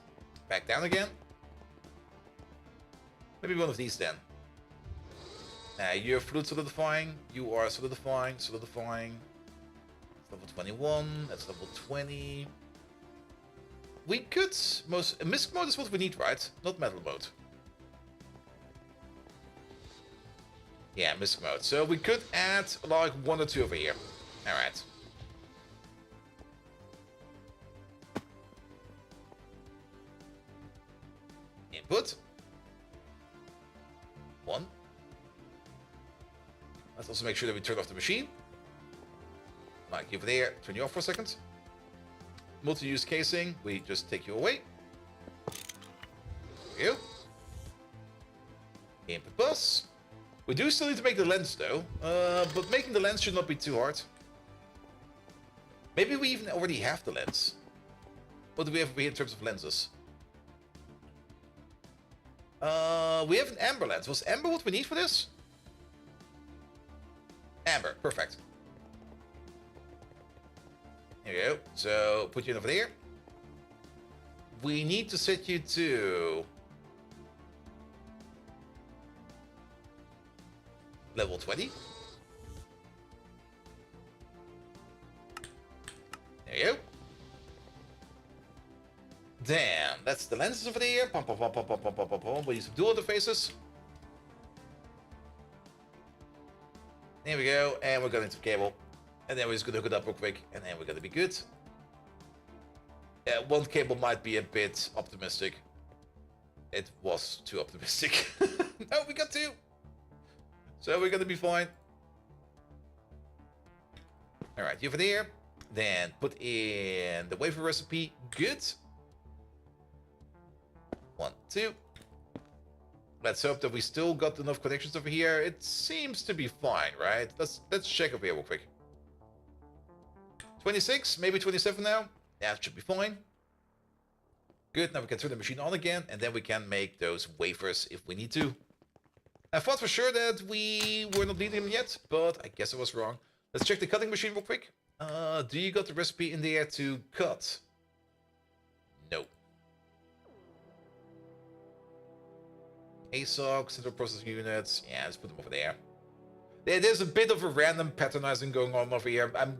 Back down again. Maybe one of these then. You're fluid solidifying. You are solidifying. That's level 21. That's level 20. We could misc mode is what we need, right? Not metal mode. Yeah, misc mode. So we could add like 1 or 2 over here. Alright. Input. 1. Let's also make sure that we turn off the machine. Like over there, turn you off for a second. Multi-use casing, we just take you away. There you go. Input bus. We do still need to make the lens though, but making the lens should not be too hard. Maybe we even already have the lens. What do we have over here in terms of lenses? We have an amber lens. Was amber what we need for this? Amber, perfect. Here we go. So, put you in over there. We need to set you to level 20. There you go. Damn, that's the lenses over there. Pom, pom, pom, pom, pom, pom, pom, pom, pom. We use some dual interfaces. There we go, and we're going into cable. And then we're just gonna hook it up real quick, and then we're gonna be good. Yeah, 1 cable might be a bit optimistic. It was too optimistic. No, we got 2. So we're gonna be fine. Alright, you over there. Then put in the wafer recipe. Good. 1, 2. Let's hope that we still got enough connections over here. It seems to be fine, right? Let's check over here real quick. 26, maybe 27 now. Yeah, it should be fine. Good, now we can turn the machine on again, and then we can make those wafers if we need to. I thought for sure that we were not needing them yet, but I guess I was wrong. Let's check the cutting machine real quick. Do you got the recipe in there to cut? No. ASOC, central processing units. Yeah, let's put them over there. There's a bit of a random patternizing going on over here. I'm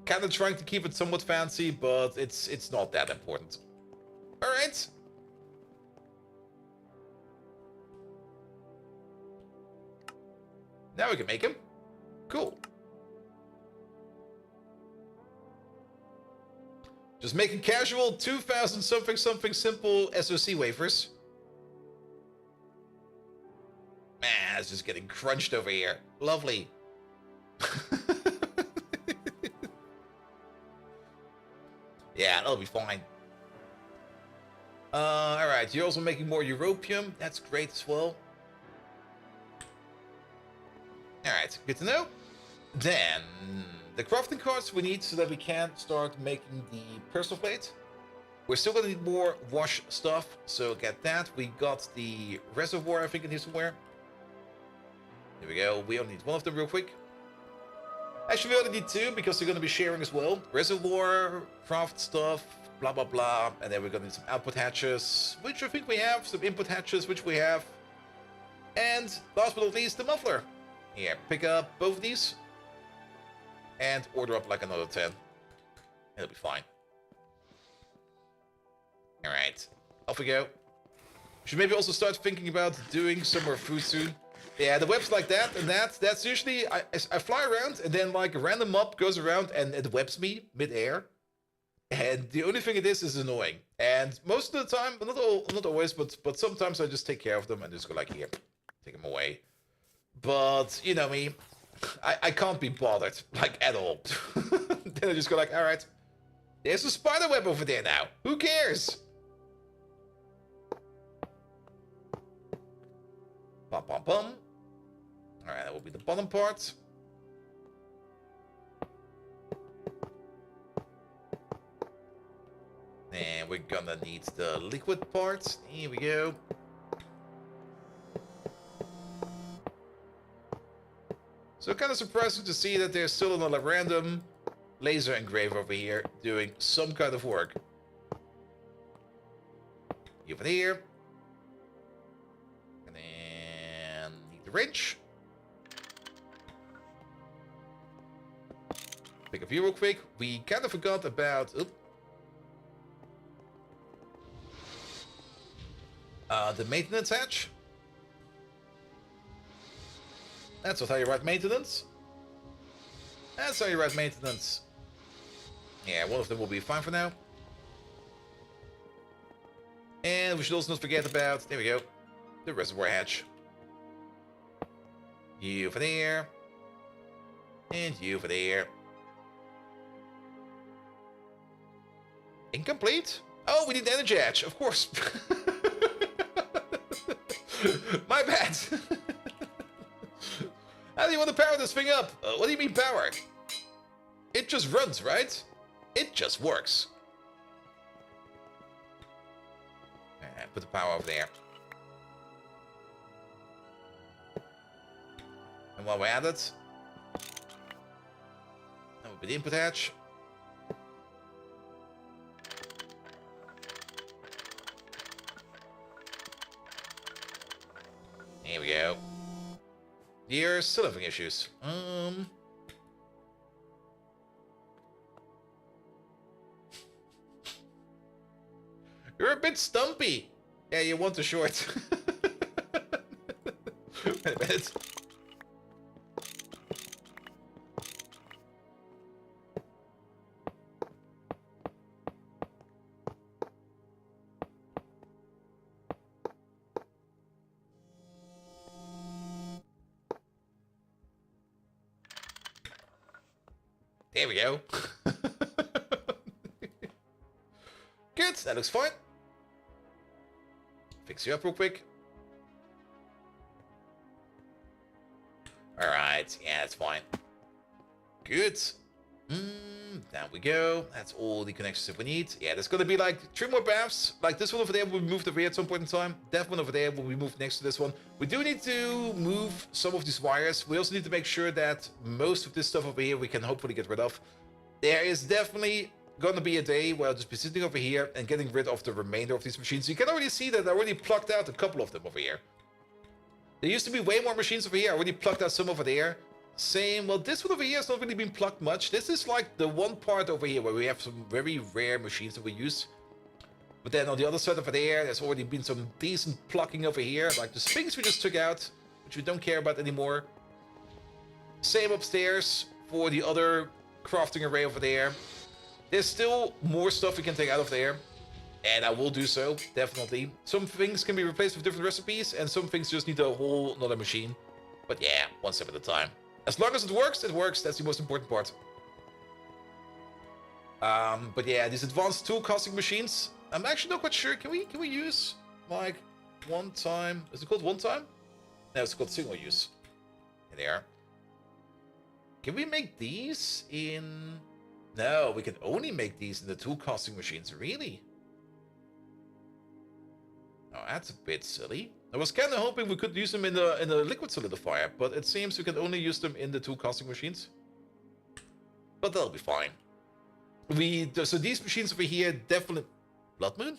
kind of trying to keep it somewhat fancy, but it's not that important. All right. Now we can make him. Cool. Just making casual 2000 something something simple SoC wafers. Man, it's just getting crunched over here. Lovely. Yeah, that'll be fine. Alright, you're also making more europium. That's great as well. Alright, good to know. Then, the crafting cards we need so that we can start making the personal plate. We're still gonna need more wash stuff, so get that. We got the reservoir, I think, in here somewhere. There we go. We only need 1 of them real quick. Actually, we only need 2 because we're going to be sharing as well. Reservoir, craft stuff, blah, blah, blah. And then we're going to need some output hatches, which I think we have. Some input hatches, which we have. And last but not least, the muffler. Here, pick up both of these. and order up like another 10. It'll be fine. Alright, off we go. Should maybe also start thinking about doing some more food soon. Yeah, the webs like that, and that's usually, I fly around, and then like a random mob goes around and it webs me mid-air. And the only thing it is annoying. And most of the time, not always, but sometimes I just take care of them and just go like, here, take them away. But, you know me, I can't be bothered, like, at all. Then I just go like, alright, there's a spider web over there now. Who cares? Pum pum pum. Alright, that will be the bottom part. And we're gonna need the liquid part. Here we go. So kind of surprising to see that there's still another random laser engraver over here doing some kind of work. Over here. And then need the wrench. Pick a view real quick. We kind of forgot about... the maintenance hatch. That's how you write maintenance. That's how you write maintenance. Yeah, one of them will be fine for now. And we should also not forget about, there we go, the reservoir hatch. You over there. And you over there. Incomplete? Oh, we need the energy hatch, of course. My bad. How do you want to power this thing up? What do you mean power? It just runs, right? It just works. And put the power over there. And while we're at it, that will be the input hatch. Here we go. You're still having issues. You're a bit stumpy. Yeah, you want the short. Wait a minute. There we go. Good, that looks fine. Fix you up real quick. Alright, yeah, that's fine. Good. Down we go. That's all the connections that we need. Yeah, there's gonna be like 3 more baths. Like this one over there will be moved over here at some point in time. That one over there will be moved next to this one. We do need to move some of these wires. We also need to make sure that most of this stuff over here we can hopefully get rid of. There is definitely gonna be a day where I'll just be sitting over here and getting rid of the remainder of these machines. You can already see that I already plucked out a couple of them over here. There used to be way more machines over here. I already plucked out some over there. Same, well, this one over here has not really been plucked much. This is like the one part over here where we have some very rare machines that we use. But then on the other side over there, there's already been some decent plucking over here. Like the Sphinx we just took out, which we don't care about anymore. Same upstairs for the other crafting array over there. There's still more stuff we can take out of there. And I will do so, definitely. Some things can be replaced with different recipes, and some things just need a whole another machine. But yeah, one step at a time. As long as it works, it works. That's the most important part. But yeah, these advanced tool casting machines, I'm actually not quite sure. Can we use like one time? Is it called one time? No, it's called single use. There they are. Can we make these in? No, we can only make these in the tool casting machines. Really? Oh, that's a bit silly. I was kind of hoping we could use them in the liquid solidifier, but it seems we can only use them in the tool casting machines. But that'll be fine. So these machines over here definitely... Blood Moon?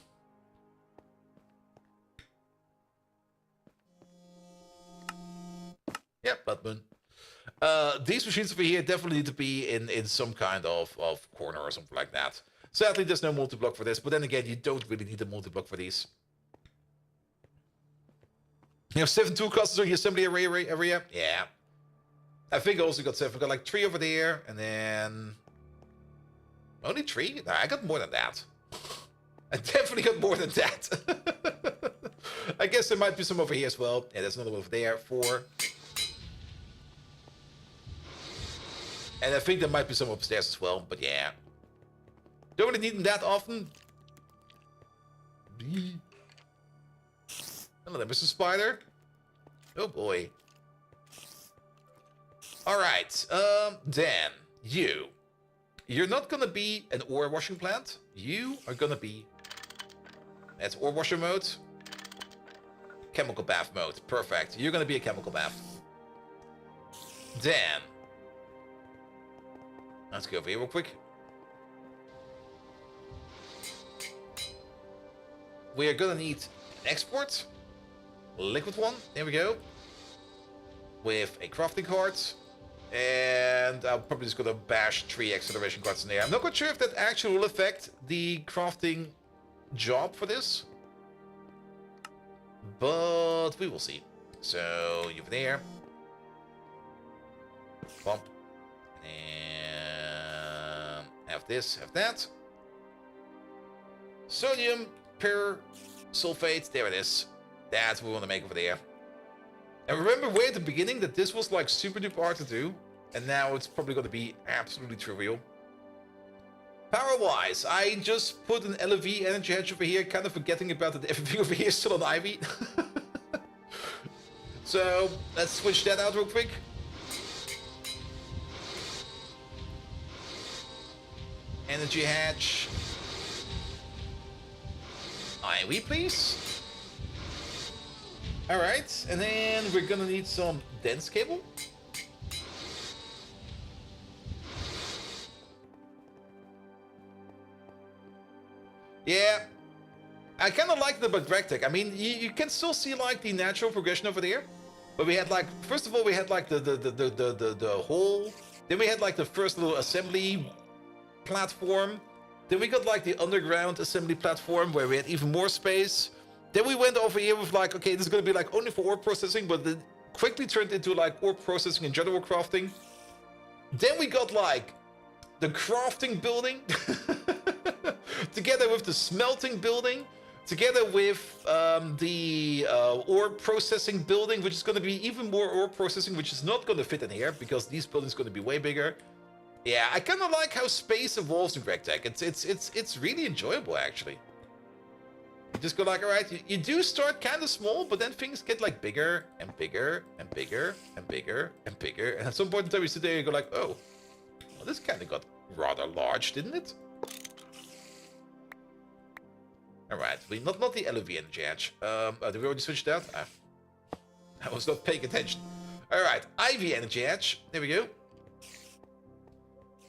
Yeah, Blood Moon. These machines over here definitely need to be in some kind of corner or something like that. Sadly, there's no multi-block for this, but then again, you don't really need a multi-block for these. You have 7 tool clusters on your assembly area? Yeah. I think I also got 7. I got like 3 over there, and then... Only 3? Nah, I got more than that. I definitely got more than that. I guess there might be some over here as well. Yeah, there's another one over there, 4. And I think there might be some upstairs as well, but yeah. Don't really need them that often. Another Mr. Spider. Oh boy. Alright, Dan, you're not gonna be an ore washing plant. You are gonna be... That's ore washer mode. Chemical bath mode. Perfect. You're gonna be a chemical bath. Dan. Let's go over here real quick. We are gonna need an export. Liquid one. There we go. With a crafting card. And I'm probably just gonna bash 3 acceleration cards in there. I'm not quite sure if that actually will affect the crafting job for this. But we will see. So, you're there. Bump. And have this, have that. Sodium sulfate. There it is. That's what we want to make over there. And remember way at the beginning that this was like super duper hard to do. And now it's probably going to be absolutely trivial. Power-wise, I just put an LV energy hedge over here, kind of forgetting about that everything over here is still on Ivy. So, let's switch that out real quick. Energy hatch. IV, please. Alright, and then we're gonna need some dense cable. Yeah, I kind of like the Bagrectic. I mean, you can still see like the natural progression over there. But we had like, first of all, we had like the hole. Then we had like the first little assembly platform. Then we got like the underground assembly platform where we had even more space. Then we went over here with like, okay, this is going to be like only for ore processing, but it quickly turned into like ore processing and general crafting. Then we got like the crafting building together with the smelting building, together with the ore processing building, which is going to be even more ore processing, which is not going to fit in here because these buildings are going to be way bigger. Yeah, I kind of like how space evolves in GregTech. It's really enjoyable actually. You just go like, all right, you do start kind of small, but then things get like bigger and bigger and bigger and bigger and bigger. And at some point in time, you sit there and you go like, oh, well, this kind of got rather large, didn't it? All right, not the LV energy edge. Did we already switch that? I was not paying attention. All right, IV energy edge. There we go.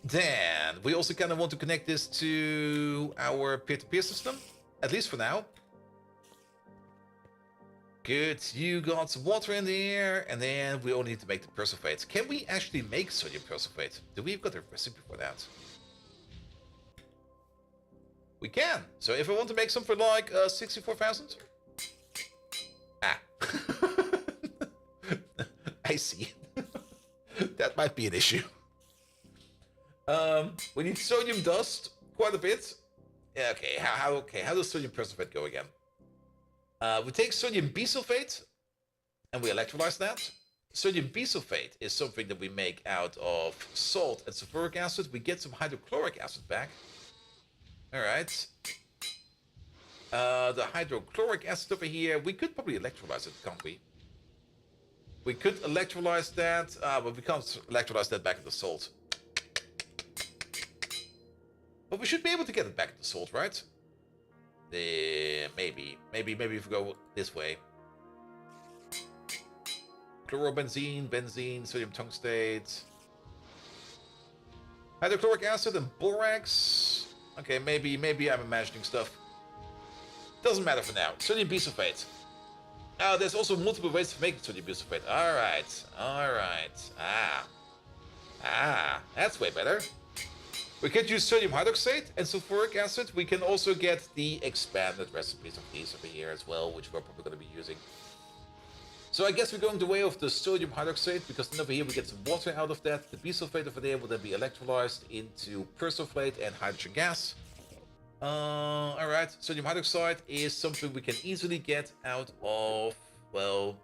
Then we also kind of want to connect this to our peer-to-peer system, at least for now. Good, you got some water in there, and then we only need to make the persulfate. Can we actually make sodium persulfate? Do we have got a recipe for that? We can. So if I want to make something like 64,000. Ah. I see. That might be an issue. We need sodium dust quite a bit. Yeah, okay. How does sodium persulfate go again? We take sodium bisulfate and we electrolyze that. Sodium bisulfate is something that we make out of salt and sulfuric acid. We get some hydrochloric acid back. Alright. The hydrochloric acid over here, we could probably electrolyze it, can't we? We could electrolyze that, but we can't electrolyze that back into salt. But we should be able to get it back into salt, right? Maybe if we go this way. Chlorobenzene, benzene, sodium tungstate. Hydrochloric acid and borax. Okay, maybe I'm imagining stuff. Doesn't matter for now. Sodium bisulfate. Oh, there's also multiple ways to make sodium bisulfate. Alright, alright. That's way better. We could use sodium hydroxide and sulfuric acid. We can also get the expanded recipes of these over here as well, which we're probably going to be using. So I guess we're going the way of the sodium hydroxide, because then over here we get some water out of that. The bisulfate over there will then be electrolyzed into persulfate and hydrogen gas. Alright, sodium hydroxide is something we can easily get out of, well,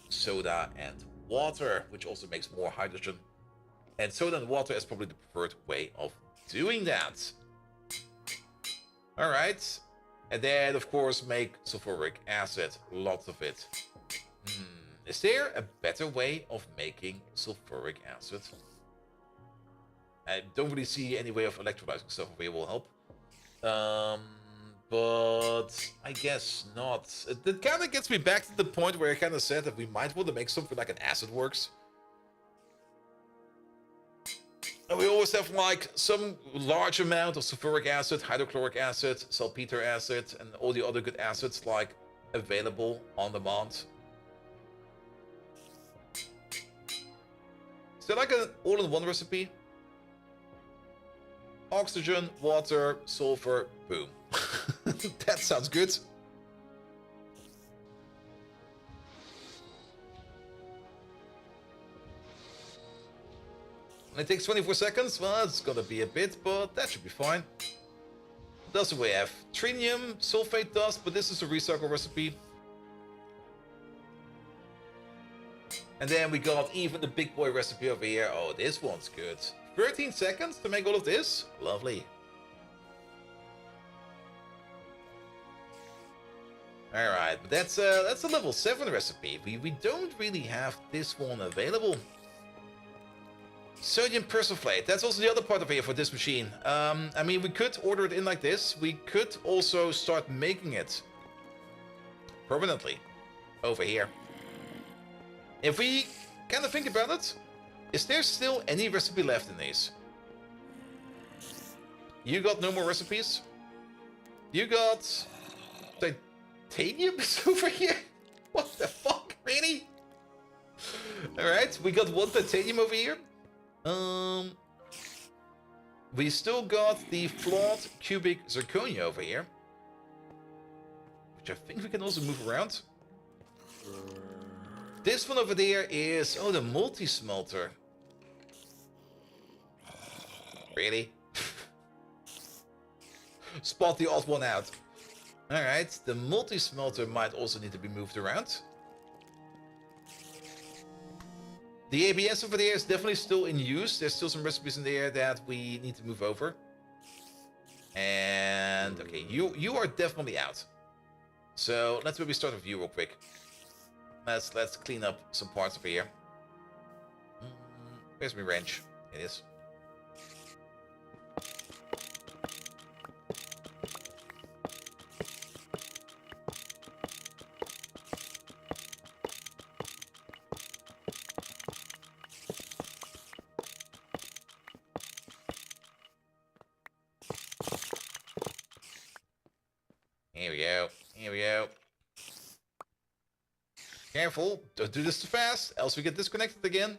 soda and water, which also makes more hydrogen. And soda and water is probably the preferred way of doing that. Alright, and then of course make sulfuric acid, lots of it. Is there a better way of making sulfuric acid? I don't really see any way of electrolyzing stuff over here will help. But I guess not. It kind of gets me back to the point where I kind of said that we might want to make something like an acid works. And we always have like some large amount of sulfuric acid, hydrochloric acid, salpeter acid, and all the other good acids like available on demand. Is there like an all-in-one recipe? Oxygen, water, sulfur, boom. That sounds good. It takes 24 seconds. Well, it's gonna be a bit, but that should be fine. What else do we have? Trinium, sulfate dust, but this is a recycle recipe. And then we got even the big boy recipe over here. Oh, this one's good. 13 seconds to make all of this? Lovely. Alright, but that's a level 7 recipe. We don't really have this one available. Sodium persulfate. That's also the other part over here for this machine. I mean, we could order it in like this. We could also start making it permanently over here. If we kind of think about it, is there still any recipe left in these? You got no more recipes? You got titanium over here? What the fuck? Really? Alright, we got one titanium over here. We still got the flawed cubic zirconia over here, which I think we can also move around. This one over there is, oh, the multi-smelter. Really? Spot the odd one out. Alright, the multi-smelter might also need to be moved around. The ABS over there is definitely still in use. There's still some recipes in there that we need to move over. And okay, you are definitely out. So let's maybe start with you real quick. Let's clean up some parts over here. Where's my wrench? It is. Here we go. Here we go. Careful, don't do this too fast, else we get disconnected again.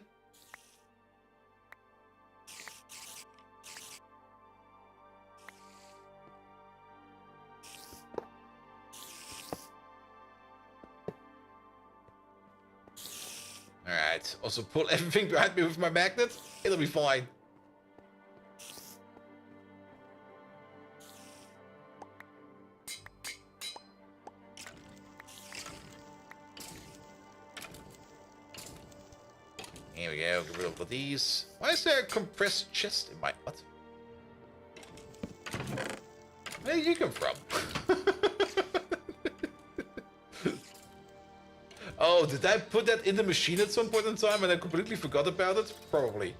Alright, also pull everything behind me with my magnet. It'll be fine. Here we go, get rid of all these. Why is there a compressed chest in my... What? Where did you come from? Oh, did I put that in the machine at some point in time and I completely forgot about it? Probably.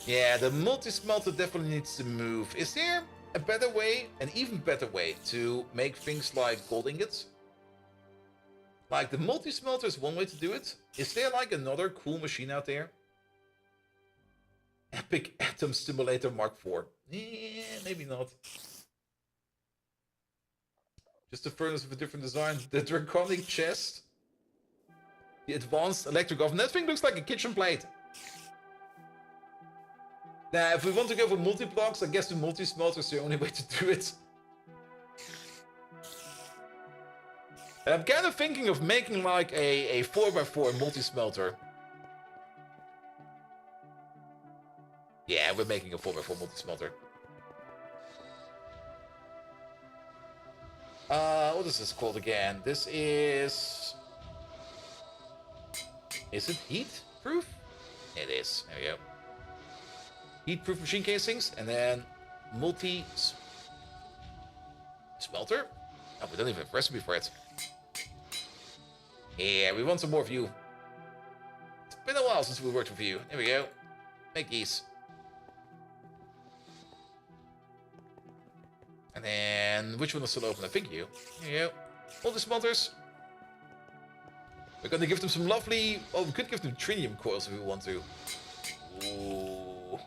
Yeah, the multi-smelter definitely needs to move. Is there a better way, an even better way, to make things like gold ingots? Like, the multi-smelter is one way to do it. Is there like another cool machine out there? Epic Atom Stimulator Mark IV. Maybe not. Just a furnace with a different design. The Draconic Chest. The Advanced Electric Oven. That thing looks like a kitchen plate. Now, if we want to go for multi-blocks, I guess the multi-smelter is the only way to do it. And I'm kind of thinking of making like a 4x4 multi-smelter. Yeah, we're making a 4x4 multi-smelter. What is this called again? This is... Is it heat-proof? It is. There we go. Heat-proof machine casings, and then multi-smelter? Oh, we don't even have a recipe for it. Yeah, we want some more of you. It's been a while since we worked with you. There we go. Make these. And then, which one is still open? I think you. There you go. All the smelters. We're gonna give them some lovely... Oh, we could give them trinium coils if we want to. Ooh.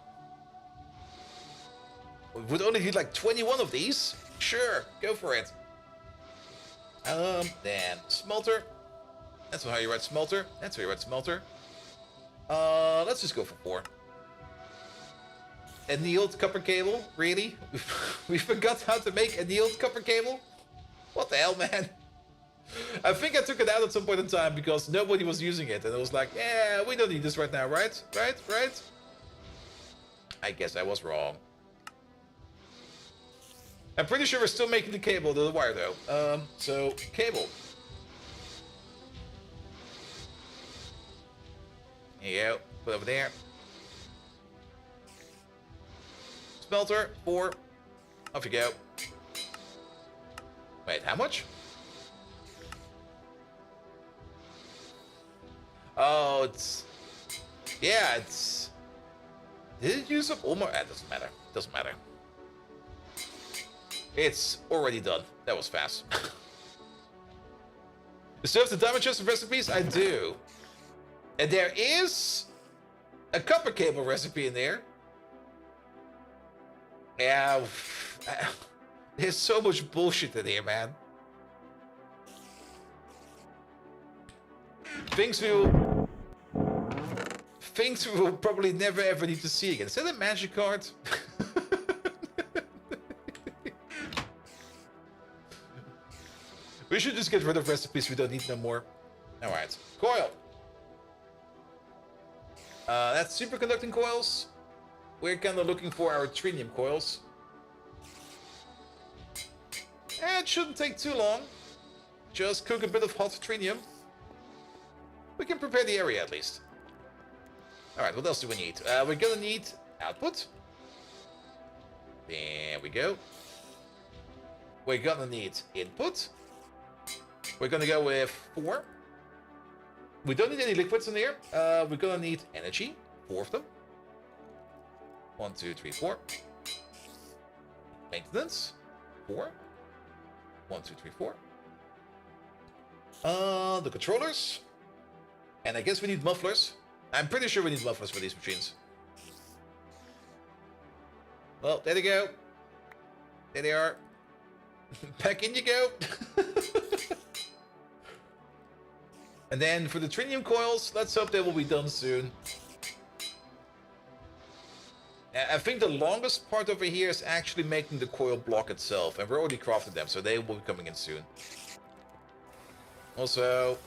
We would only need like 21 of these. Sure, go for it. Then smelter. That's how you write smelter. That's how you write smelter. Let's just go for 4. Annealed copper cable? Really? We forgot how to make annealed copper cable? What the hell, man? I think I took it out at some point in time because nobody was using it. And it was like, yeah, we don't need this right now, right? Right? I guess I was wrong. I'm pretty sure we're still making the cable, the wire though. So, cable. There you go. Put over there. Smelter, 4. Off you go. Wait, how much? Oh, it's... Yeah, it's... Did it use up all my... doesn't matter. Doesn't matter. It's already done. That was fast. You still have the diamond chest of recipes? I do. And there is a copper cable recipe in there. Yeah, there's so much bullshit in here, man. Things we will probably never ever need to see again. Is that a magic card? We should just get rid of recipes we don't need no more. Alright, coil. That's superconducting coils. We're kind of looking for our trinium coils. It shouldn't take too long. Just cook a bit of hot trinium. We can prepare the area at least. Alright, what else do we need? We're gonna need output. There we go. We're gonna need input. We're gonna go with 4. We don't need any liquids in here. We're gonna need energy. 4 of them. 1, 2, 3, 4. Maintenance. 4. 1, 2, 3, 4. The controllers. And I guess we need mufflers. I'm pretty sure we need mufflers for these machines. Well, there they go. There they are. Back in you go. And then for the trinium coils, let's hope they will be done soon. I think the longest part over here is actually making the coil block itself. And we're already crafted them, so they will be coming in soon. Also,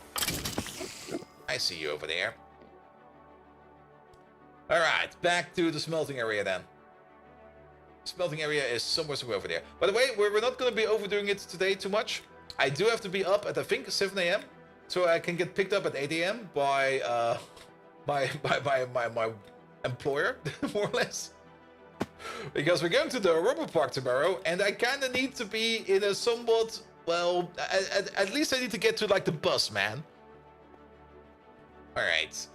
I see you over there. Alright, back to the smelting area then. Smelting area is somewhere over there. By the way, we're not going to be overdoing it today too much. I do have to be up at, I think, 7 a.m. So I can get picked up at 8 a.m. by my employer, more or less. Because we're going to the rubber park tomorrow, and I kind of need to be in a somewhat, well, at least I need to get to, like, the bus, man. Alright,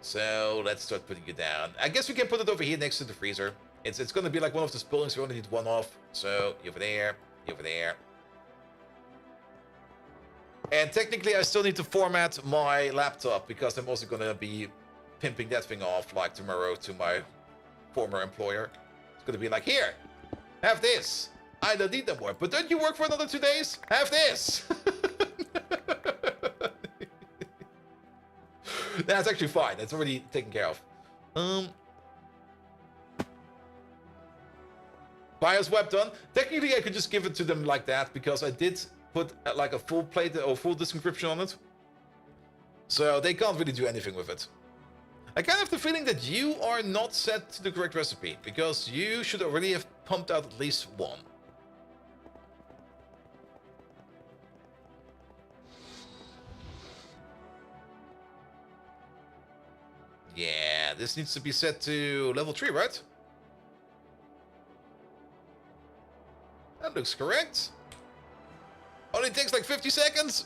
so let's start putting you down. I guess we can put it over here next to the freezer. It's going to be like one of the buildings, we only need one off. So, you over there, you over there. And technically, I still need to format my laptop, because I'm also going to be pimping that thing off like tomorrow to my former employer. It's gonna be like, here, have this. I don't need that more. But don't you work for another 2 days? Have this. That's actually fine. It's already taken care of. BIOS web done. Technically, I could just give it to them like that because I did put like a full plate or full disk encryption on it. So they can't really do anything with it. I kind of have the feeling that you are not set to the correct recipe because you should already have pumped out at least one. Yeah, this needs to be set to level 3, right? That looks correct. Only takes like 50 seconds.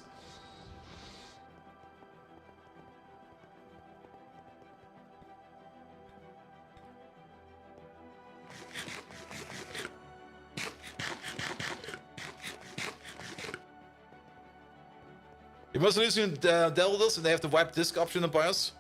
You must lose in Deltas and they have the wipe disk option in BIOS.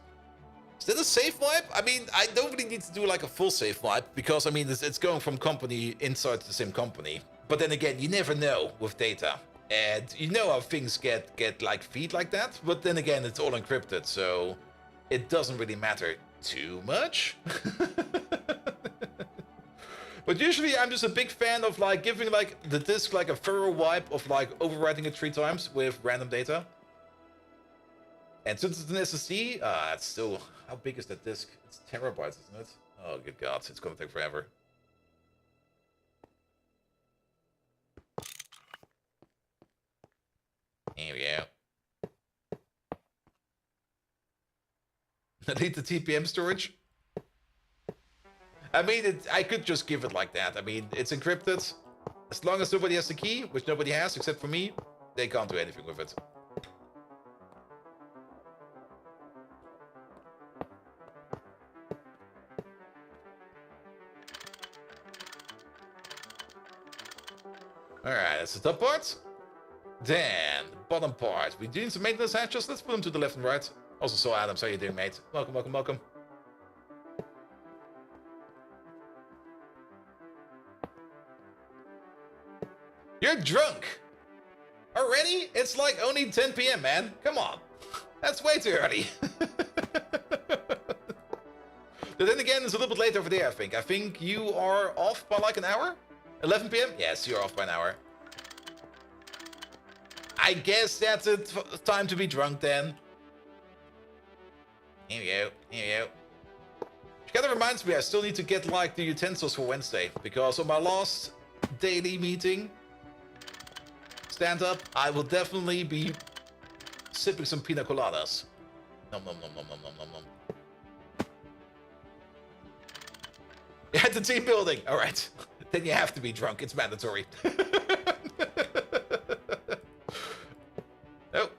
Is that a safe wipe? I mean, I don't really need to do like a full safe wipe because I mean, it's going from company inside the same company. But then again, you never know with data. And you know how things get like feed like that. But then again, it's all encrypted, so it doesn't really matter too much. But usually I'm just a big fan of like giving like the disk like a thorough wipe of like overwriting it 3 times with random data. And since it's an SSD, it's still, how big is that disk? It's terabytes, isn't it? Oh, good God, it's gonna take forever. Here we go. Delete the TPM storage. I mean, I could just give it like that. I mean, it's encrypted. As long as nobody has the key, which nobody has except for me, they can't do anything with it. Alright, that's the top part. Then, the bottom part. We're doing some maintenance hatches. Let's put them to the left and right. Also saw Adams. How you doing, mate? Welcome, welcome, welcome. You're drunk! Already? It's like only 10 PM, man. Come on. That's way too early. But then again, it's a little bit late over there, I think. I think you are off by like an hour? 11 PM? Yes, you're off by an hour. I guess that's a time to be drunk then. Here we go. Here we go. Which kind of reminds me, I still need to get like the utensils for Wednesday. Because on my last daily meeting, stand up, I will definitely be sipping some pina coladas. Nom nom nom nom nom nom nom nom. Yeah, the team building. All right. Then you have to be drunk. It's mandatory. Oh.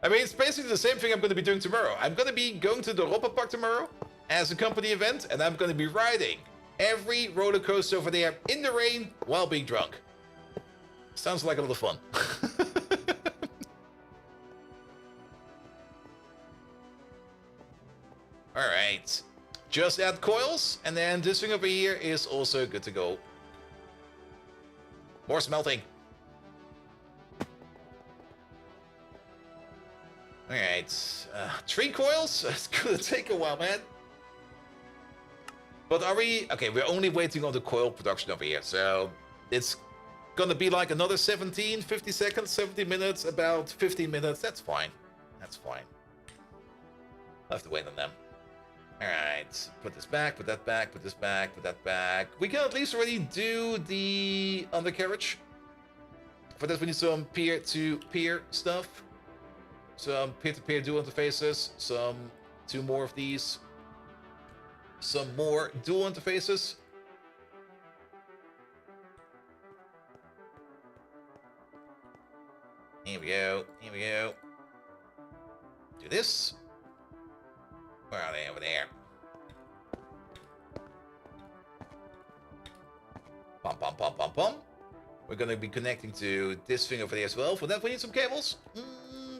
I mean, it's basically the same thing I'm going to be doing tomorrow. I'm going to be going to the Europa Park tomorrow as a company event, and I'm going to be riding every roller coaster over there in the rain while being drunk. Sounds like a lot of fun. All right. Just add coils, and then this thing over here is also good to go. More smelting. Alright. 3 coils? It's gonna take a while, man. But are we... Okay, we're only waiting on the coil production over here, so... It's gonna be like another 50 seconds, 70 minutes, about 15 minutes. That's fine. That's fine. I'll have to wait on them. Alright, put this back, put that back, put this back, put that back. We can at least already do the undercarriage. For that we need some peer-to-peer stuff. Some peer-to-peer dual interfaces, some 2 more of these. Some more dual interfaces. Here we go, here we go. Do this. Where are they? Over there. Pum, pum, pum, pum, pum. We're going to be connecting to this thing over there as well. For that, we need some cables.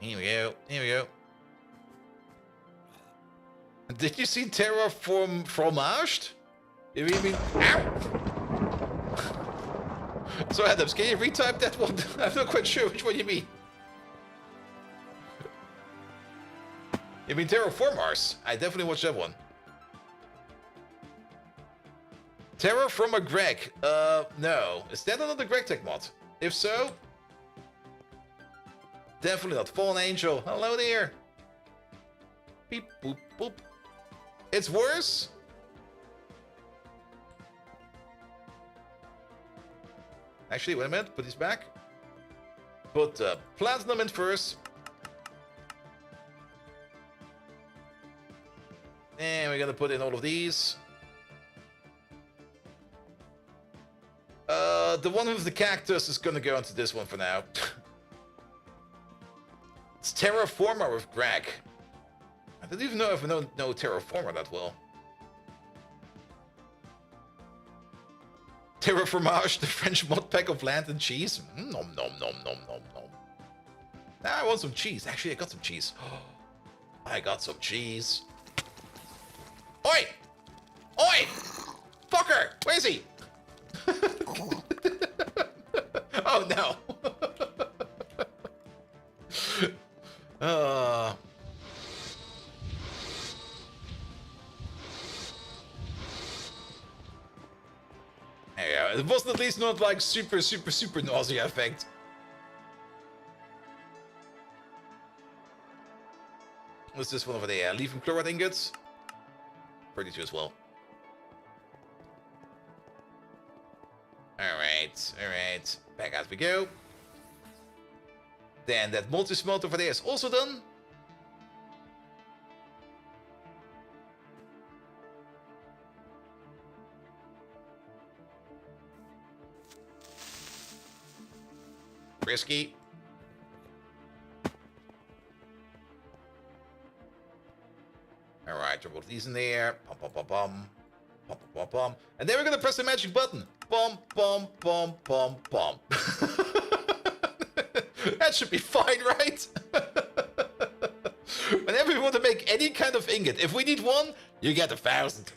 Here we go. Here we go. Did you see terraform fromaged? You mean... Ow! So Adams, can you retype that one? I'm not quite sure which one you mean. You mean terraformers? I definitely watched that one. Terraformer Greg. No. Is that another Greg Tech mod? If so... Definitely not. Fallen Angel. Hello there. Beep, boop, boop. It's worse? Actually, wait a minute. Put these back. Put Platinum in first. And we're gonna put in all of these. The one with the cactus is gonna go into this one for now. It's Terraformer with Greg. I don't even know if I know Terraformer that well. Terraformage, the French mod pack of land and cheese. Nom nom nom nom nom nom. Now I want some cheese. Actually, I got some cheese. I got some cheese. Oi! Oi! Fucker! Where is he? Oh no! Yeah, it wasn't at least not like super nausea effect. What's this one over there? Leaving chloride ingots? 32 as well. Alright. Back out we go. Then that multi-smelt over there is also done. Risky. Alright, drop all these in there. Pum, pum, pum, pum. Pum, pum, pum, pum. And then we're gonna press the magic button. Pum, pum, pum, pum, pum. That should be fine, right? Whenever we want to make any kind of ingot, if we need one, you get 1,000.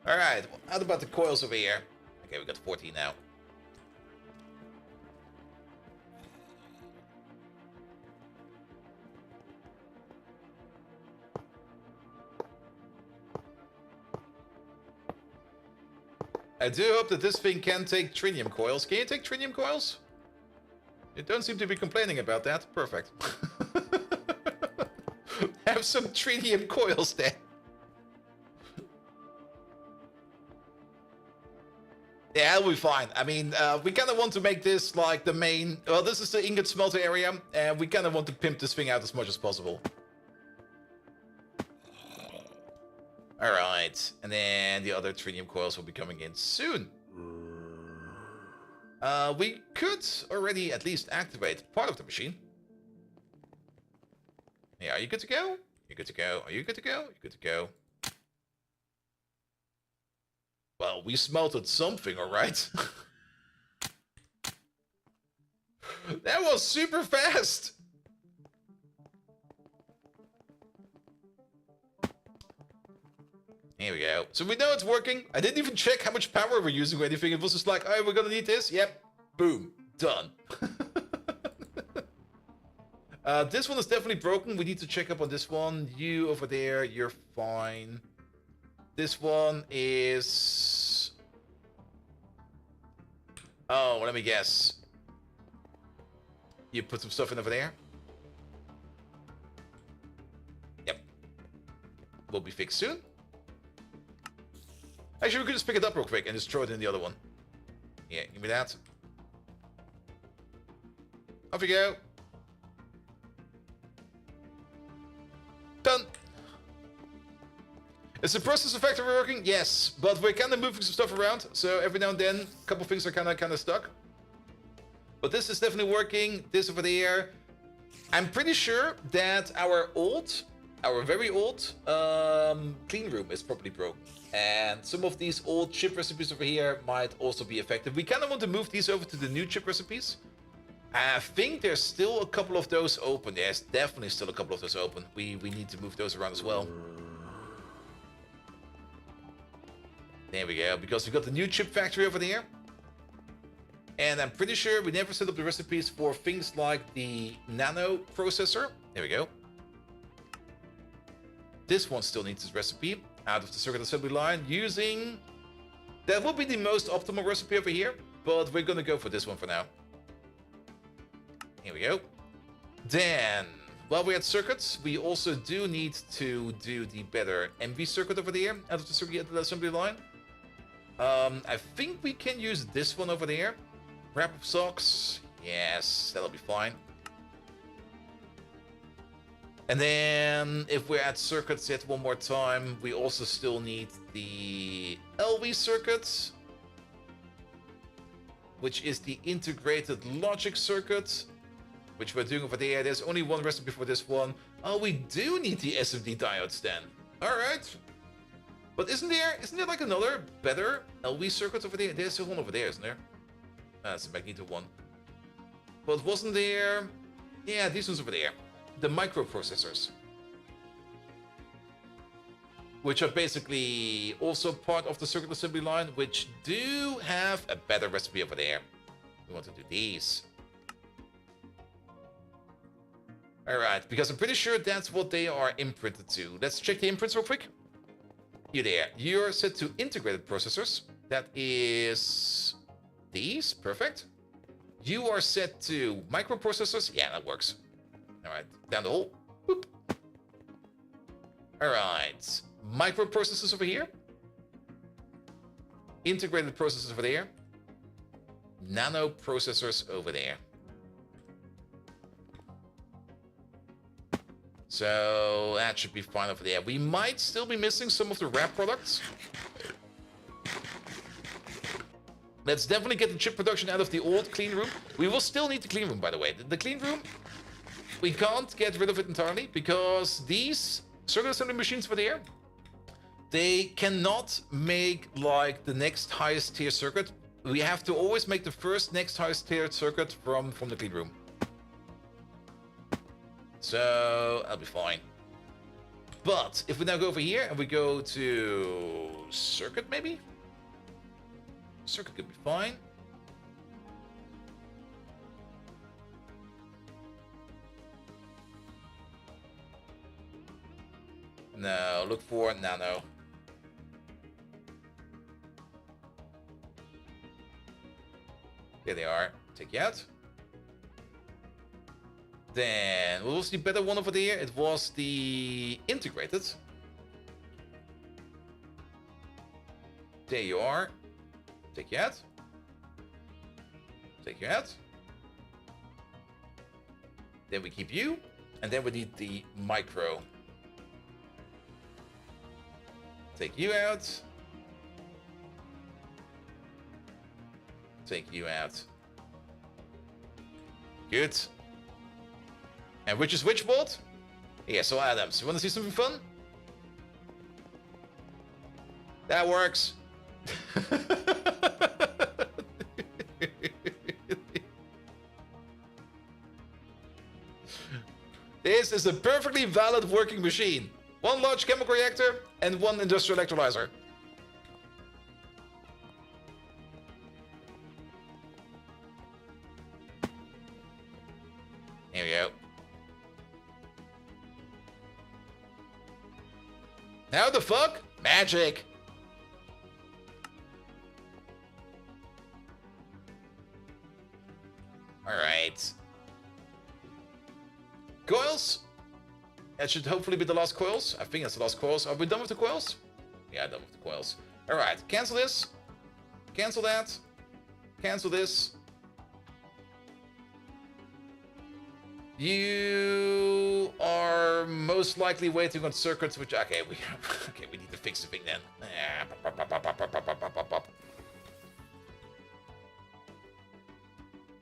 Alright, how about the coils over here? Okay, we got 14 now. I do hope that this thing can take trinium coils. Can you take trinium coils? You don't seem to be complaining about that. Perfect. Have some trinium coils there. Yeah, it'll be fine. I mean, we kind of want to make this like the main... Well, this is the ingot smelter area, and we kind of want to pimp this thing out as much as possible. Alright, and then the other trinium coils will be coming in soon. We could already at least activate part of the machine. Yeah, are you good to go? You're good to go. Are you good to go? You're good to go. Well, we smelted something, alright? That was super fast! Here we go. So we know it's working. I didn't even check how much power we're using or anything. It was just like, oh, we're gonna need this. Yep. Boom. Done. This one is definitely broken. We need to check up on this one. You over there, you're fine. This one is... Oh, let me guess. You put some stuff in over there? Yep. Will be fixed soon. Actually, we could just pick it up real quick and just throw it in the other one. Yeah, give me that. Off you go. Done. Is the process effective working? Yes, but we're kind of moving some stuff around, so every now and then, a couple things are kind of stuck. But this is definitely working. This over there. I'm pretty sure that our old our very old clean room is probably broken. And some of these old chip recipes over here might also be affected. We kind of want to move these over to the new chip recipes. I think there's still a couple of those open. There's definitely still a couple of those open. We need to move those around as well. There we go, because we got the new chip factory over there. And I'm pretty sure we never set up the recipes for things like the nano processor. There we go. This one still needs its recipe out of the circuit assembly line using... That will be the most optimal recipe over here, but we're gonna go for this one for now. Here we go. Then, while we're at circuits, we also do need to do the better MV circuit over there out of the circuit assembly line. I think we can use this one over there. Wrap-up socks. Yes, that'll be fine. And then, if we're at circuits yet one more time, we also still need the LV circuit, which is the integrated logic circuit, which we're doing over there. There's only one recipe for this one. Oh, we do need the SMD diodes then. All right. But isn't there like another better LV circuit over there? There's still one over there, isn't there? That's the Magneto one. But wasn't there... Yeah, these ones over there. The microprocessors. Which are basically also part of the circuit assembly line, which do have a better recipe over there. We want to do these. Alright, because I'm pretty sure that's what they are imprinted to. Let's check the imprints real quick. You there. You're set to integrated processors. That is... these. Perfect. You are set to microprocessors. Yeah, that works. Alright, down the hole. Boop. Alright. Microprocessors over here. Integrated processors over there. Nano processors over there. So that should be fine over there. We might still be missing some of the wrap products. Let's definitely get the chip production out of the old clean room. We will still need the clean room, by the way. The clean room, we can't get rid of it entirely because these circuit assembly machines over there, they cannot make like the next highest tier circuit. We have to always make the first next highest tier circuit from the clean room. So that'll be fine. But if we now go over here and we go to circuit, maybe? Circuit could be fine. No, look for nano. There they are. Take you out. Then, what was the better one over there? It was the integrated. There you are. Take you out. Take you out. Then we keep you. And then we need the micro. Take you out. Take you out. Good. And which is which bolt? Yeah, so Adams, you want to see something fun? That works. This is a perfectly valid working machine. One large chemical reactor and one industrial electrolyzer. Here we go. How the fuck? Magic! Alright. Coils? That should hopefully be the last coils. I think that's the last coils. Are we done with the coils? Yeah, done with the coils. Alright, cancel this. Cancel that. Cancel this. You are most likely waiting on circuits, which okay, we need to fix the thing then.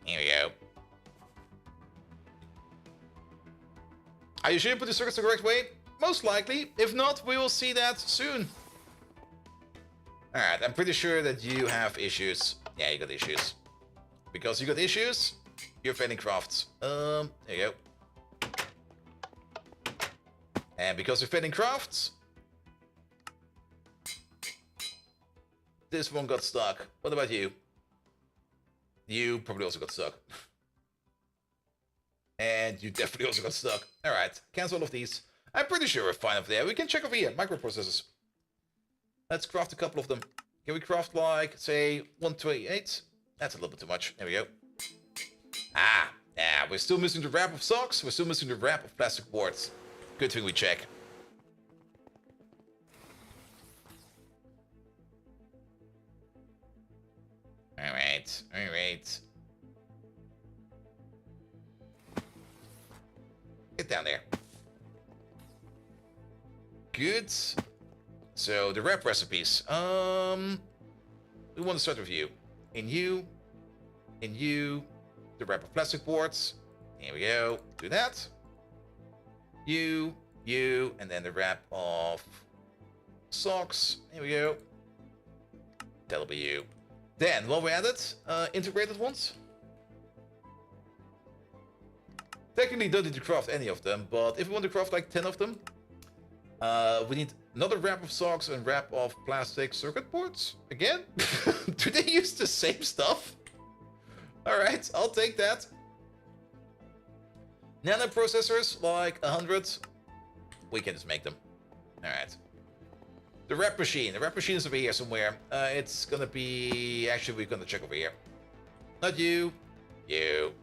Here we go. Are you sure you put the circuits the correct way? Most likely. If not, we will see that soon. Alright, I'm pretty sure that you have issues. Yeah, you got issues. Because you got issues, you're failing crafts. There you go. And because you're failing crafts, this one got stuck. What about you? You probably also got stuck. And you definitely also got stuck. Alright, cancel all of these. I'm pretty sure we're fine over there. We can check over here. Microprocessors. Let's craft a couple of them. Can we craft like, say, 128? That's a little bit too much. There we go. Yeah, we're still missing the wrap of socks. We're still missing the wrap of plastic boards. Good thing we check. Alright, alright. Get down there. Good. So, the wrap recipes. We want to start with you. In you, the wrap of plastic boards. Here we go. Do that. You, and then the wrap of socks. Here we go. That'll be you. Then, while we're at it, integrated ones. Technically, don't need to craft any of them, but if we want to craft like 10 of them, we need another wrap of socks and wrap of plastic circuit boards. Again? Do they use the same stuff? Alright, I'll take that. Nano processors, like 100. We can just make them. Alright. The wrap machine. The wrap machine is over here somewhere. It's gonna be... Actually, we're gonna check over here. Not you. You.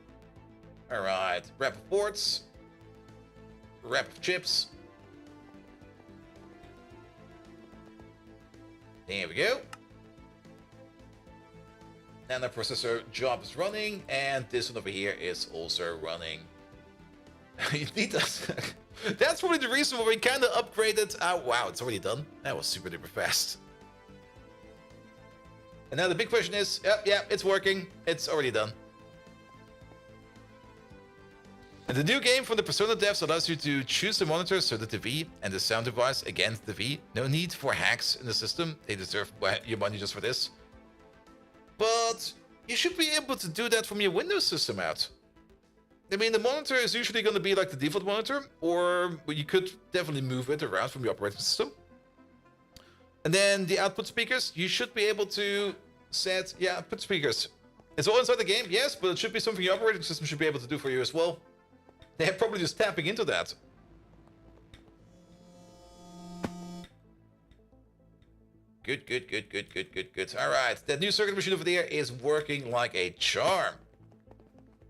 Alright. Wrap of boards. Wrap of chips. There we go. Nano processor job is running, and this one over here is also running. That's probably the reason why we kind of upgraded. Oh, wow, it's already done. That was super duper fast. And now the big question is, yeah, it's working. It's already done. And the new game from the Persona devs allows you to choose the monitor, so the TV, and the sound device against the TV. No need for hacks in the system. They deserve your money just for this. But you should be able to do that from your Windows system out. I mean, the monitor is usually going to be like the default monitor, or you could definitely move it around from your operating system. And then the output speakers, you should be able to set, yeah, output speakers. It's all inside the game, yes, but it should be something your operating system should be able to do for you as well. They're probably just tapping into that. Good, good, good, good, good, good, good. Alright, that new circuit machine over there is working like a charm.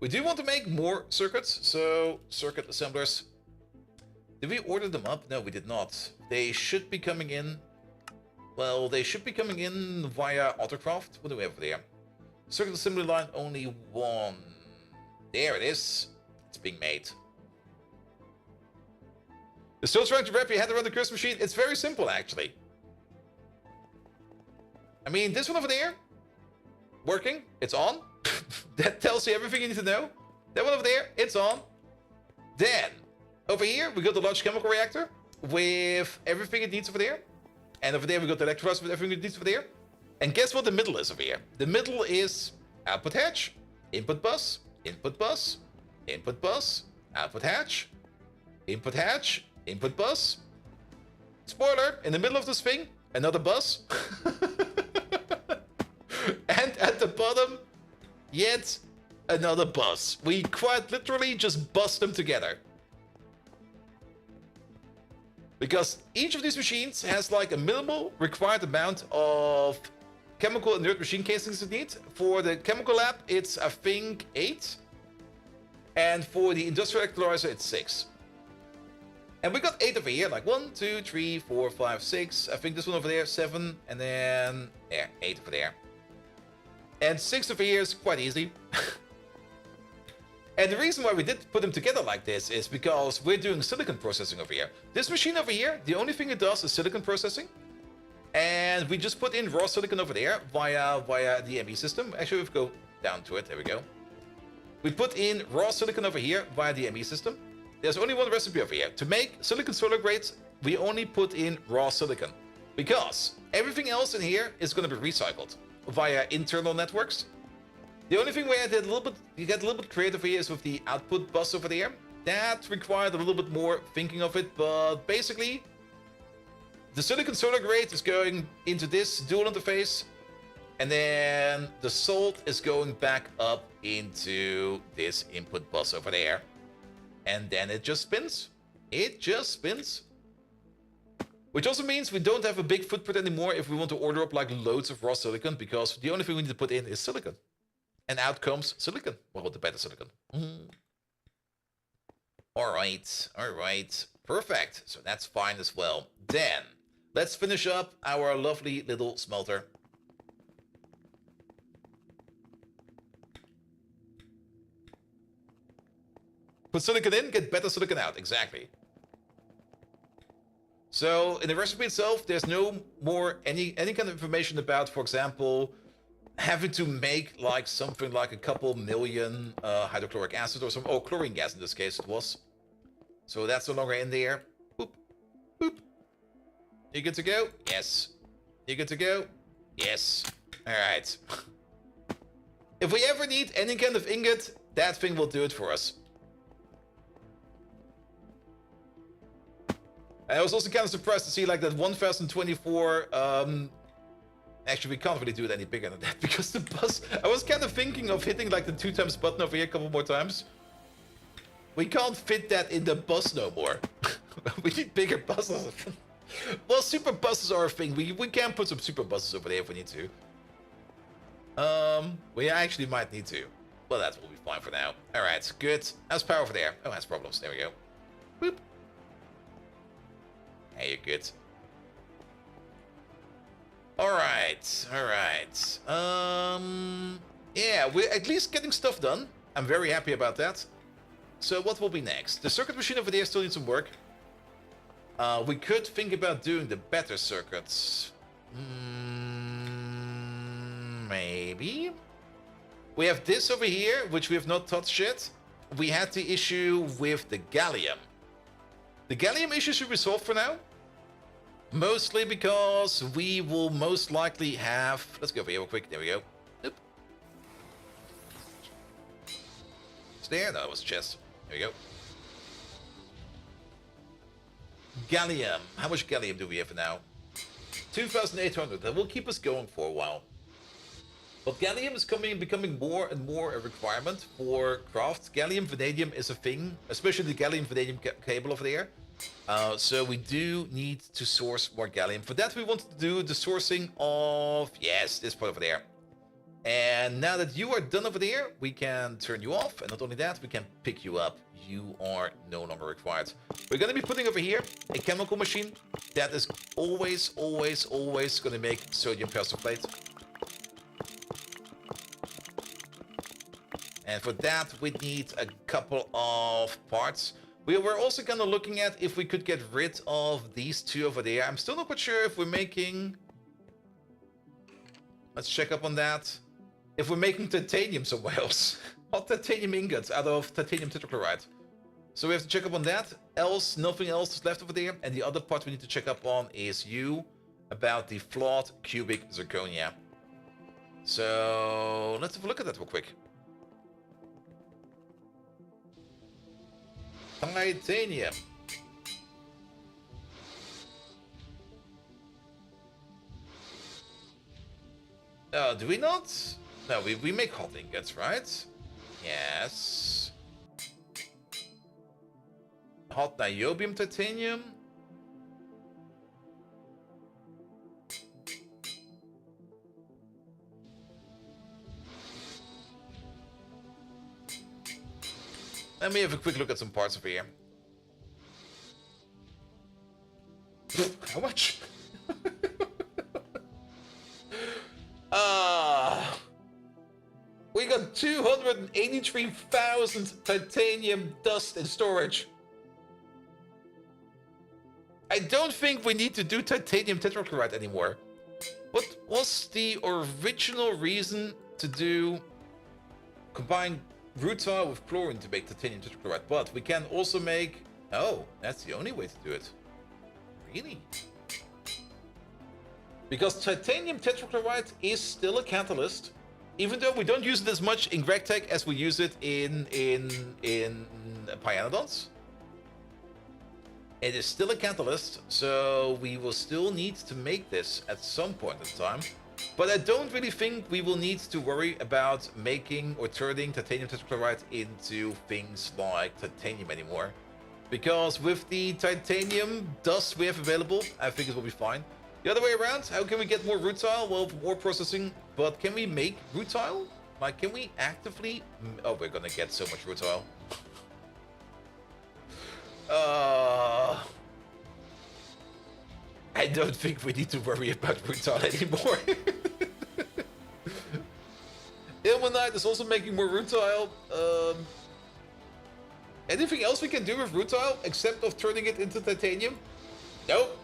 We do want to make more circuits, so circuit assemblers. Did we order them up? No, we did not. They should be coming in. Well, they should be coming in via Autocraft. What do we have over there? Circuit assembly line only one. There it is. It's being made. You're still trying to wrap your head around the curse machine? It's very simple, actually. I mean, this one over there, working. It's on. That tells you everything you need to know. That one over there, it's on. Then, over here, we got the large chemical reactor with everything it needs over there. And over there, we got the electrolyzer with everything it needs over there. And guess what the middle is over here? The middle is output hatch, input bus, input bus, input bus, output hatch, input hatch, input bus. Spoiler, in the middle of this thing, another bus. And at the bottom, yet another bus. We quite literally just bust them together. Because each of these machines has like a minimal required amount of chemical inert machine casings it needs. For the chemical lab, it's I think 8. And for the industrial electrolyzer, it's 6. And we got 8 over here, like 1, 2, 3, 4, 5, 6. I think this one over there, 7. And then, yeah, 8 over there. And 6 over here is quite easy. And the reason why we did put them together like this is because we're doing silicon processing over here. This machine over here, the only thing it does is silicon processing. And we just put in raw silicon over there via the ME system. Actually, we'll go down to it. There we go. We put in raw silicon over here via the ME system. There's only one recipe over here. To make silicon solar grade, we only put in raw silicon. Because everything else in here is going to be recycled via internal networks. The only thing where you get a little bit creative here is with the output bus over there. That required a little bit more thinking of it, but basically, the silicon solar grade is going into this dual interface, and then the salt is going back up into this input bus over there. And then it just spins. It just spins. Which also means we don't have a big footprint anymore if we want to order up like loads of raw silicon, because the only thing we need to put in is silicon. And out comes silicon. Well, the better silicon. Alright. Perfect. So that's fine as well. Then, let's finish up our lovely little smelter. Put silicon in, get better silicon out. Exactly. So in the recipe itself, there's no more any kind of information about, for example, having to make like something like a couple million hydrochloric acid or some chlorine gas in this case it was. So that's no longer in there. Boop, boop. You good to go? Yes. You good to go? Yes. All right. If we ever need any kind of ingot, that thing will do it for us. I was also kind of surprised to see like that 1024, actually we can't really do it any bigger than that because the bus, I was kind of thinking of hitting like the 2x button over here a couple more times. We can't fit that in the bus no more. We need bigger buses. Well, super buses are a thing. We can put some super buses over there if we need to. We actually might need to. Well, that will be fine for now. Alright, good. How's power over there? Oh, has problems. There we go. Boop. Hey, you're good. Alright. Yeah, we're at least getting stuff done. I'm very happy about that. So what will be next? The circuit machine over there still needs some work. We could think about doing the better circuits. Maybe. We have this over here, which we have not touched yet. We had the issue with the gallium. The gallium issue should be solved for now. Mostly because we will most likely have... Let's go over here real quick. There we go. Oop. It's there? No, that was chest. There we go. Gallium. How much gallium do we have now? 2,800. That will keep us going for a while. But gallium is becoming more and more a requirement for craft. Gallium vanadium is a thing, especially the gallium vanadium cable over there. So we do need to source more gallium. For that, we want to do the sourcing of, yes, this part over there. And now that you are done over there, we can turn you off. And not only that, we can pick you up. You are no longer required. We're going to be putting over here a chemical machine that is always going to make sodium plate. And for that, we need a couple of parts. We were also kind of looking at if we could get rid of these two over there. I'm still not quite sure if we're making... Let's check up on that. If we're making titanium somewhere else. Not titanium ingots out of titanium tetrachloride. So we have to check up on that. Else, nothing else is left over there. And the other part we need to check up on is about the flawed cubic zirconia. So let's have a look at that real quick. Titanium. Do we not? No, we make hot ingots, right? Yes. Hot niobium titanium. Let me have a quick look at some parts over here. How much? We got 283,000 titanium dust in storage. I don't think we need to do titanium tetrachloride anymore. What was the original reason to do combine rutile with chlorine to make titanium tetrachloride, but we can also make... Oh, that's the only way to do it. Really? Because titanium tetrachloride is still a catalyst, even though we don't use it as much in GregTech as we use it in Pyanodons. It is still a catalyst, so we will still need to make this at some point in time. But I don't really think we will need to worry about making or turning titanium tetrachloride into things like titanium anymore. Because with the titanium dust we have available, I think it will be fine. The other way around, how can we get more rutile? Well, more processing, but can we make rutile? Like, can we actively... Oh, we're gonna get so much rutile. I don't think we need to worry about rutile anymore. Ilmenite is also making more rutile. Anything else we can do with rutile except of turning it into titanium? Nope.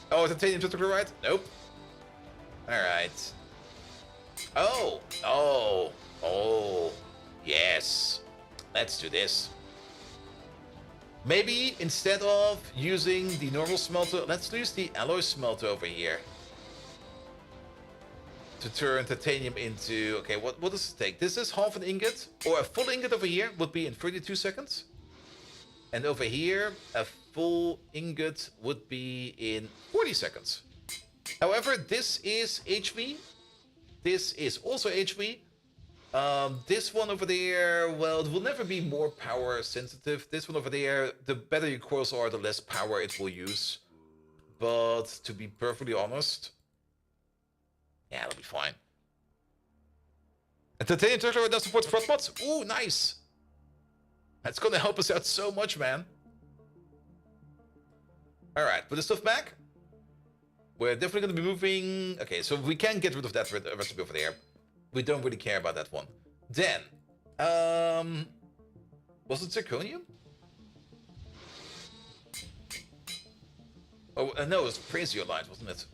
Oh, titanium tetrachloride? Nope. Alright. Oh, yes. Let's do this. Maybe instead of using the normal smelter, let's use the alloy smelter over here. To turn titanium into... Okay, what does it take? This is half an ingot, or a full ingot over here would be in 32 seconds. And over here, a full ingot would be in 40 seconds. However, this is HV. This is also HV. This one over there, well, it will never be more power sensitive. This one over there, the better your coils are, the less power it will use. But to be perfectly honest, yeah, it'll be fine. And titanium tetrachloride now supports front mods. Ooh, nice. That's gonna help us out so much, man. Alright, put the stuff back. We're definitely gonna be moving... Okay, so we can get rid of that recipe over there. We don't really care about that one. Then, was it zirconium? Oh, no, it was prasiolite, wasn't it?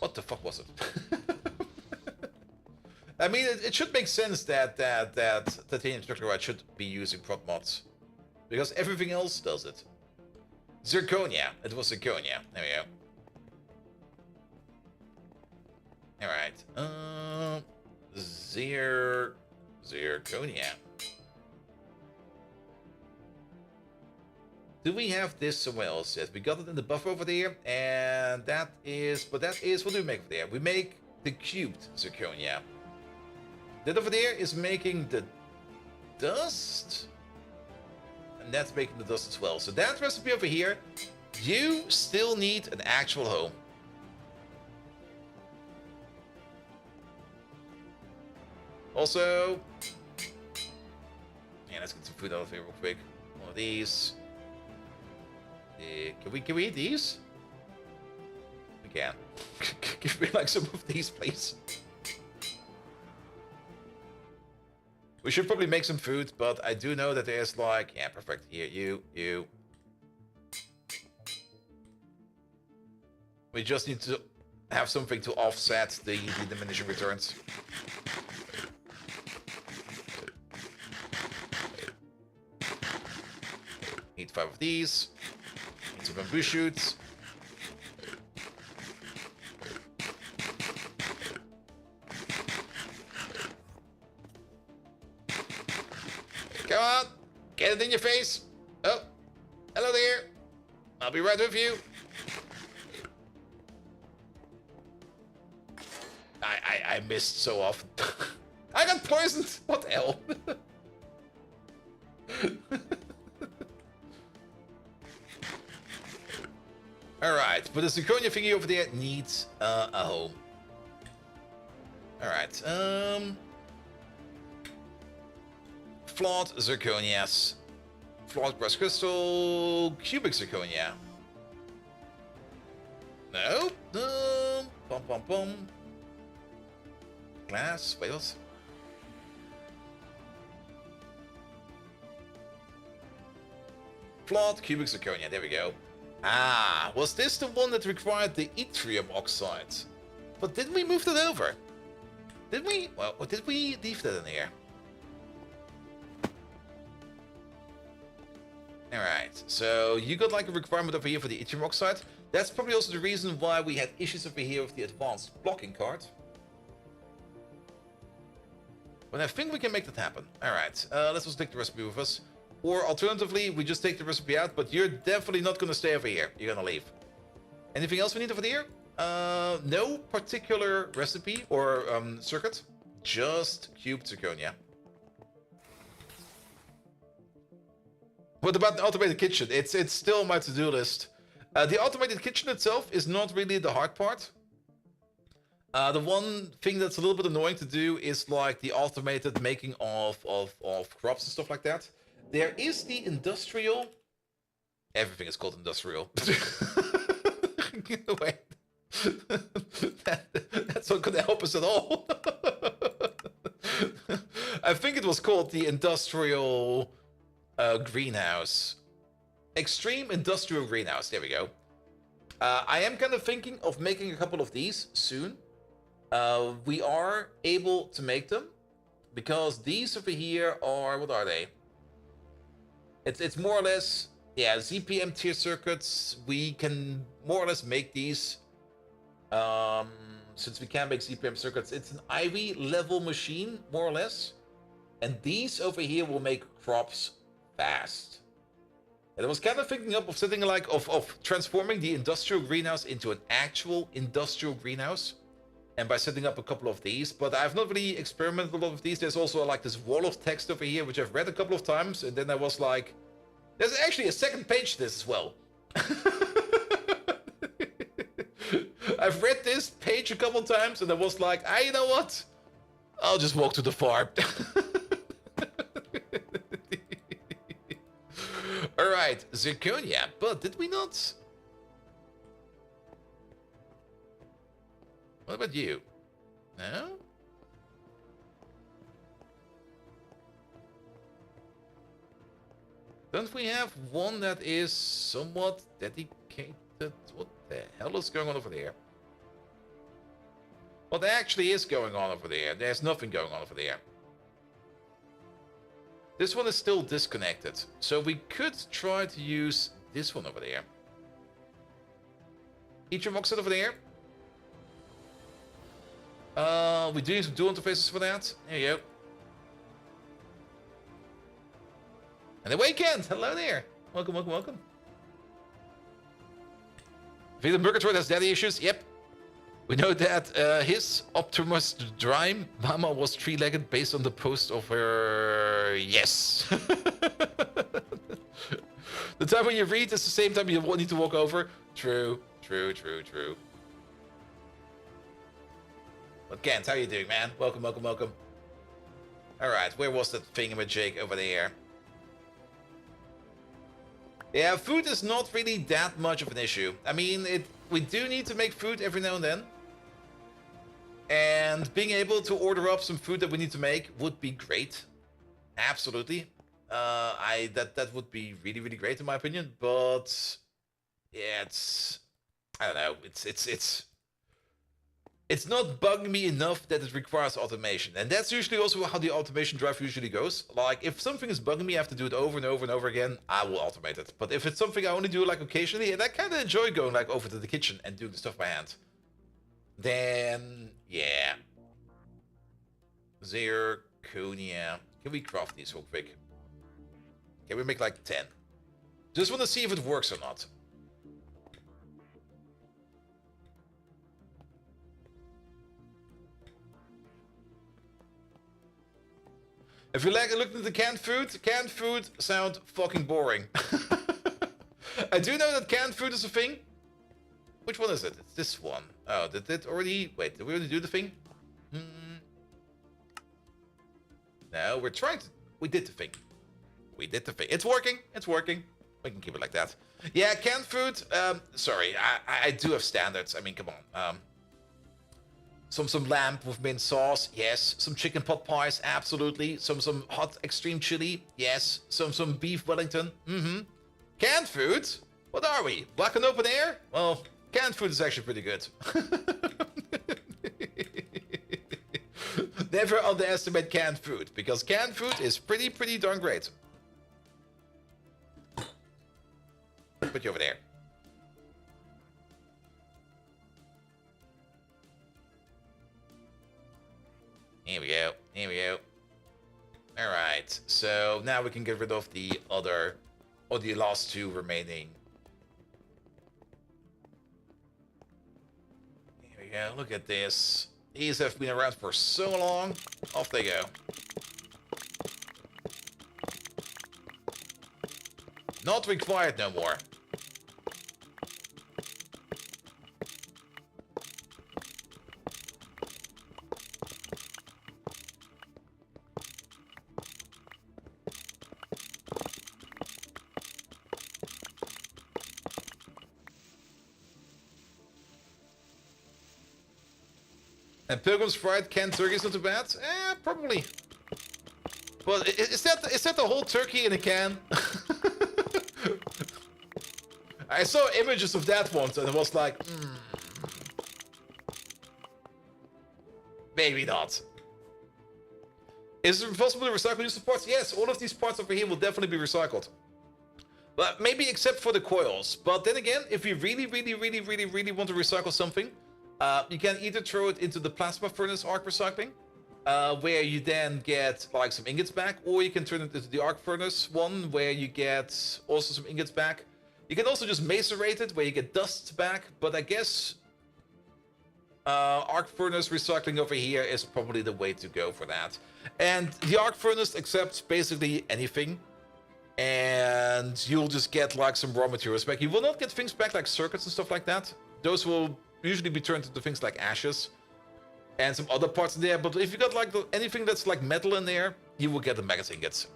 What the fuck was it? I mean, it should make sense that titanium tetrachloride should be using prop mods, because everything else does it. Zirconia. It was zirconia. There we go. Alright, zirconia. Do we have this somewhere else yet? We got it in the buffer over there, and that is, what do we make over there? We make the cubed zirconia. That over there is making the dust, and that's making the dust as well. So that recipe over here, you still need an actual home. Also, yeah, let's get some food out of here real quick. One of these. Can we eat these? We can. Give me like some of these, please. We should probably make some food, but I do know that there's like, yeah, perfect. Here, you. We just need to have something to offset the diminishing returns. Need 5 of these. Need some bamboo shoots. Come on! Get it in your face! Oh! Hello there! I'll be right with you! I missed so often. I got poisoned! What the hell? Alright, but the zirconia thingy over there needs a home. Alright, flawed zirconias. Flawed brass crystal, cubic zirconia. No, bum bum bum. Glass, wait, what? Flawed cubic zirconia, there we go. Ah, was this the one that required the yttrium oxide? But didn't we move that over? Did we? Well, or did we leave that in here? Alright, so you got like a requirement over here for the yttrium oxide. That's probably also the reason why we had issues over here with the advanced blocking card. But I think we can make that happen. Alright, let's just take the recipe with us. Or alternatively, we just take the recipe out, but you're definitely not going to stay over here. You're going to leave. Anything else we need over here? No particular recipe or circuit. Just cubed zirconia. What about the automated kitchen? It's still on my to-do list. The automated kitchen itself is not really the hard part. The one thing that's a little bit annoying to do is like the automated making of crops and stuff like that. There is the industrial. Everything is called industrial. Wait. That's not going to help us at all. I think it was called the industrial greenhouse. Extreme industrial greenhouse. There we go. I am kind of thinking of making a couple of these soon. We are able to make them because these over here are, what are they? It's more or less, yeah, ZPM tier circuits. We can more or less make these. Since we can make ZPM circuits, it's an Ivy level machine, more or less. And these over here will make crops fast. And I was kind of thinking up of setting like of transforming the industrial greenhouse into an actual industrial greenhouse. And by setting up a couple of these, but I've not really experimented a lot with these. There's also like this wall of text over here, which I've read a couple of times. And then I was like, there's actually a second page to this as well. I've read this page a couple times and I was like, you know what? I'll just walk to the farm. Alright, zirconia, but did we not? What about you? No? Don't we have one that is somewhat dedicated? What the hell is going on over there? What actually is going on over there? There's nothing going on over there. This one is still disconnected. So we could try to use this one over there. Yttrium oxide over there. We do need some dual interfaces for that. There you go. And away Kent! Hello there! Welcome, welcome, welcome. Vita Murgatroyd has daddy issues? Yep. We know that his Optimus Prime Mama was three-legged based on the post of her... Yes! The time when you read is the same time you need to walk over. True, true, true, true. But Kent, how you doing, man? Welcome, welcome, welcome. Alright, where was that thingamajig over there? Yeah, food is not really that much of an issue. I mean, we do need to make food every now and then. And being able to order up some food that we need to make would be great. Absolutely. That would be really, really great in my opinion. But yeah, I don't know. It's not bugging me enough that it requires automation. And that's usually also how the automation drive usually goes. Like, if something is bugging me, I have to do it over and over and over again, I will automate it. But if it's something I only do, like, occasionally, and I kind of enjoy going, like, over to the kitchen and doing the stuff by hand, then, yeah. Zirconia. Can we craft these real quick? Can we make, like, 10? Just want to see if it works or not. If you like looked at the canned food sound fucking boring. I do know that canned food is a thing. Which one is it? It's this one. Oh, did it already... Wait, did we already do the thing? No, we're trying to... We did the thing. We did the thing. It's working. It's working. We can keep it like that. Yeah, canned food. Sorry, I do have standards. I mean, come on. Some lamb with mint sauce, yes. Some chicken pot pies, absolutely. Some hot extreme chili, yes. Some beef Wellington, Canned food? What are we? Black and open air? Well, canned food is actually pretty good. Never underestimate canned food, because canned food is pretty darn great. Put you over there. Here we go. Here we go. Alright, so now we can get rid of the other, or the last two remaining. Here we go, look at this. These have been around for so long. Off they go. Not required no more. And Pilgrim's fried canned turkey is not too bad? Eh, probably. But is that the whole turkey in a can? I saw images of that once and it was like, maybe not. Is it possible to recycle these parts? Yes, all of these parts over here will definitely be recycled. But maybe except for the coils. But then again, if you really want to recycle something, you can either throw it into the plasma furnace arc recycling, where you then get like some ingots back, or you can turn it into the arc furnace one, where you get also some ingots back. You can also just macerate it, where you get dust back, but I guess arc furnace recycling over here is probably the way to go for that. And the arc furnace accepts basically anything, and you'll just get like some raw materials back. You will not get things back like circuits and stuff like that. Those will usually be turned into things like ashes and some other parts in there. But if you got like anything that's like metal in there, you will get the maggot ingots.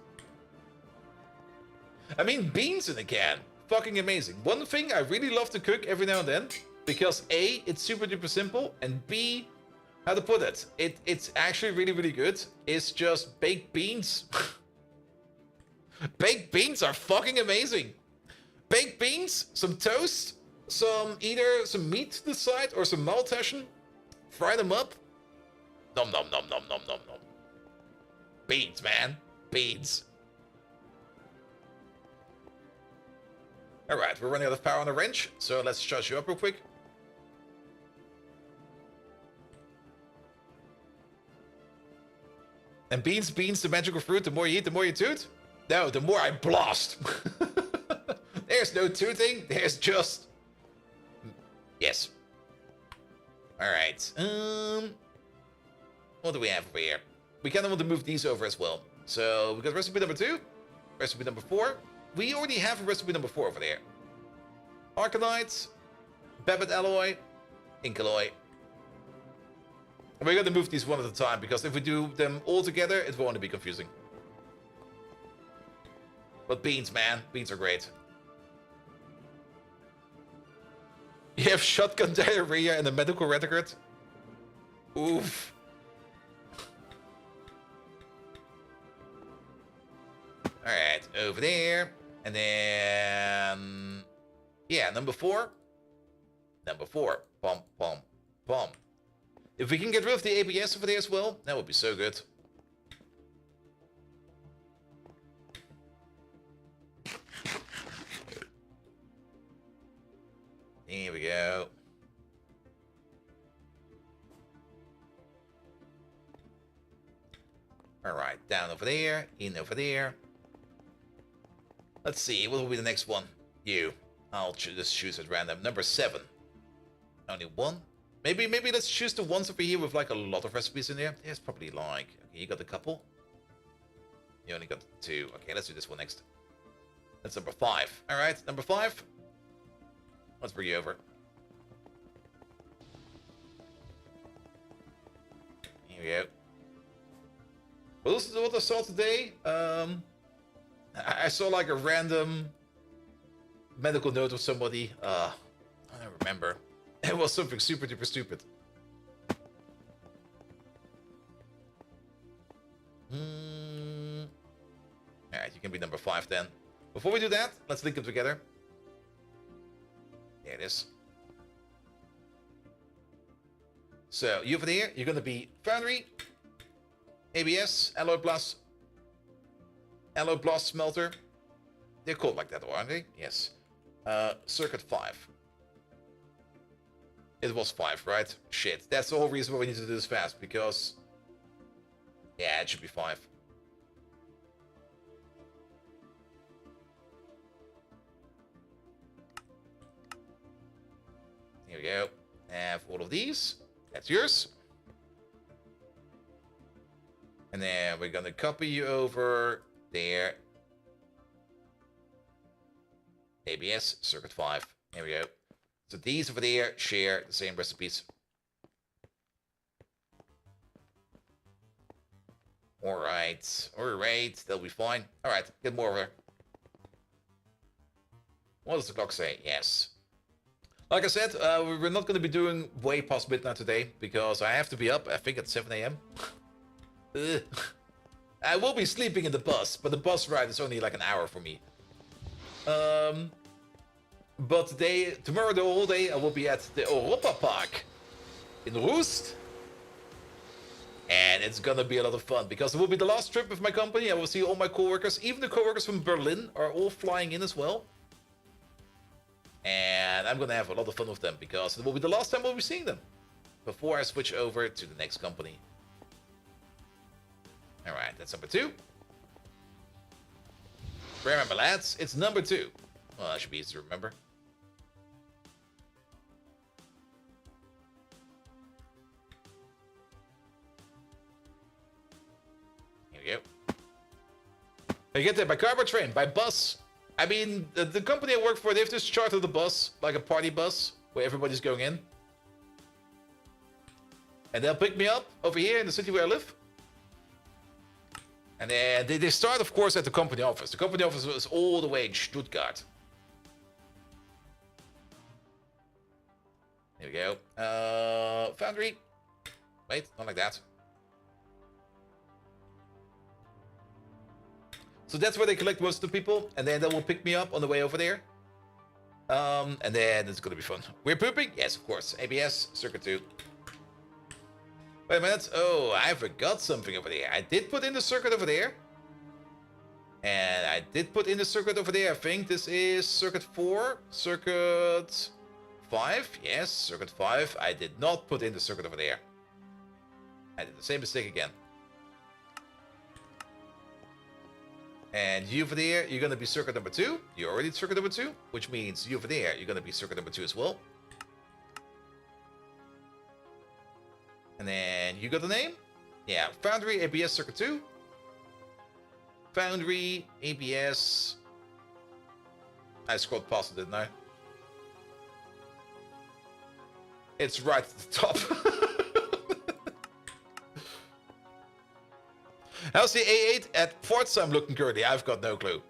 I mean, beans in a can. Fucking amazing. One thing I really love to cook every now and then, because A, it's super duper simple, and B, how to put it, it's actually really good, is just baked beans. Baked beans are fucking amazing. Baked beans, some toast, either some meat to the side or some maltation, fry them up. Nom nom nom nom nom nom nom. Beans, man. Beans. Alright, we're running out of power on the wrench, so let's charge you up real quick. And beans, the magical fruit, the more you eat, the more you toot? No, the more I blast. There's no tooting, there's just... Yes. Alright, what do we have over here? We kind of want to move these over as well. So, we got recipe number 2, recipe number 4. We already have a recipe number 4 over there. Arcanite, Babbitt alloy, ink alloy. And we're going to move these one at a time, because if we do them all together, it will only be confusing. But beans, man. Beans are great. You have shotgun diarrhea and a medical record? Oof. Alright, over there. And then... yeah, number 4. Number 4. Bum, bum, bum. If we can get rid of the ABS over there as well, that would be so good. Here we go. Alright, down over there, in over there. Let's see, what will be the next one? You. I'll just choose at random. Number 7. Only one? Maybe let's choose the ones over here with like a lot of recipes in there. There's probably like... okay, you got a couple? You only got 2. Okay, let's do this one next. That's number 5. Alright, number 5. Let's bring you over. Here we go. Well, this is what I saw today. I saw like a random medical note of somebody. I don't remember. It was something super duper stupid. Alright, you can be number 5 then. Before we do that, let's link them together. There it is. So, you over there, you're gonna be Foundry. ABS, alloy blast smelter. They're called like that, aren't they? Yes. Circuit 5. It was 5, right? Shit. That's the whole reason why we need to do this fast, because... Yeah, it should be 5. Here we go. Have all of these. That's yours. And then we're gonna copy you over there. ABS, circuit 5. Here we go. So these over there share the same recipes. Alright, that'll be fine. Alright, get more over. What does the clock say? Yes. Like I said, we're not going to be doing way past midnight today, because I have to be up, I think, at 7 a.m. I will be sleeping in the bus, but the bus ride is only like an hour for me. But tomorrow the whole day, I will be at the Europa Park in Roost. And it's gonna be a lot of fun, because it will be the last trip with my company. I will see all my coworkers, even the coworkers from Berlin are all flying in as well. And I'm gonna have a lot of fun with them, because it will be the last time we'll be seeing them before I switch over to the next company. Alright, that's number 2. Remember, lads, it's number 2. Well, that should be easy to remember. Here we go. I get there by car or train? By bus. I mean, the company I work for, they've just chartered a bus, like a party bus, where everybody's going in. And they'll pick me up over here in the city where I live. And then they start, of course, at the company office. The company office is all the way in Stuttgart. Here we go. Foundry. Wait, not like that. So that's where they collect most of the people, and then they will pick me up on the way over there. And then it's gonna be fun. We're pooping? Yes, of course. ABS, circuit 2. Wait a minute. Oh, I forgot something over there. I did put in the circuit over there. And I did put in the circuit over there. I think this is circuit 4. Circuit 5. Yes, circuit 5. I did not put in the circuit over there. I did the same mistake again. And you over there, you're going to be circuit number 2. You're already circuit number 2. Which means you over there, you're going to be circuit number 2 as well. And then you got the name? Yeah, Foundry, ABS, circuit 2. Foundry, ABS. I scrolled past it, didn't I? It's right at the top. How's the A8 at Forza I'm looking currently? I've got no clue.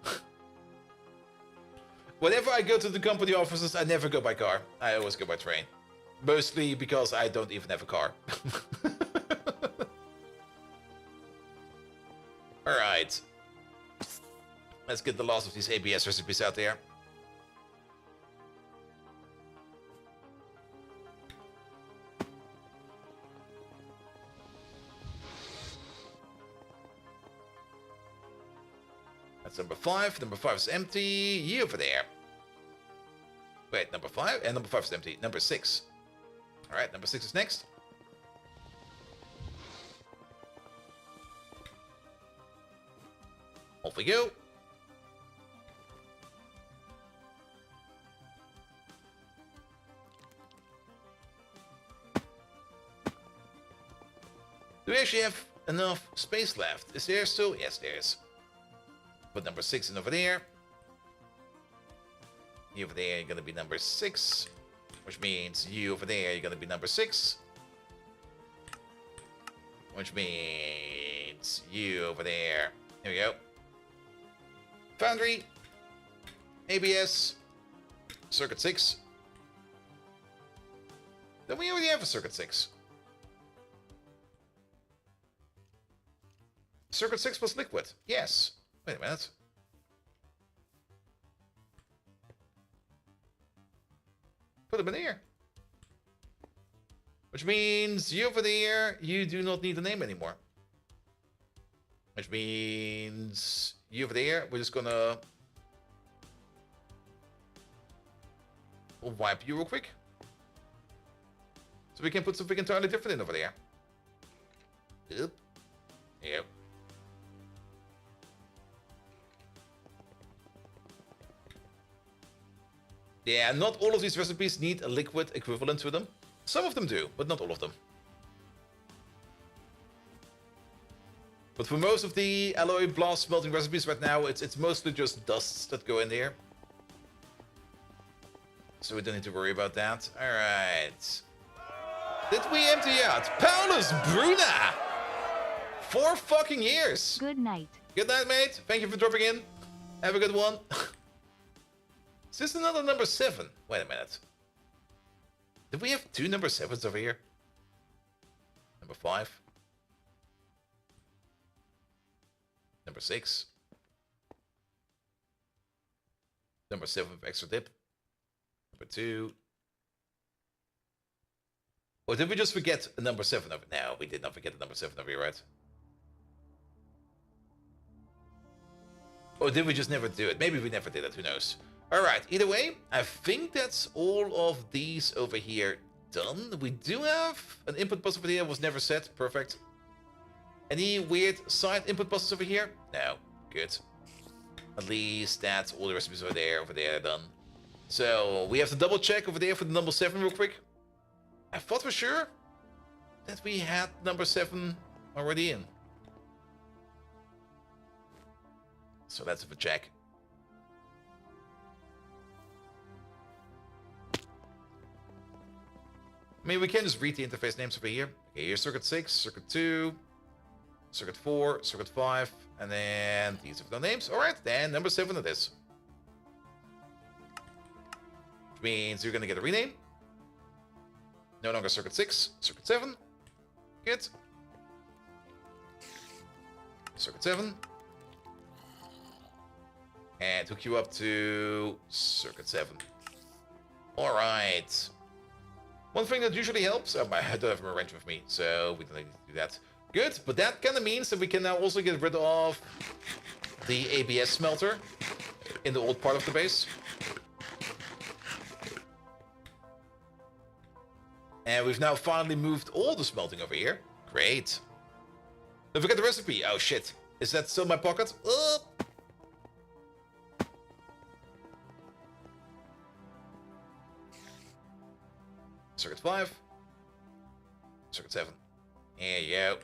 Whenever I go to the company offices, I never go by car. I always go by train. Mostly because I don't even have a car. Alright. Let's get the last of these ABS recipes out there. That's number 5. Number 5 is empty. You over there. Wait, number 5? And number 5 is empty. Number 6. Alright, number 6 is next. Off we go. Do we actually have enough space left? Is there still? Yes, there is. Put number 6 in over there. You over there, you're gonna be number 6. Which means you over there, you're gonna be number 6. Which means you over there. Here we go. Foundry. ABS. Circuit 6. Then we already have a circuit 6. Circuit 6 was liquid. Yes. Wait a minute. Put them in here. Which means you over there, you do not need the name anymore. Which means you over there, we're just gonna we'll wipe you real quick. So we can put something entirely different in over there. Yep. Yep. Yeah, not all of these recipes need a liquid equivalent to them. Some of them do, but not all of them. But for most of the alloy blast smelting recipes right now, it's mostly just dusts that go in there. So we don't need to worry about that. Alright. Did we empty out Paulus Bruna? 4 fucking years. Good night. Good night, mate. Thank you for dropping in. Have a good one. Is this another number 7? Wait a minute. Did we have 2 number 7s over here? Number 5. Number 6. Number 7 with extra dip. Number 2. Or did we just forget a number 7 over? No, we did not forget the number 7 over here, right? Or did we just never do it? Maybe we never did it, who knows? Alright, either way, I think that's all of these over here done. We do have an input bus over here that was never set. Perfect. Any weird side input buses over here? No. Good. At least that's all the recipes over there are done. So, we have to double check over there for the number 7 real quick. I thought for sure that we had number 7 already in. So let's have a check. I mean, we can just read the interface names over here. Okay, here's circuit 6, circuit 2, circuit 4, circuit 5, and then these are the names. Alright, then number 7 it is. Which means you're gonna get a rename. No longer circuit 6, circuit 7. Good. Circuit 7. And hook you up to circuit 7. Alright. One thing that usually helps, I don't have a wrench with me, so we don't need to do that. Good, but that kind of means that we can now also get rid of the ABS smelter in the old part of the base. And we've now finally moved all the smelting over here. Great. Don't forget the recipe. Oh shit. Is that still in my pocket? Circuit 5. Circuit 7. There you go.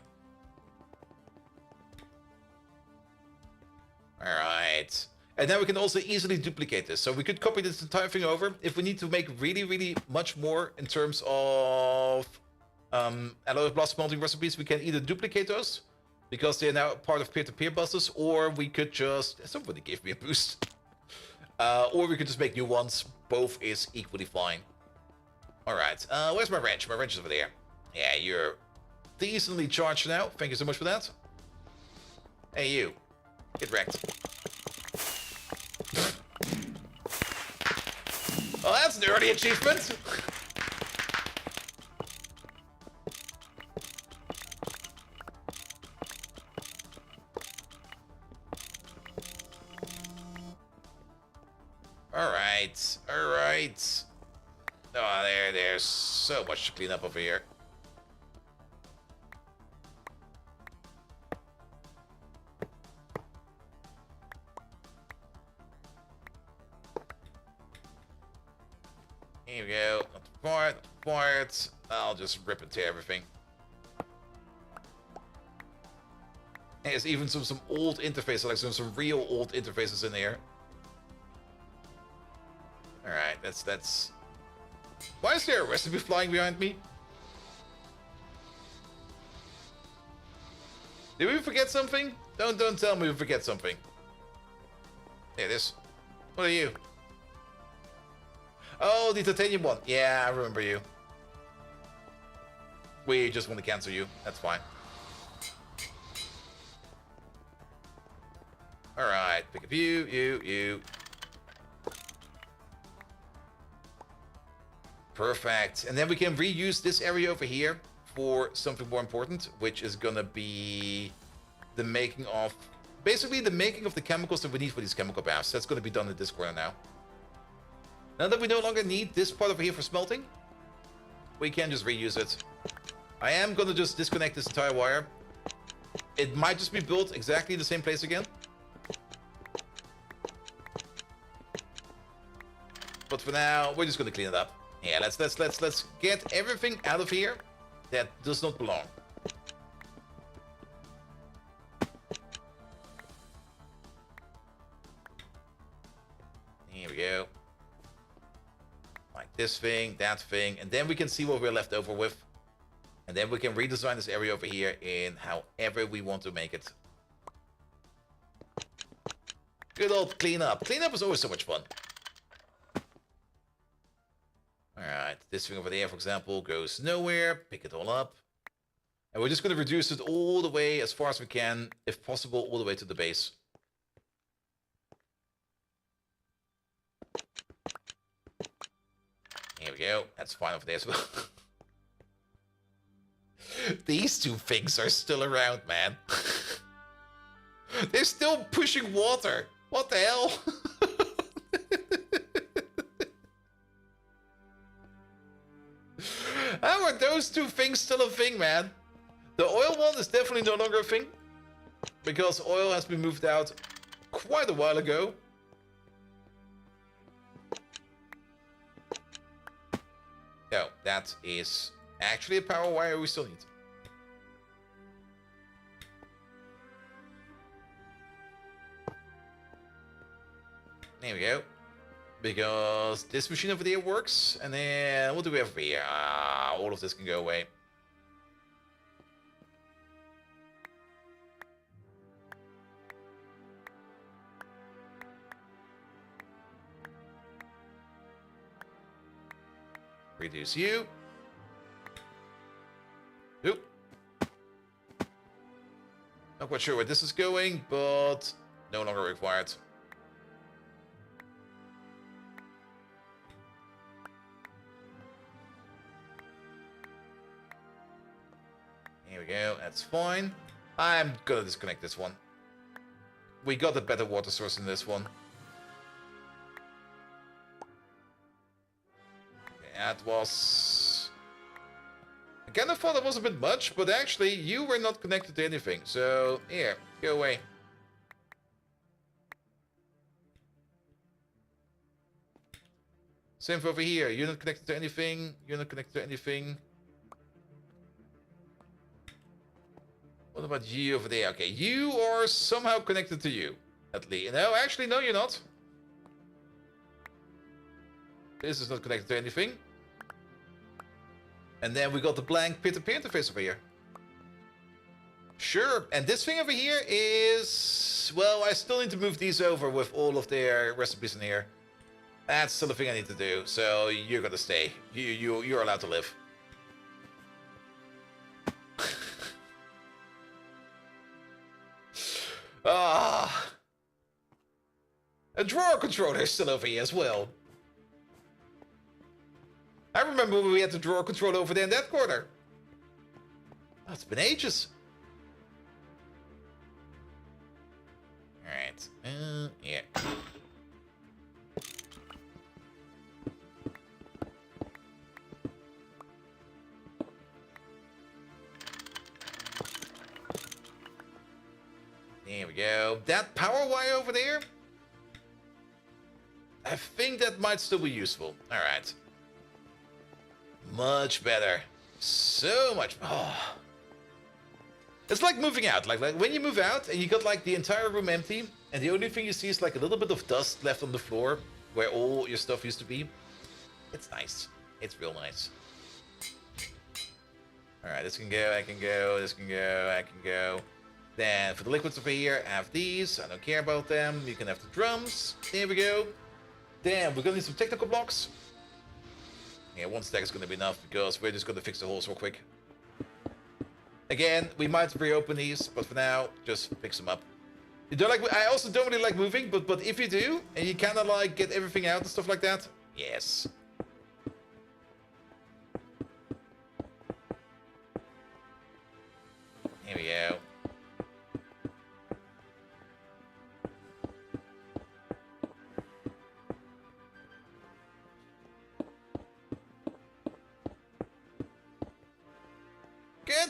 Alright. And now we can also easily duplicate this. So we could copy this entire thing over. If we need to make really, really much more in terms of alloy blast smelting recipes, we can either duplicate those, because they are now part of peer-to-peer buses, or we could just... Somebody gave me a boost. Or we could just make new ones. Both is equally fine. Alright, where's my wrench? My wrench is over there. Yeah, you're decently charged now. Thank you so much for that. Hey, you. Get wrecked. Well, that's an early achievement. Alright, alright. Oh, there's so much to clean up over here. Here we go. Not required, not required. I'll just rip and tear everything. There's even some old interfaces, like some real old interfaces in here. Alright, that's... Why is there a recipe flying behind me? Did we forget something? Don't tell me we forget something. There it is. What are you? Oh, the titanium one. Yeah, I remember you. We just want to cancel you. That's fine. Alright, pick up you. Perfect. And then we can reuse this area over here for something more important, which is gonna be the making of... Basically, the making of the chemicals that we need for these chemical baths. That's going to be done in this corner now. Now that we no longer need this part over here for smelting, we can just reuse it. I am going to just disconnect this entire wire. It might just be built exactly in the same place again. But for now, we're just going to clean it up. Yeah, let's get everything out of here that does not belong. Here we go. Like this thing, that thing, and then we can see what we're left over with. And then we can redesign this area over here in however we want to make it. Good old cleanup. Cleanup is always so much fun. Alright, this thing over there, for example, goes nowhere. Pick it all up. And we're just going to reduce it all the way as far as we can, if possible, all the way to the base. Here we go. That's fine over there as well. These two things are still around, man. They're still pushing water. What the hell? How are those two things still a thing, man? The oil one is definitely no longer a thing, because oil has been moved out quite a while ago. No, that is actually a power wire we still need. There we go. Because this machine over there works. And then what do we have over here? All of this can go away. Reduce you. Oop. Not quite sure where this is going, but no longer required. Here we go, that's fine. I'm gonna disconnect this one. We got a better water source in this one. That was... I kind of thought it was a bit much, but actually you were not connected to anything. So, here, go away. Same for over here. You're not connected to anything. You're not connected to anything. What about you over there? Okay, you are somehow connected to you. At least. No, actually, no, you're not. This is not connected to anything. And then we got the blank peer-to-peer interface over here. Sure, and this thing over here is... Well, I still need to move these over with all of their recipes in here. That's still a thing I need to do, so you're gonna stay. You're allowed to live. A drawer controller is still over here as well. I remember when we had the drawer controller over there in that corner. Oh, it's been ages. Alright. Yeah. There we go. That power wire over there, I think that might still be useful. Alright. Much better. So much. Oh. It's like moving out. Like when you move out and you got like the entire room empty and the only thing you see is like a little bit of dust left on the floor where all your stuff used to be. It's nice. It's real nice. Alright, this can go, I can go, this can go, I can go. Then for the liquids over here, I have these. I don't care about them. You can have the drums. There we go. Then we're gonna need some technical blocks. Yeah, one stack is gonna be enough because we're just gonna fix the holes real quick. Again, we might reopen these, but for now, just fix them up. You don't like? I also don't really like moving, but if you do, and you kind of like get everything out and stuff like that, yes. Here we go.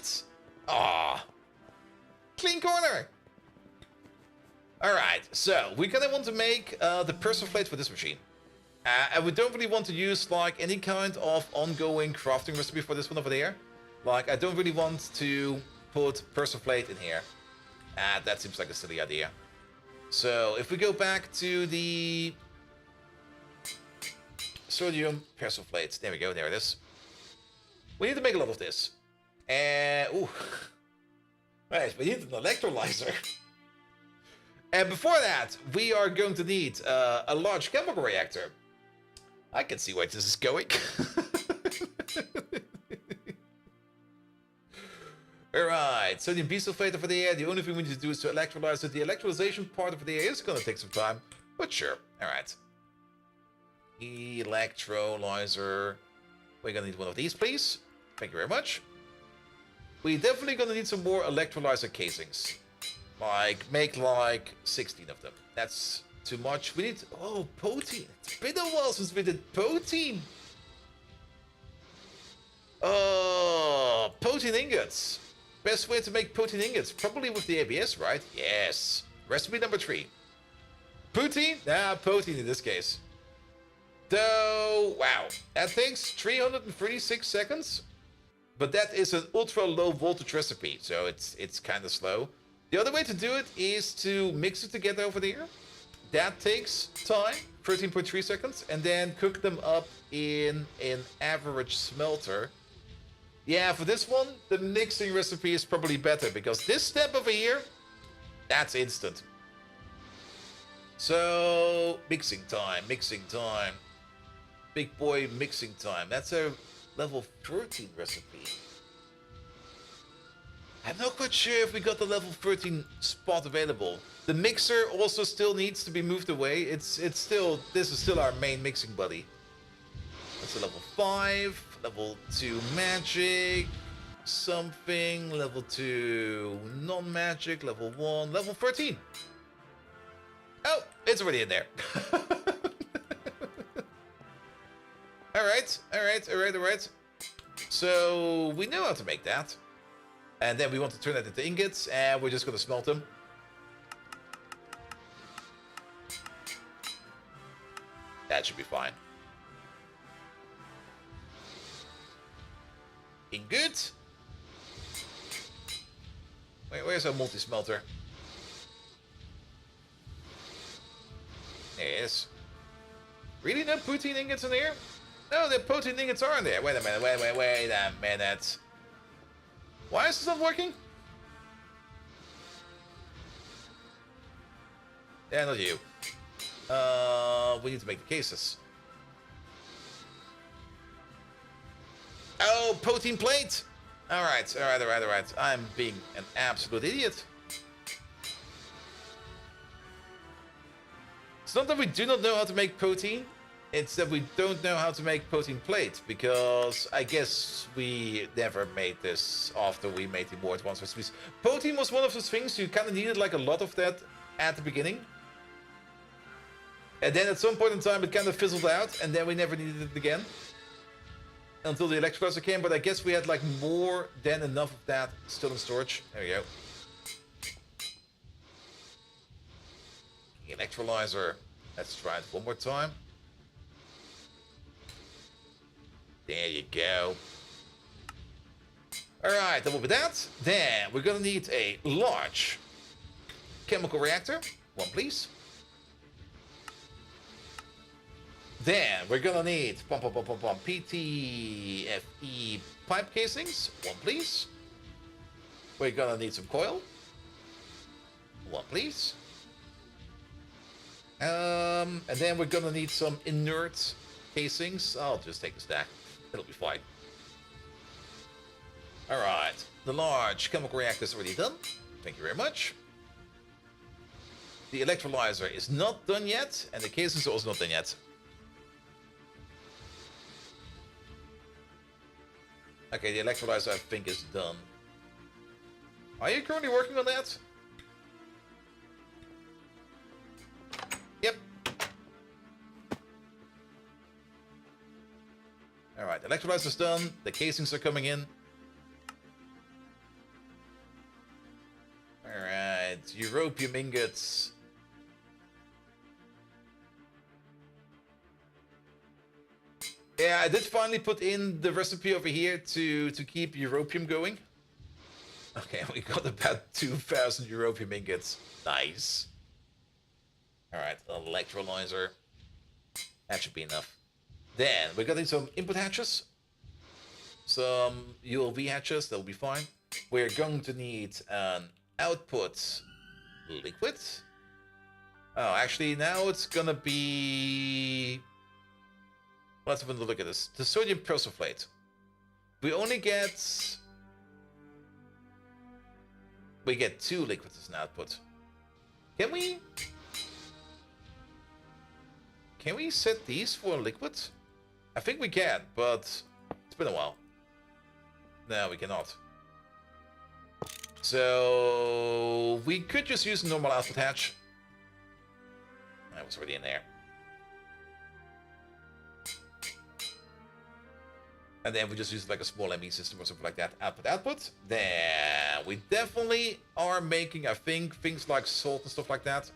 it! Ah, clean corner. All right, so we're gonna want to make the persiflate for this machine. And we don't really want to use like any kind of ongoing crafting recipe for this one over there. Like, I don't really want to put persiflate in here. That seems like a silly idea. So if we go back to the sodium persiflate, there we go, there it is. We need to make a lot of this. Ooh. Right, we need an electrolyzer. And before that, we are going to need a large chemical reactor. I can see where this is going. Alright, sodium bisulfate over there. The only thing we need to do is to electrolyze it. The electrolyzation part over there is going to take some time, but sure. Alright. Electrolyzer. We're going to need one of these, please. Thank you very much. We're definitely going to need some more electrolyzer casings. Like, make like 16 of them. That's too much. We need... Oh, protein. It's been a while since we did protein. Oh, protein ingots. Best way to make protein ingots. Probably with the ABS, right? Yes. Recipe number 3. Protein? Nah, protein in this case. So, wow. That takes 336 seconds. But that is an ultra low voltage recipe. So it's kind of slow. The other way to do it is to mix it together over there. That takes time, 13.3 seconds, and then cook them up in an average smelter. Yeah, for this one, the mixing recipe is probably better, because this step over here, that's instant. So, mixing time. Big boy mixing time. That's a level 13 recipe. I'm not quite sure if we got the level 13 spot available. The mixer also still needs to be moved away. This is still our main mixing buddy. That's a level 5, level 2 magic, something, level 2 non-magic, level 1, level 13. Oh, it's already in there. Alright. So, we know how to make that. And then we want to turn that into ingots, and we're just going to smelt them. That should be fine. Ingot. Wait, where's our multi-smelter? There it is. Really no protein ingots in here? No, the protein ingots are in there. Wait a minute, wait a minute. Why is this not working? Yeah, not you. We need to make the cases. Oh, protein plate! Alright. I'm being an absolute idiot. It's not that we do not know how to make protein. It's that we don't know how to make protein plate, because I guess we never made this after we made the more advanced recipes. Protein was one of those things you kind of needed like a lot of that at the beginning. And then at some point in time it kind of fizzled out, and then we never needed it again. Until the electrolyzer came, but I guess we had like more than enough of that still in storage. There we go. Electrolyzer. Let's try it one more time. There you go. Alright, that will be that. Then we're gonna need a large chemical reactor. One, please. Then we're gonna need PTFE pipe casings. One, please. We're gonna need some coil. One, please. And then we're gonna need some inert casings. I'll just take a stack. It'll be fine. Alright. The large chemical reactor is already done. Thank you very much. The electrolyzer is not done yet, and the casings are also not done yet. Okay, the electrolyzer I think is done. Are you currently working on that? Yep. Alright, the electrolyzer's done. The casings are coming in. Europium ingots. Yeah, I did finally put in the recipe over here to keep Europium going. Okay, we got about 2,000 Europium ingots. Nice. Alright, electrolyzer. That should be enough. Then, we're getting some input hatches. Some ULV hatches, that'll be fine. We're going to need an output liquid. Oh, actually, now it's gonna be... Let's have a look at this. The sodium persulfate. We only get... We get 2 liquids as an output. Can we... Can we set these for liquid? I think we can, but it's been a while. No, we cannot. So we could just use a normal output hatch. That was already in there. And then we just use like a small ME system or something like that. Output. Then we definitely are making, I think, things like salt and stuff like that.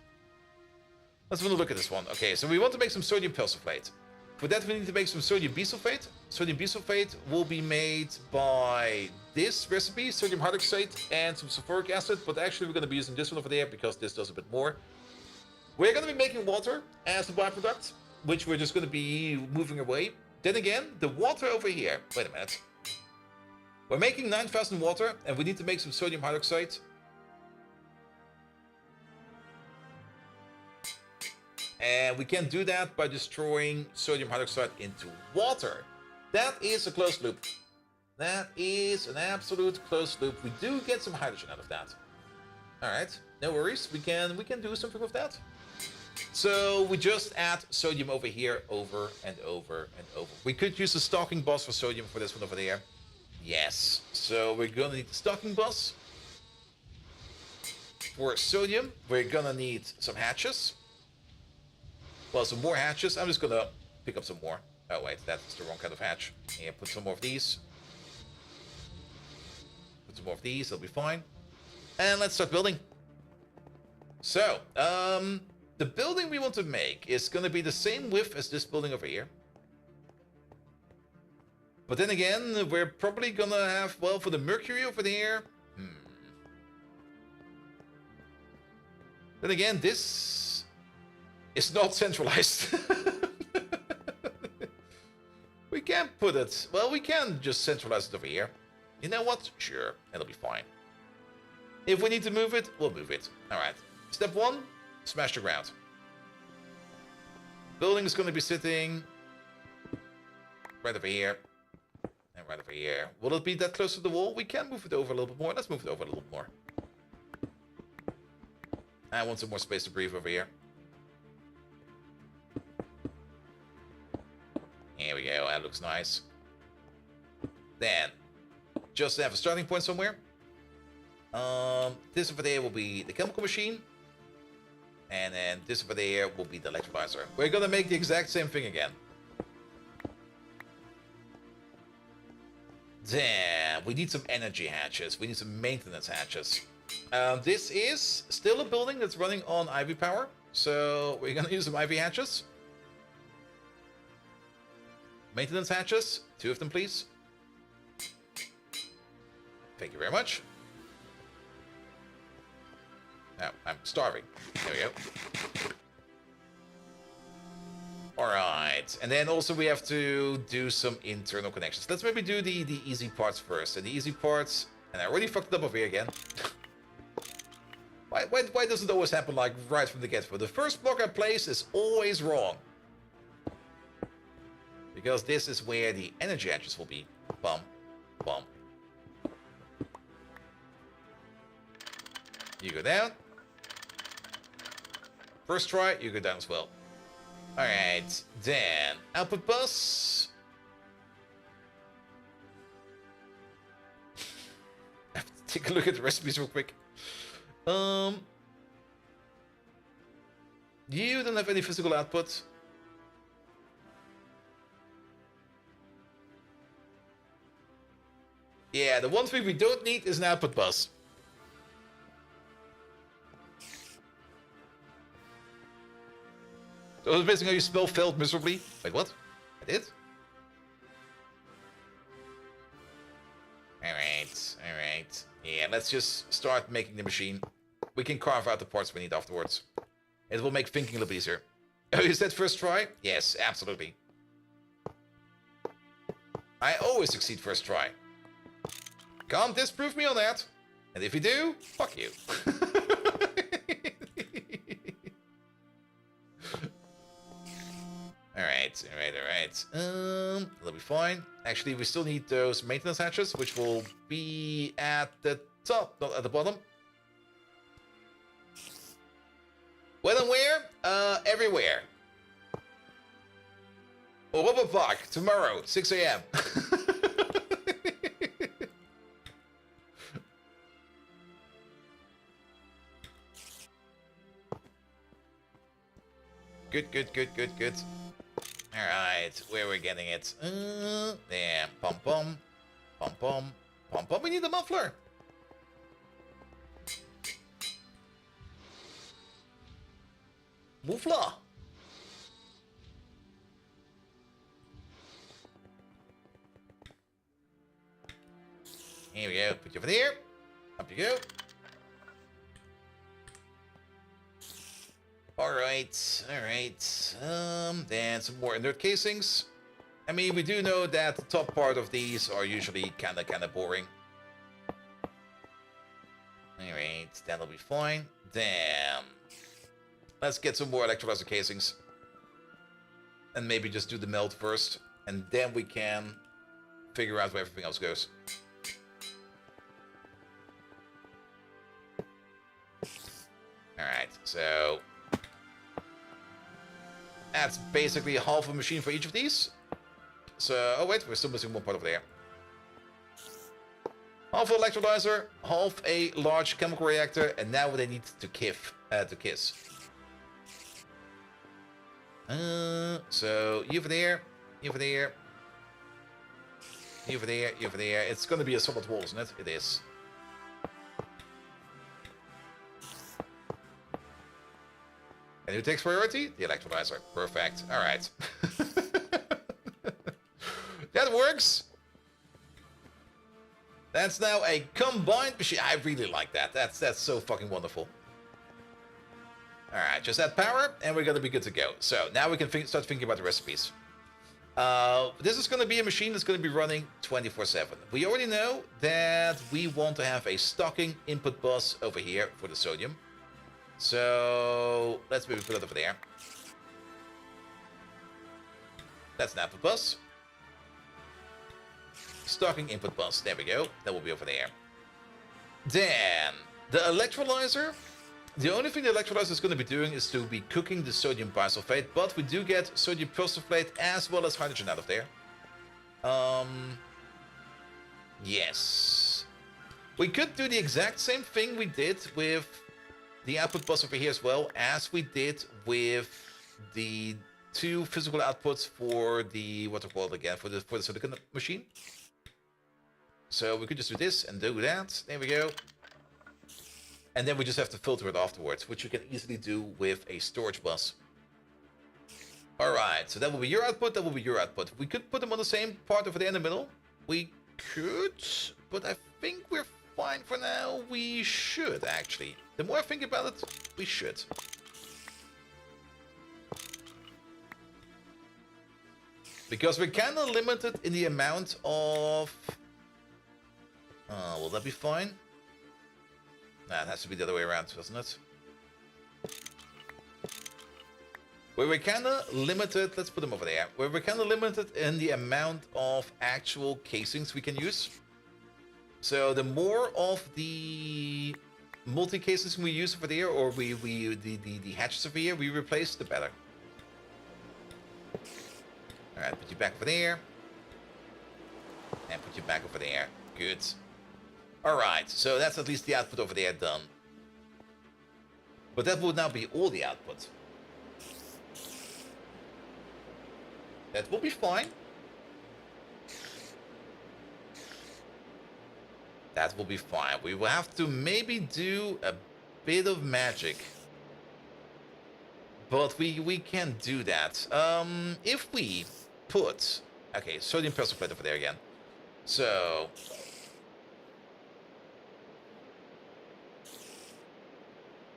Let's have a look at this one. Okay, so we want to make some sodium persulfate. For that, we need to make some sodium bisulfate. Sodium bisulfate will be made by this recipe, sodium hydroxide and some sulfuric acid. But actually, we're going to be using this one over there because this does a bit more. We're going to be making water as the byproduct, which we're just going to be moving away. Then again, the water over here. Wait a minute. We're making 9,000 water, and we need to make some sodium hydroxide. And we can do that by destroying sodium hydroxide into water. That is a closed loop. That is an absolute closed loop. We do get some hydrogen out of that. Alright, no worries. We can do something with that. So we just add sodium over here, over and over and over. We could use a stocking bus for sodium for this one over there. Yes. So we're gonna need the stocking bus. For sodium, we're gonna need some hatches. Well, some more hatches. I'm just gonna pick up some more. Oh wait, that's the wrong kind of hatch. Yeah, put some more of these. Put some more of these, that'll be fine. And let's start building. So, the building we want to make is gonna be the same width as this building over here. But then again, we're probably gonna have, well, for the mercury over there. Then again, this is not centralized. We can put it, well, we can just centralize it over here. You know what? Sure, it'll be fine. If we need to move it, we'll move it. Alright. Step 1, smash the ground. Building is going to be sitting right over here. And right over here. Will it be that close to the wall? We can move it over a little bit more. Let's move it over a little more. I want some more space to breathe over here. Here we go, that looks nice. Then, just to have a starting point somewhere. This over there will be the chemical machine. And then this over there will be the electrolyzer. We're gonna make the exact same thing again. Then, we need some energy hatches. We need some maintenance hatches. This is still a building that's running on IV power. So, we're gonna use some IV hatches. Maintenance hatches, 2 of them, please. Thank you very much. Now, I'm starving. There we go. Alright, and then also we have to do some internal connections. Let's maybe do the easy parts first. And the easy parts... And I already fucked it up over here again. Why does it always happen like right from the get-go? The first block I place is always wrong. Because this is where the energy hatches will be. Bum. Bum. You go down. First try, you go down as well. Alright, then output bus. I have to take a look at the recipes real quick. You don't have any physical output. Yeah, the one thing we don't need is an output bus. So it's basically how you spell failed miserably. Wait, what? I did? Alright. Yeah, let's just start making the machine. We can carve out the parts we need afterwards. It will make thinking a little easier. Oh, is that first try? Yes, absolutely. I always succeed first try. Can't disprove me on that. And if you do, fuck you. Alright. That'll be fine. Actually, we still need those maintenance hatches, which will be at the top, not at the bottom. When and where? Everywhere. Europa Park, tomorrow, 6 a.m. Good. Alright, where are we getting it? There, pom. We need a muffler. Muffler. Here we go, put you over there. Up you go. Alright. Then some more inert casings. I mean, we do know that the top part of these are usually kinda boring. Alright, that'll be fine. Damn. Let's get some more electrolyzer casings. And maybe just do the melt first. And then we can figure out where everything else goes. Alright, so that's basically half a machine for each of these. So, oh wait, we're still missing one part over there. Half an electrolyzer, half a large chemical reactor, and now they need to kiss. So, you over there. It's gonna be a solid wall, isn't it? It is. And who takes priority? The electrolyzer. Perfect. Alright. That works. That's now a combined machine. I really like that. That's so fucking wonderful. Alright, just add power, and we're gonna be good to go. So, now we can start thinking about the recipes. This is gonna be a machine that's gonna be running 24/7. We already know that we want to have a stocking input bus over here for the sodium. So, let's maybe put it over there. That's an output bus. Stocking input bus. There we go. That will be over there. Then, the electrolyzer. The only thing the electrolyzer is going to be doing is to be cooking the sodium bisulfate, but we do get sodium prosulfate as well as hydrogen out of there. Yes. We could do the exact same thing we did with the output bus over here as well as we did with the two physical outputs for the, what to call it again, for the silicon machine. So we could just do this and do that. There we go. And then we just have to filter it afterwards, which we can easily do with a storage bus. Alright, so that will be your output, that will be your output. We could put them on the same part over there in the middle. We could, but I think we're fine for now. We should, actually. The more I think about it, we should. Because we're kind of limited in the amount of... will that be fine? Nah, it has to be the other way around, doesn't it? Where we're kind of limited... Let's put them over there. Where we're kind of limited in the amount of actual casings we can use. So the more of the multi-casings we use over there, or the hatches over here, we replace, the better. Alright, put you back over there. And put you back over there. Good. Alright, so that's at least the output over there done. But that would now be all the output. That will be fine. That will be fine. We will have to maybe do a bit of magic. But we can do that. If we put... Okay, sodium perchlorate over there again. So...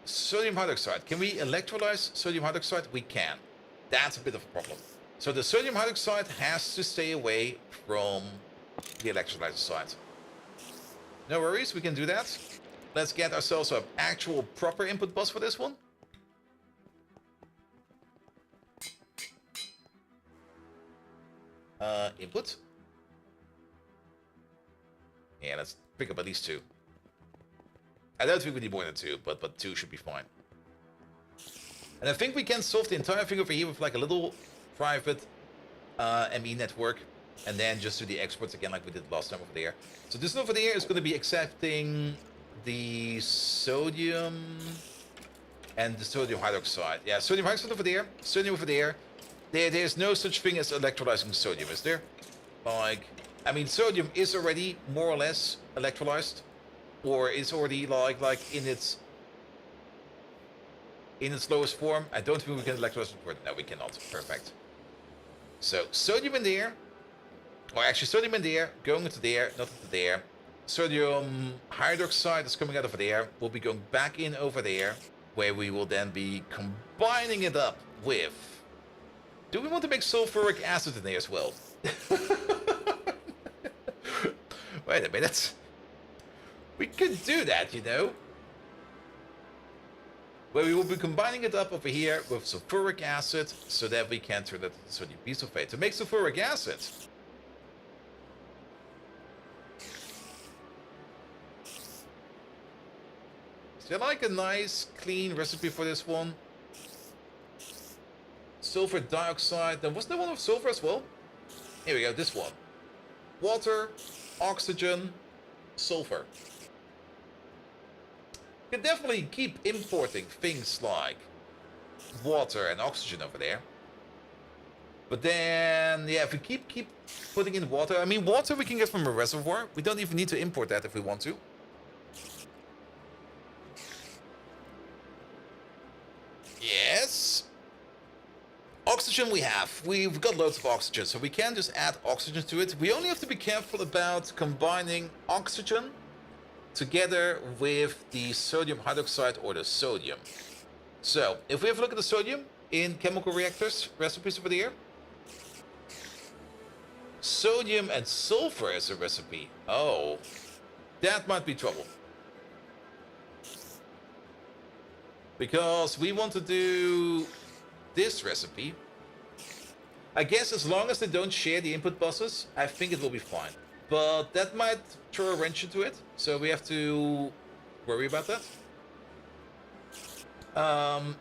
Sodium hydroxide. Can we electrolyze sodium hydroxide? We can. That's a bit of a problem. So the sodium hydroxide has to stay away from the electrolyzer side. No worries, we can do that. Let's get ourselves an actual proper input bus for this one. Input. Yeah, let's pick up at least 2. I don't think we need more than 2, but 2 should be fine. And I think we can solve the entire thing over here with like a little private ME network, and then just do the exports again like we did last time over there. So this one over there is going to be accepting the sodium and the sodium hydroxide. Yeah, sodium hydroxide over there, sodium over there. There's no such thing as electrolyzing sodium, is there? Like, I mean, sodium is already more or less electrolyzed, or is already like in its lowest form. I don't think we can electrolyze it. No, we cannot. Perfect. So sodium in there, or actually sodium in there, going into there, not into there. Sodium hydroxide is coming out over there. We'll be going back in over there, where we will then be combining it up with... Do we want to make sulfuric acid in there as well? Wait a minute. We could do that, you know. Where we will be combining it up over here with sulfuric acid, so that we can turn it into sodium bisulfate to make sulfuric acid. Is there like a nice, clean recipe for this one? Sulfur dioxide. Then wasn't there one with sulfur as well? Here we go, this one. Water, oxygen, sulfur. You can definitely keep importing things like water and oxygen over there. But then, yeah, if we keep putting in water... I mean, water we can get from a reservoir. We don't even need to import that if we want to. Yes. Oxygen we have. We've got loads of oxygen, so we can just add oxygen to it. We only have to be careful about combining oxygen together with the sodium hydroxide or the sodium. So, if we have a look at the sodium in chemical reactors, recipes over there. Sodium and sulfur as a recipe. Oh, that might be trouble. Because we want to do this recipe. I guess as long as they don't share the input buses, I think it will be fine. But that might throw a wrench into it, so we have to worry about that.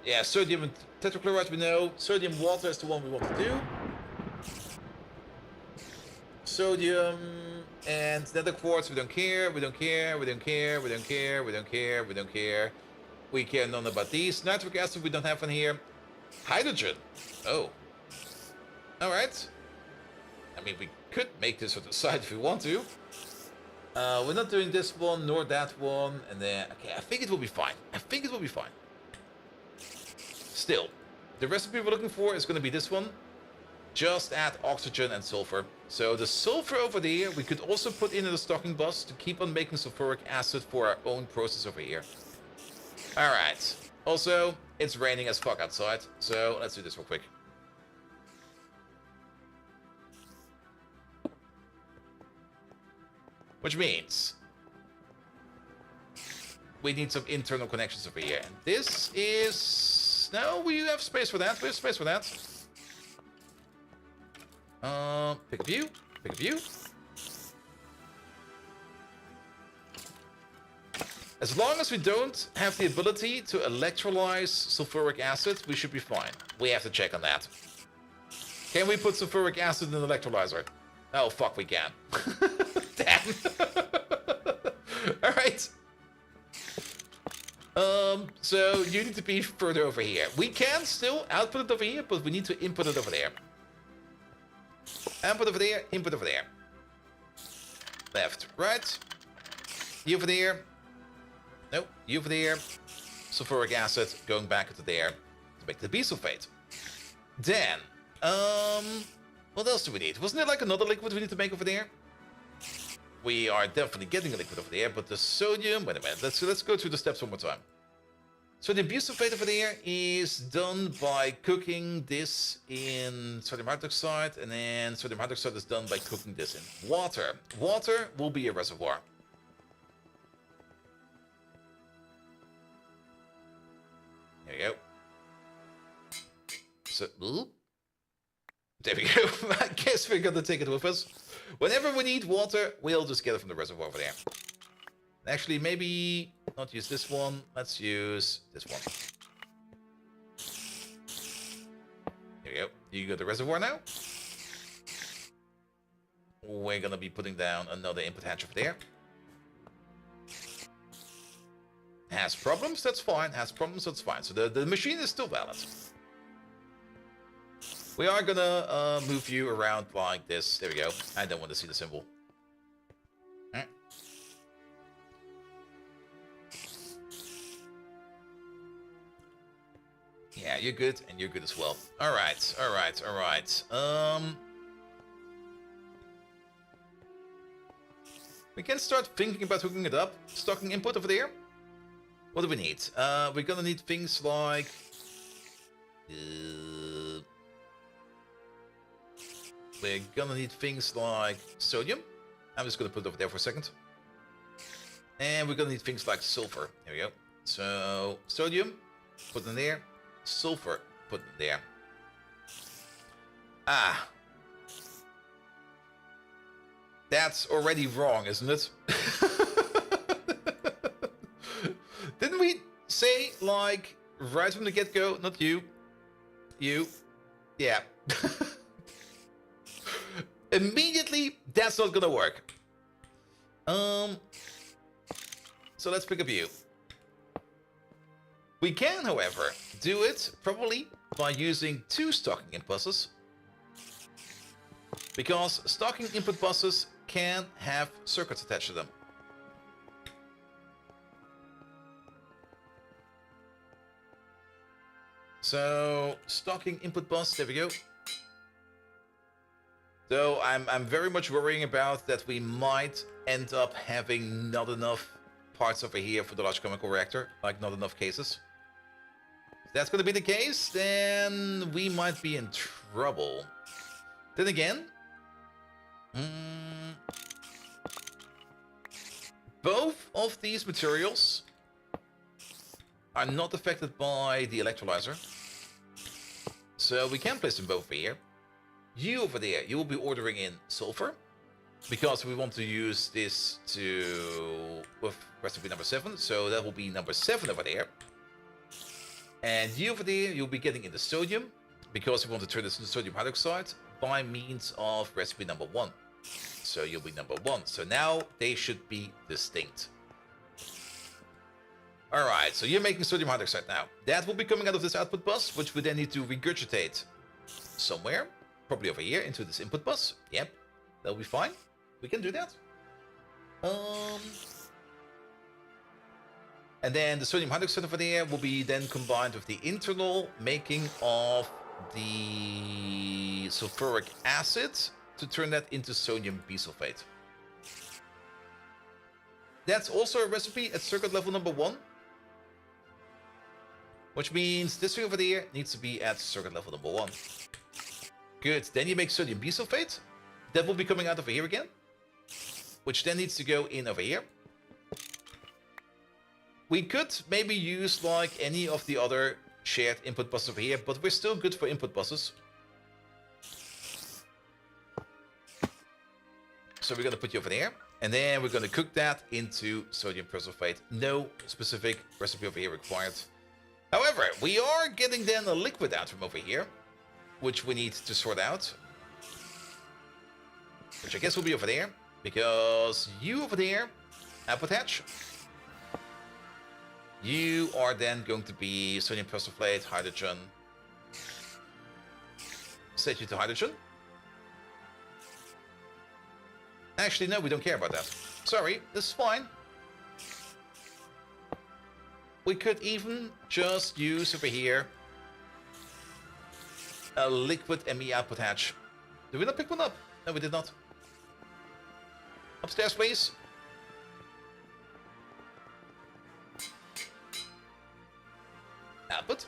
Yeah, sodium and tetrachloride we know. Sodium water is the one we want to do. Sodium and nether quartz, we don't care, we don't care, we don't care, we don't care, we don't care, we don't care. We care none about these. Nitric acid we don't have in here. Hydrogen. Oh. Alright. I mean, we could make this on the side if we want to. We're not doing this one, nor that one. And then, okay, I think it will be fine. I think it will be fine. Still, the recipe we're looking for is going to be this one. Just add oxygen and sulfur. So the sulfur over there, we could also put in the stocking bus to keep on making sulfuric acid for our own process over here. Alright. Also, it's raining as fuck outside, so let's do this real quick. Which means we need some internal connections over here. And this is... No, we have space for that. We have space for that. Pick a view. Pick a view. As long as we don't have the ability to electrolyze sulfuric acid, we should be fine. We have to check on that. Can we put sulfuric acid in an electrolyzer? Oh, fuck, we can. Damn. Alright. So you need to be further over here. We can still output it over here, but we need to input it over there. Input over there, input over there. Left, right. You over there. Nope, you over there. Sulfuric acid going back into there. make the bisulfate. Then, what else do we need? Wasn't there like another liquid we need to make over there? We are definitely getting a liquid over there, but the sodium... Wait a minute, let's go through the steps one more time. Sodium bisulfate over there is done by cooking this in sodium hydroxide, and then sodium hydroxide is done by cooking this in water. Water will be a reservoir. There we go. So, there we go. I guess we're gonna take it with us. Whenever we need water, we'll just get it from the reservoir over there. Actually, maybe not use this one. Let's use this one. Here we go. You go to the reservoir now. We're gonna be putting down another input hatch over there. Has problems? That's fine. Has problems? That's fine. So the machine is still valid. We are gonna move you around like this. There we go. I don't want to see the symbol. Yeah, you're good, and you're good as well. Alright, alright, alright. We can start thinking about hooking it up. Stocking input over there. What do we need? We're gonna need things like... we're gonna need things like sodium. I'm just gonna put it over there for a second. And we're gonna need things like sulfur. There we go. So, sodium, put in there. Sulfur, put in there. Ah. That's already wrong, isn't it? Didn't we say, like, right from the get-go, not you, you, yeah. Immediately, that's not gonna work. So let's pick up you. We can, however, do it probably by using 2 stocking input buses, because stocking input buses can have circuits attached to them. So, stocking input bus, there we go. Though I'm very much worrying about that we might end up having not enough parts over here for the large chemical reactor, like not enough cases. If that's going to be the case, then we might be in trouble. Then again, both of these materials are not affected by the electrolyzer. So we can place them both over here. You over there, you will be ordering in sulfur, because we want to use this with recipe number 7. So that will be number 7 over there. And you over there, you'll be getting in the sodium, because we want to turn this into sodium hydroxide by means of recipe number 1. So you'll be number 1. So now they should be distinct. Alright, so you're making sodium hydroxide now. That will be coming out of this output bus, which we then need to regurgitate somewhere. Probably over here into this input bus. Yep, that'll be fine. We can do that. And then the sodium hydroxide over there will be then combined with the internal making of the sulfuric acid to turn that into sodium bisulfate. That's also a recipe at circuit level number 1. Which means this thing over there needs to be at circuit level number 1. Good, then you make sodium bisulfate. That will be coming out over here again. Which then needs to go in over here. We could maybe use like any of the other shared input buses over here, but we're still good for input buses. So we're going to put you over there. And then we're going to cook that into sodium persulfate. No specific recipe over here required. However, we are getting then a liquid out from over here, which we need to sort out. Which I guess will be over there, because you over there, output hatch. You are then going to be sodium persulfate, hydrogen. Set you to hydrogen. Actually, no, we don't care about that. Sorry, this is fine. We could even just use over here a liquid ME output hatch. Did we not pick one up? No, we did not. Upstairs, please. Output.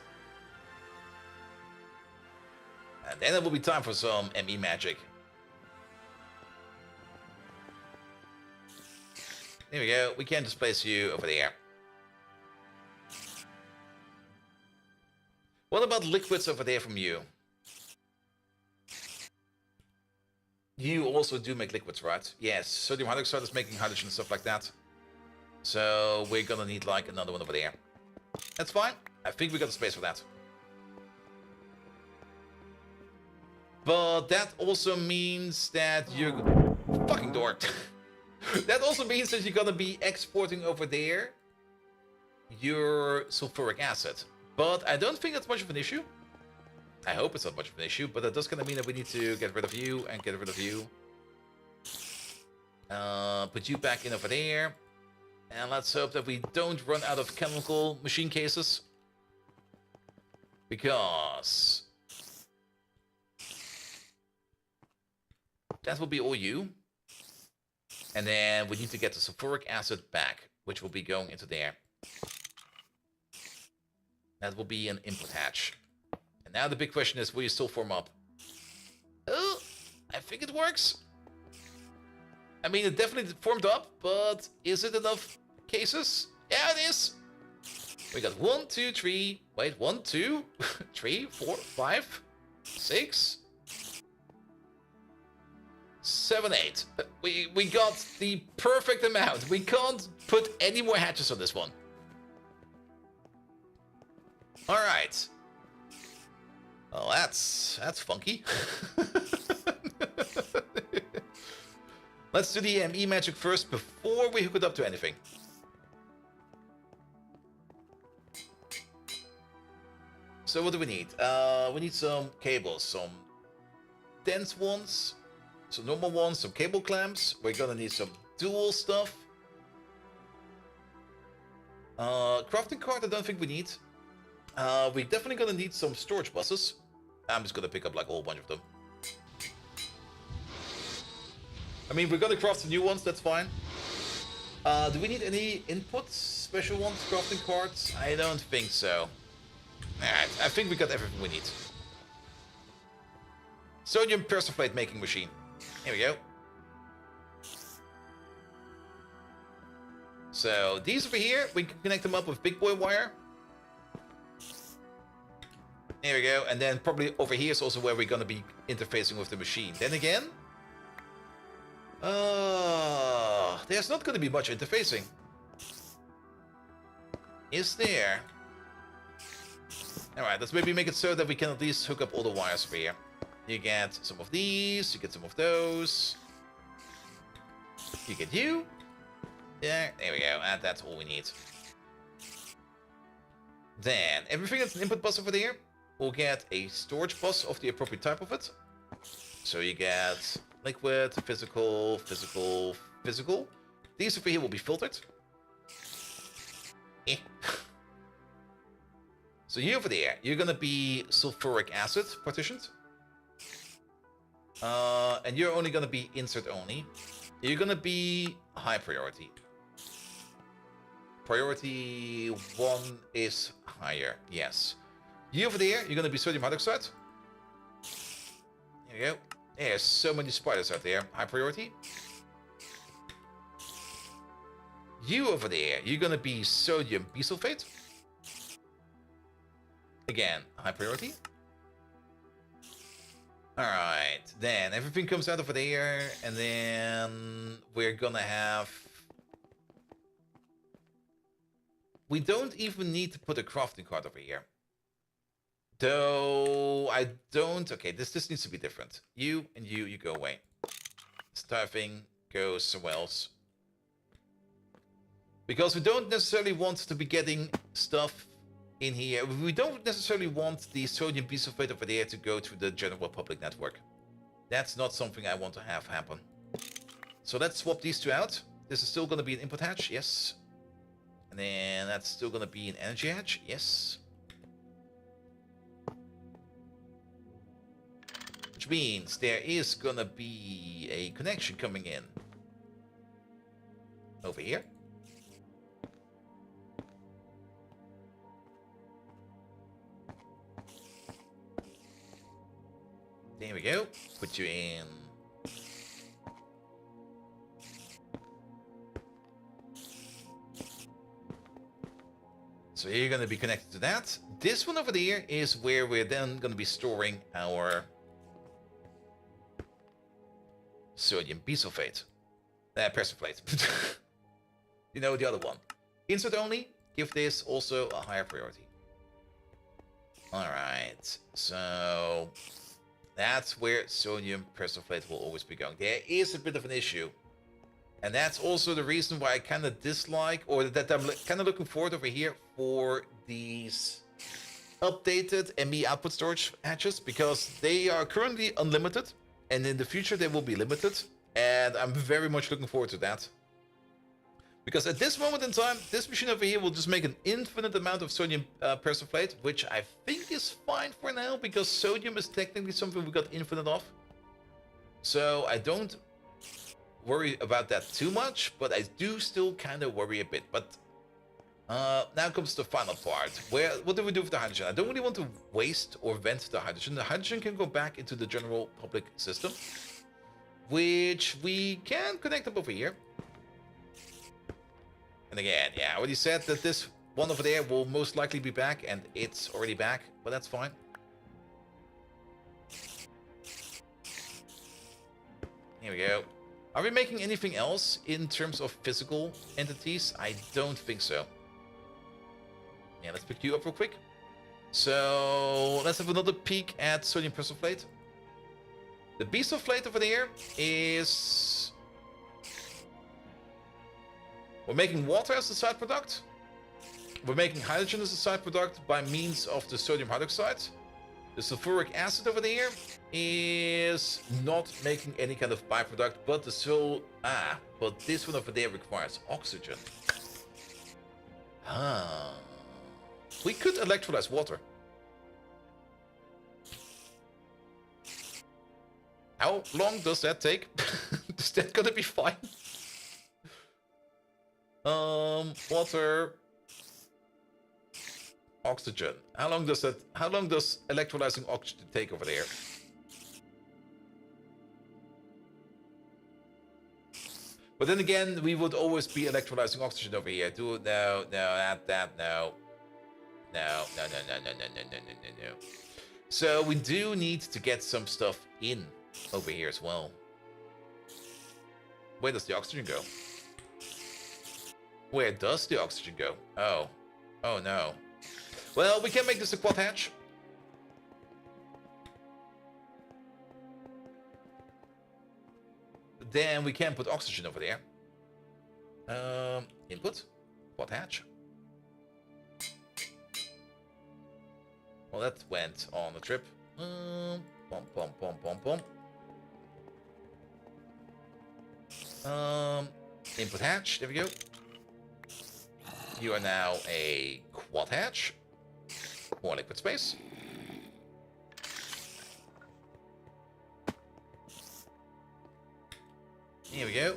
And then it will be time for some ME magic. There we go. We can displace you over there. What about liquids over there from you? You also do make liquids, right? Yes, sodium hydroxide is making hydrogen and stuff like that. So we're gonna need like another one over there. That's fine. I think we got the space for that. But that also means that you're... Fucking door. That also means that you're gonna be exporting over there your sulfuric acid. But I don't think that's much of an issue. I hope it's not much of an issue, but that does kind of mean that we need to get rid of you and get rid of you. Put you back in over there. And let's hope that we don't run out of chemical machine cases. Because... that will be all you. And then we need to get the sulfuric acid back, which will be going into there. That will be an input hatch. And now the big question is, will you still form up? Oh, I think it works. I mean, it definitely formed up, but is it enough cases? Yeah, it is. We got 1, 2, 3. Wait, 1, 2, 3, 4, 5, 6, 7, 8. We got the perfect amount. We can't put any more hatches on this one. All right. Oh, that's funky. Let's do the ME magic first before we hook it up to anything. So what do we need? We need some cables, some dense ones, some normal ones, some cable clamps. We're gonna need some dual stuff. Crafting card, I don't think we need. We're definitely gonna need some storage buses. I'm just gonna pick up like a whole bunch of them. I mean, we're gonna craft some new ones, that's fine. Do we need any inputs? Special ones? Crafting cards? I don't think so. Alright, I think we got everything we need. Sodium persiflate making machine. Here we go. So, these over here, we can connect them up with big boy wire. There we go, and then probably over here is also where we're gonna be interfacing with the machine. Then again, there's not gonna be much interfacing. Is there? Alright, let's maybe make it so that we can at least hook up all the wires over here. You get some of these, you get some of those. You get you. There we go, and that's all we need. Then, everything that's an input bus over there, we'll get a storage bus of the appropriate type of it. So you get liquid, physical, physical, physical. These over here will be filtered. So you over there, you're gonna be sulfuric acid partitioned. And you're only gonna be insert only. You're gonna be high priority. Priority 1 is higher, yes. You over there, you're gonna be sodium hydroxide. There you go. There's so many spiders out there. High priority. You over there, you're gonna be sodium bisulfate. Again, high priority. Alright, then everything comes out over there, and then we're gonna have... we don't even need to put a crafting card over here. Though, I don't... okay, this needs to be different. You and you go away. Starving goes somewhere else. Because we don't necessarily want to be getting stuff in here. We don't necessarily want the sodium bisulfate over there to go to the general public network. That's not something I want to have happen. So let's swap these two out. This is still going to be an input hatch, yes. And then that's still going to be an energy hatch, yes. means there is gonna be a connection coming in over here. There we go. Put you in. So you're going to be connected to that. This one over there is where we're then going to be storing our sodium bisulfate. Persulfate. You know, the other one. Insert only. Give this also a higher priority. Alright. So that's where sodium persulfate will always be going. There is a bit of an issue. And that's also the reason why I kind of dislike, or that I'm kind of looking forward over here for these updated ME output storage hatches, because they are currently unlimited, and in the future they will be limited, and I'm very much looking forward to that. Because at this moment in time, this machine over here will just make an infinite amount of sodium persulfate, which I think is fine for now, because sodium is technically something we got infinite of. So I don't worry about that too much, but I do still kind of worry a bit. But now comes the final part. What do we do with the hydrogen? I don't really want to waste or vent the hydrogen. The hydrogen can go back into the general public system, which we can connect up over here. And again, yeah, I already said that this one over there will most likely be back, and it's already back, but that's fine. Here we go. Are we making anything else in terms of physical entities? I don't think so. Yeah, let's pick you up real quick. So let's have another peek at sodium persulfate. The bisulfate over there is... We're making water as a side product. We're making hydrogen as a side product by means of the sodium hydroxide. The sulfuric acid over there is not making any kind of byproduct, but but this one over there requires oxygen. We could electrolyze water. How long does that take? Is that gonna be fine? Water, oxygen. How long does electrolyzing oxygen take over there? But then again, we would always be electrolyzing oxygen over here. No. So we do need to get some stuff in over here as well. Where does the oxygen go? Where does the oxygen go? Oh no. Well, we can make this a quad hatch. Then we can put oxygen over there. Input, quad hatch. Well, that went on a trip. Input hatch, there we go. You are now a quad hatch. More liquid space. Here we go.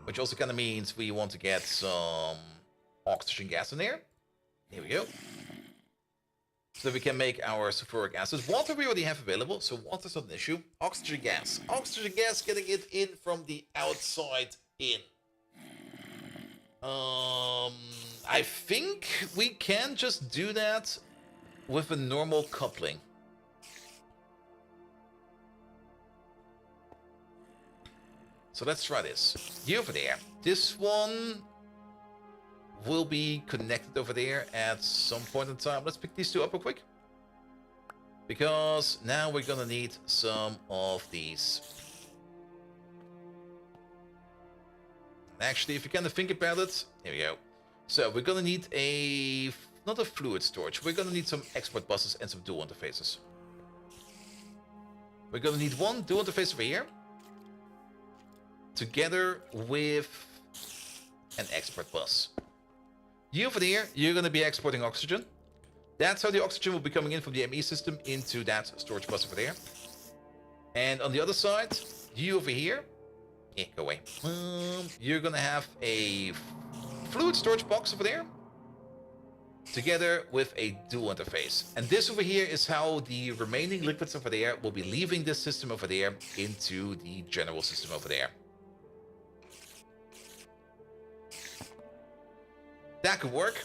Which also kind of means we want to get some oxygen gas in there. Here we go. So that we can make our sulfuric acid. Water we already have available, so water's not an issue. Oxygen gas. Oxygen gas, getting it in from the outside in. I think we can just do that with a normal coupling. So let's try this. You over there. This one will be connected over there at some point in time. Let's pick these two up real quick. Because now we're gonna need some of these. Actually, if you kind of think about it, here we go. So we're gonna need not a fluid storage. We're gonna need some export buses and some dual interfaces. We're gonna need one dual interface over here, together with an export bus. You over there, you're gonna be exporting oxygen. That's how the oxygen will be coming in from the ME system into that storage bus over there. And on the other side, you over here. Yeah, go away. You're gonna have a fluid storage box over there, together with a dual interface. And this over here is how the remaining liquids over there will be leaving this system over there into the general system over there. That could work.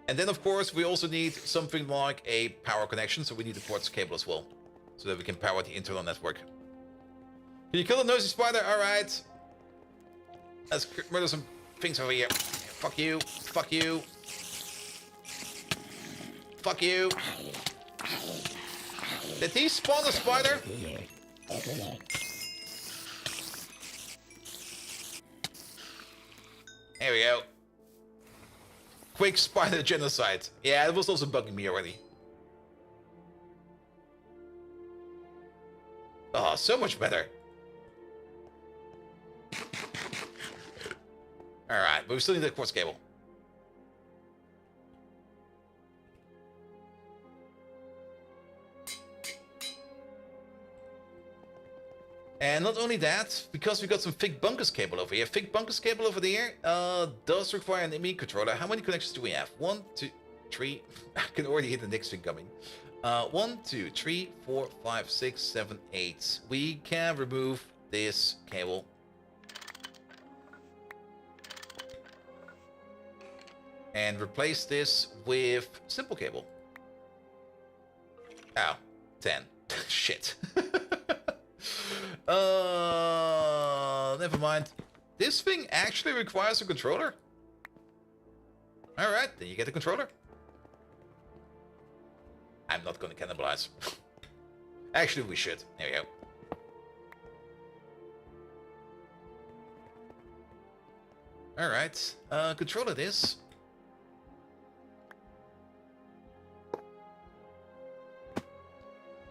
And then, of course, we also need something like a power connection, so we need a quartz cable as well, so that we can power the internal network. Can you kill a noisy spider? Alright. Let's murder some things over here. Fuck you. Fuck you. Fuck you. Did he spawn a spider? There we go. Quick spider genocide. Yeah, it was also bugging me already. Oh, so much better. Alright, but we still need the quartz cable. And not only that, because we got some thick bunkers cable over here. Thick bunkers cable over there does require an ME controller. How many connections do we have? 1, 2, 3. I can already hit the next thing coming. 1, 2, 3, 4, 5, 6, 7, 8. We can remove this cable. And replace this with simple cable. Ow. 10. Shit. Never mind. This thing actually requires a controller. Alright, then you get a controller. I'm not gonna cannibalize. Actually, we should. There we go. Alright, controller this.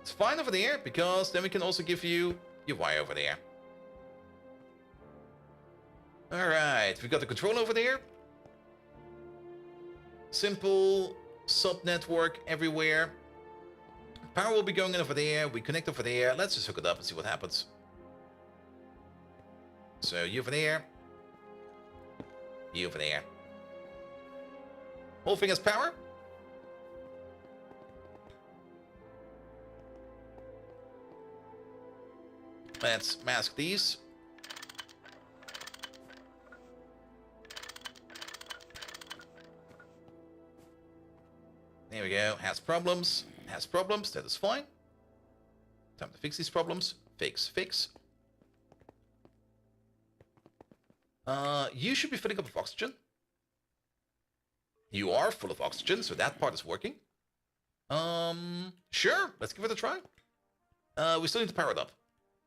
It's fine over there, because then we can also give you your wire over there. Alright, we got the controller over there. Simple sub-network everywhere. Power will be going in over there, we connect over there. Let's just hook it up and see what happens. So, you over there. You over there. Whole thing has power. Let's mask these. There we go. Has problems. Has problems. That is fine. Time to fix these problems. Fix. Fix. You should be filling up with oxygen. You are full of oxygen, so that part is working. Sure. Let's give it a try. We still need to power it up.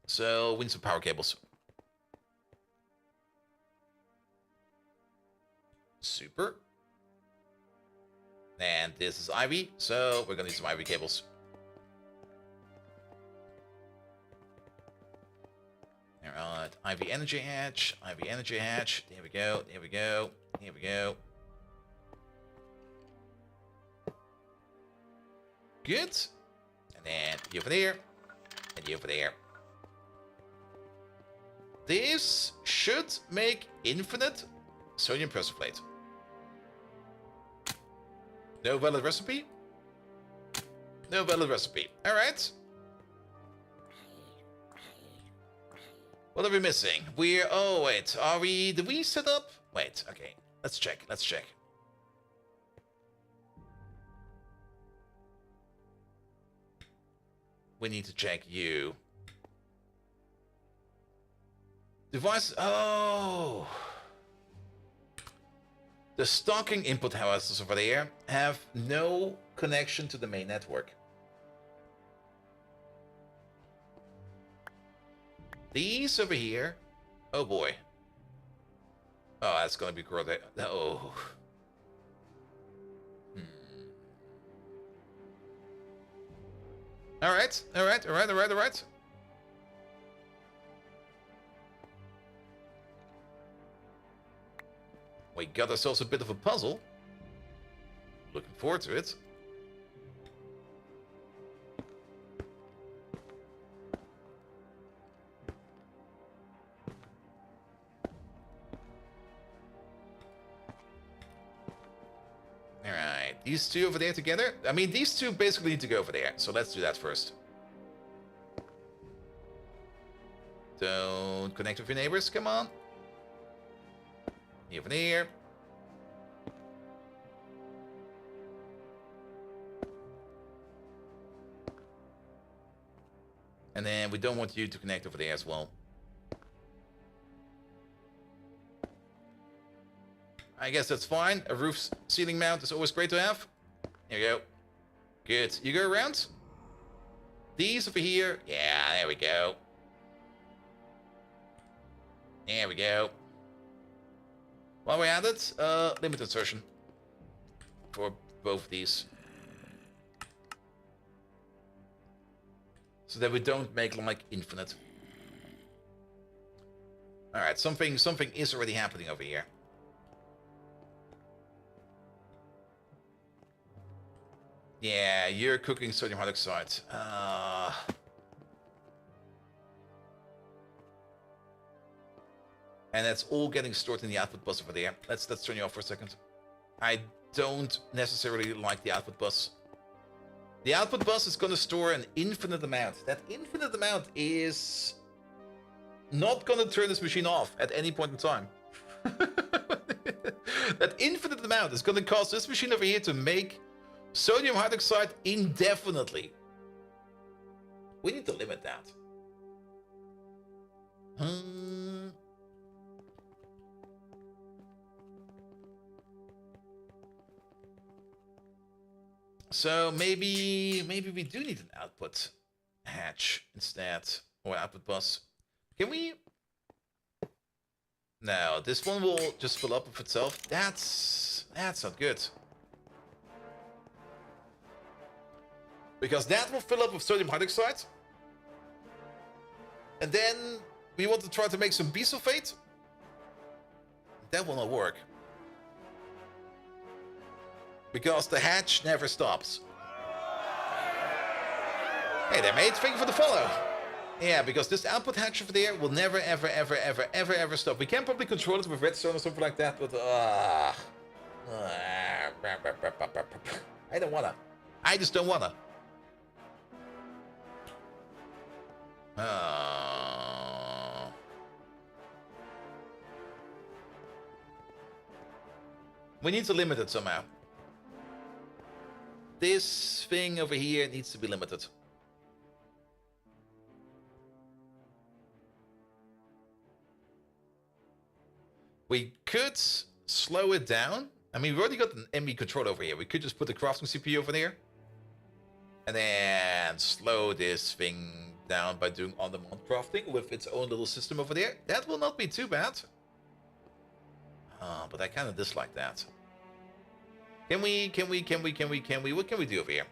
So, we need some power cables. Super. And this is Ivy, so we're gonna need some Ivy cables. Alright, Ivy energy hatch, Ivy energy hatch. There we go, there we go, here we go. Good. And then you over there, and you over there. This should make infinite sodium pressure plate. No valid recipe? No valid recipe. Alright. What are we missing? Oh wait, did we set up? Wait, okay. Let's check, let's check. We need to check you. Device, oh. The stocking input houses over there have no connection to the main network. These over here, oh boy. Oh, that's gonna be gross. Oh. Alright, alright, alright, alright, alright. We got ourselves a bit of a puzzle. Looking forward to it. These two over there together? I mean, these two basically need to go over there. So let's do that first. Don't connect with your neighbors. Come on. Over there. And then we don't want you to connect over there as well. I guess that's fine. A roof ceiling mount is always great to have. There you go. Good. You go around. These over here. Yeah, there we go. There we go. While we're at it, limit insertion. For both of these. So that we don't make like infinite. Alright, something is already happening over here. Yeah, you're cooking sodium hydroxide. And that's all getting stored in the output bus over there. Let's turn you off for a second. I don't necessarily like the output bus. The output bus is going to store an infinite amount. That infinite amount is not going to turn this machine off at any point in time. That infinite amount is going to cause this machine over here to make sodium hydroxide indefinitely. We need to limit that. So maybe we do need an output hatch instead, or output bus. Can we? No, this one will just fill up with itself. That's not good. Because that will fill up with sodium hydroxide. And then we want to try to make some bisulfate. That will not work. Because the hatch never stops. Hey there, mate. Thank you for the follow. Yeah, because this output hatch over there will never, ever stop. We can probably control it with redstone or something like that, but... I don't wanna. I just don't wanna. We need to limit it somehow. This thing over here needs to be limited. We could slow it down. I mean, we've already got an ME controller over here. We could just put the crafting CPU over there. And then slow this thing down by doing on-demand crafting with its own little system over there. That will not be too bad. But I kind of dislike that. Can we, what can we do over here?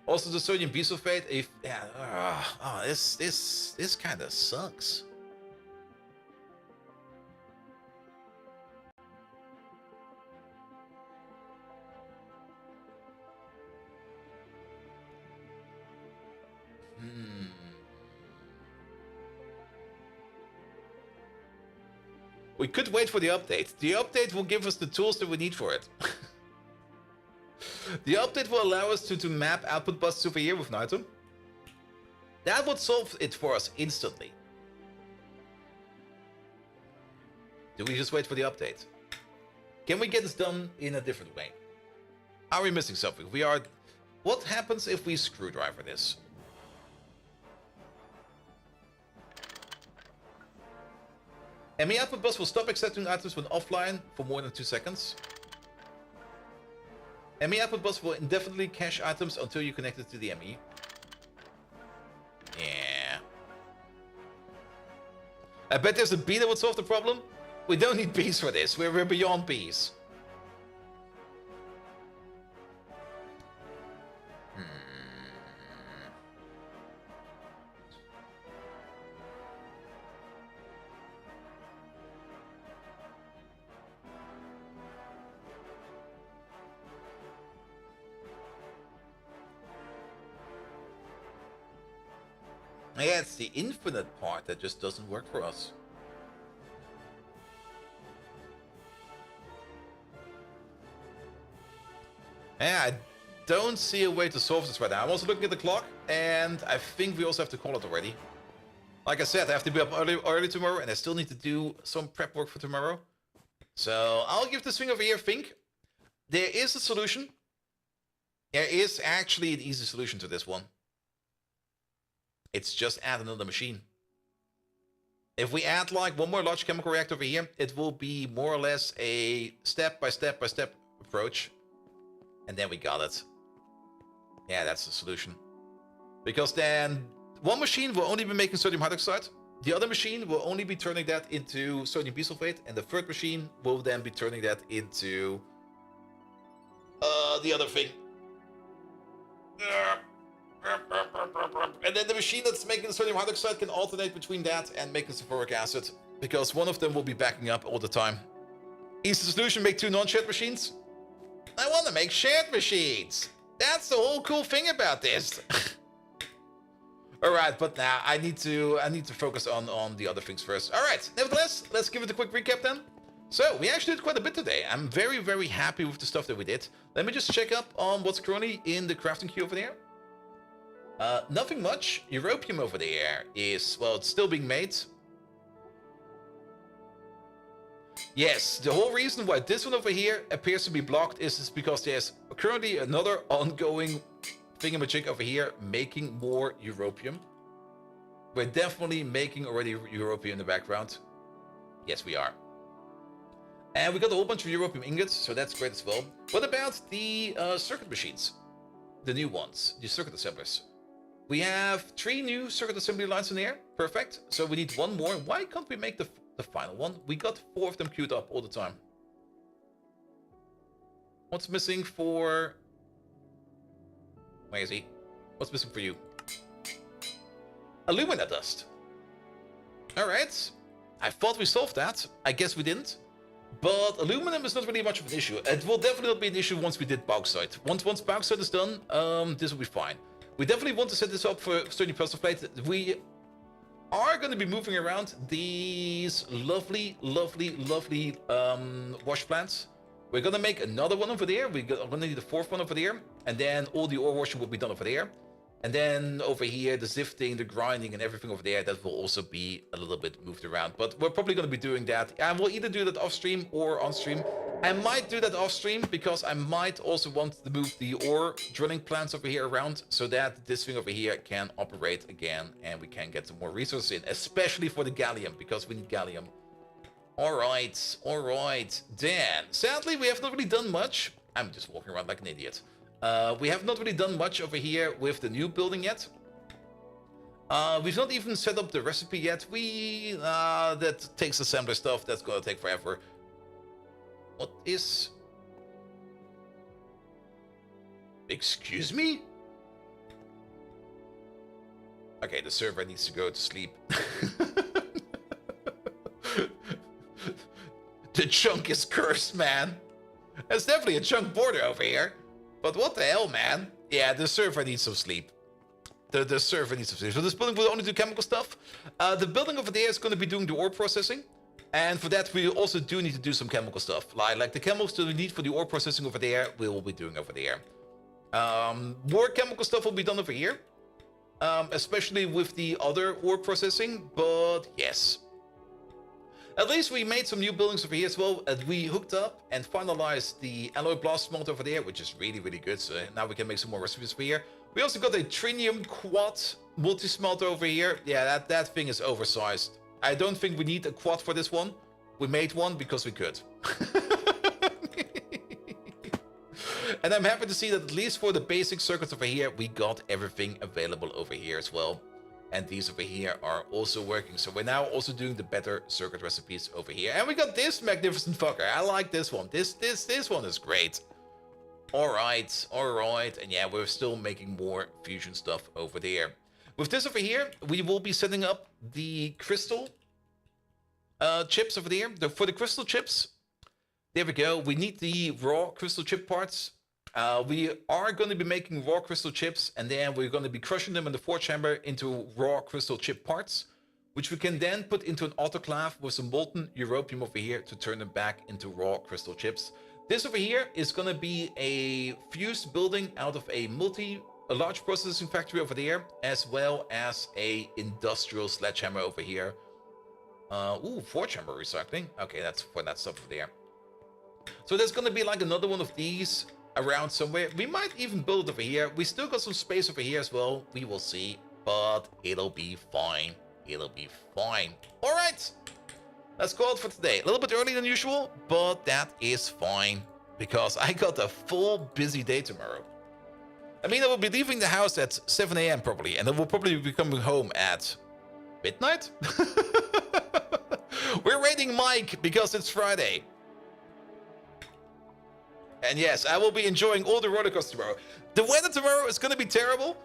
Also, the sodium bisulfate. If this kind of sucks. We could wait for the update. The update will give us the tools that we need for it. The update will allow us to map output buses over here with an item. That would solve it for us instantly. Do we just wait for the update? Can we get this done in a different way? Are we missing something? We are... What happens if we screwdriver this? ME output bus will stop accepting items when offline for more than 2 seconds. ME output bus will indefinitely cache items until you connect it to the ME. Yeah. I bet there's a bee that would solve the problem. We don't need bees for this. We're beyond bees. Yeah, it's the infinite part that just doesn't work for us. Yeah, I don't see a way to solve this right now. I'm also looking at the clock, and I think we also have to call it already. Like I said, I have to be up early tomorrow, and I still need to do some prep work for tomorrow. So I'll give this thing over here a think. There is a solution. There is actually an easy solution to this one. It's just add another machine. If we add like one more large chemical reactor over here, it will be more or less a step-by-step approach. And then we got it. Yeah, that's the solution. Because then one machine will only be making sodium hydroxide. The other machine will only be turning that into sodium bisulfate. And the third machine will then be turning that into the other thing. And then the machine that's making the sodium hydroxide can alternate between that and making sulfuric acid. Because one of them will be backing up all the time. Easy solution, make two non-shared machines. I want to make shared machines. That's the whole cool thing about this. Alright, but now I need to focus on the other things first. Alright, nevertheless, let's give it a quick recap then. So, we actually did quite a bit today. I'm very, very happy with the stuff that we did. Let me just check up on what's currently in the crafting queue over there. Nothing much. Europium over there is, well, it's still being made. Yes, the whole reason why this one over here appears to be blocked is because there's currently another ongoing thingamajig over here making more europium. We're definitely making already europium in the background. Yes, we are. And we got a whole bunch of europium ingots, so that's great as well. What about the circuit machines? The new ones, the circuit assemblers. We have 3 new circuit assembly lines in there. Perfect. So we need one more. Why can't we make the final one? We got 4 of them queued up all the time. What's missing for... Where is he? What's missing for you? Alumina dust. Alright. I thought we solved that. I guess we didn't. But aluminum is not really much of an issue. It will definitely not be an issue once we did bauxite. Once bauxite is done, this will be fine. We definitely want to set this up for sturdy plastic plate. We are going to be moving around these lovely wash plants. We're going to make another one over there. We're going to need a 4th one over there. And then all the ore washing will be done over there. And then over here, the sifting, the grinding, and everything over there, that will also be a little bit moved around. But we're probably going to be doing that. And we'll either do that off stream or on stream. I might do that off stream because I might also want to move the ore drilling plants over here around so that this thing over here can operate again and we can get some more resources in, especially for the gallium, because we need gallium. Alright. Then, sadly, we have not really done much. I'm just walking around like an idiot. We have not really done much over here with the new building yet. We've not even set up the recipe yet. That takes assembler stuff. That's gonna take forever. What is... Excuse me? Okay, the server needs to go to sleep. The chunk is cursed, man. There's definitely a chunk border over here. But what the hell, man? Yeah, the server needs some sleep. The server needs some sleep. So this building will only do chemical stuff. The building over there is going to be doing the ore processing. And for that, we also do need to do some chemical stuff. Like the chemicals that we need for the ore processing over there, we will be doing over there. More chemical stuff will be done over here. Especially with the other ore processing. But yes. At least we made some new buildings over here as well. And we hooked up and finalized the alloy blast smelt over there, which is really, really good. So now we can make some more recipes over here. We also got a trinium quad multi-smelt over here. Yeah, that thing is oversized. I don't think we need a quad for this one. We made one because we could. And I'm happy to see that at least for the basic circuits over here, we got everything available over here as well. And these over here are also working. So we're now also doing the better circuit recipes over here. And we got this magnificent fucker. I like this one. This one is great. Alright. And yeah, we're still making more fusion stuff over there. With this over here, we will be setting up the crystal chips over there. For the crystal chips, there we go. We need the raw crystal chip parts. We are going to be making raw crystal chips, and then we're going to be crushing them in the forge chamber into raw crystal chip parts, which we can then put into an autoclave with some molten europium over here to turn them back into raw crystal chips. This over here is going to be a fused building out of a large processing factory over there, as well as a industrial sledgehammer over here. Forge chamber recycling. Okay, that's for that stuff over there. So there's going to be like another one of these around somewhere. We might even build it over here. We still got some space over here as well. We will see, but it'll be fine. It'll be fine. All right, let's call it for today. A little bit earlier than usual, but that is fine because I got a full busy day tomorrow. I mean, I will be leaving the house at 7 a.m. probably, and I will probably be coming home at midnight. We're raiding Mike because it's Friday. And yes, I will be enjoying all the roller coasters tomorrow. The weather tomorrow is going to be terrible.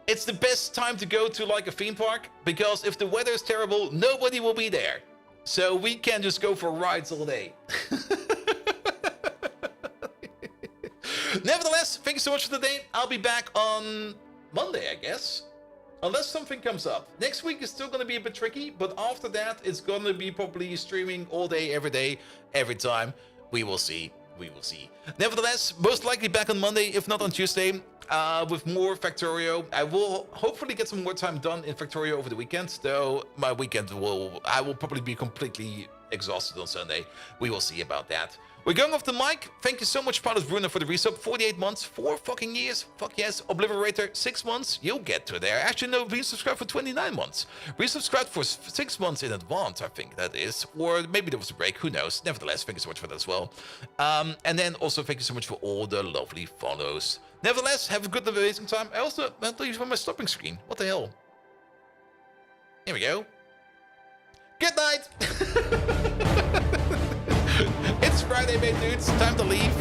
It's the best time to go to like a theme park because if the weather is terrible, nobody will be there. So we can just go for rides all day. Nevertheless, thank you so much for today. I'll be back on Monday, I guess. Unless something comes up. Next week is still going to be a bit tricky, but after that, it's going to be probably streaming all day, every time. We will see. We will see. Nevertheless, most likely back on Monday, if not on Tuesday, with more Factorio. I will hopefully get some more time done in Factorio over the weekend, though my weekend I will probably be completely exhausted on Sunday. We will see about that. We're going off the mic. Thank you so much, Pilot Bruno, for the resub. 48 months, 4 fucking years. Fuck yes. Obliterator, 6 months. You'll get to there. Actually, no, resubscribe for 29 months. Resubscribe for 6 months in advance, I think that is. Or maybe there was a break. Who knows? Nevertheless, thank you so much for that as well. And then also thank you so much for all the lovely follows. Nevertheless, have a good and amazing time. I also went to use my stopping screen. What the hell? Here we go. Good night. It's Friday, mate, dudes. Time to leave.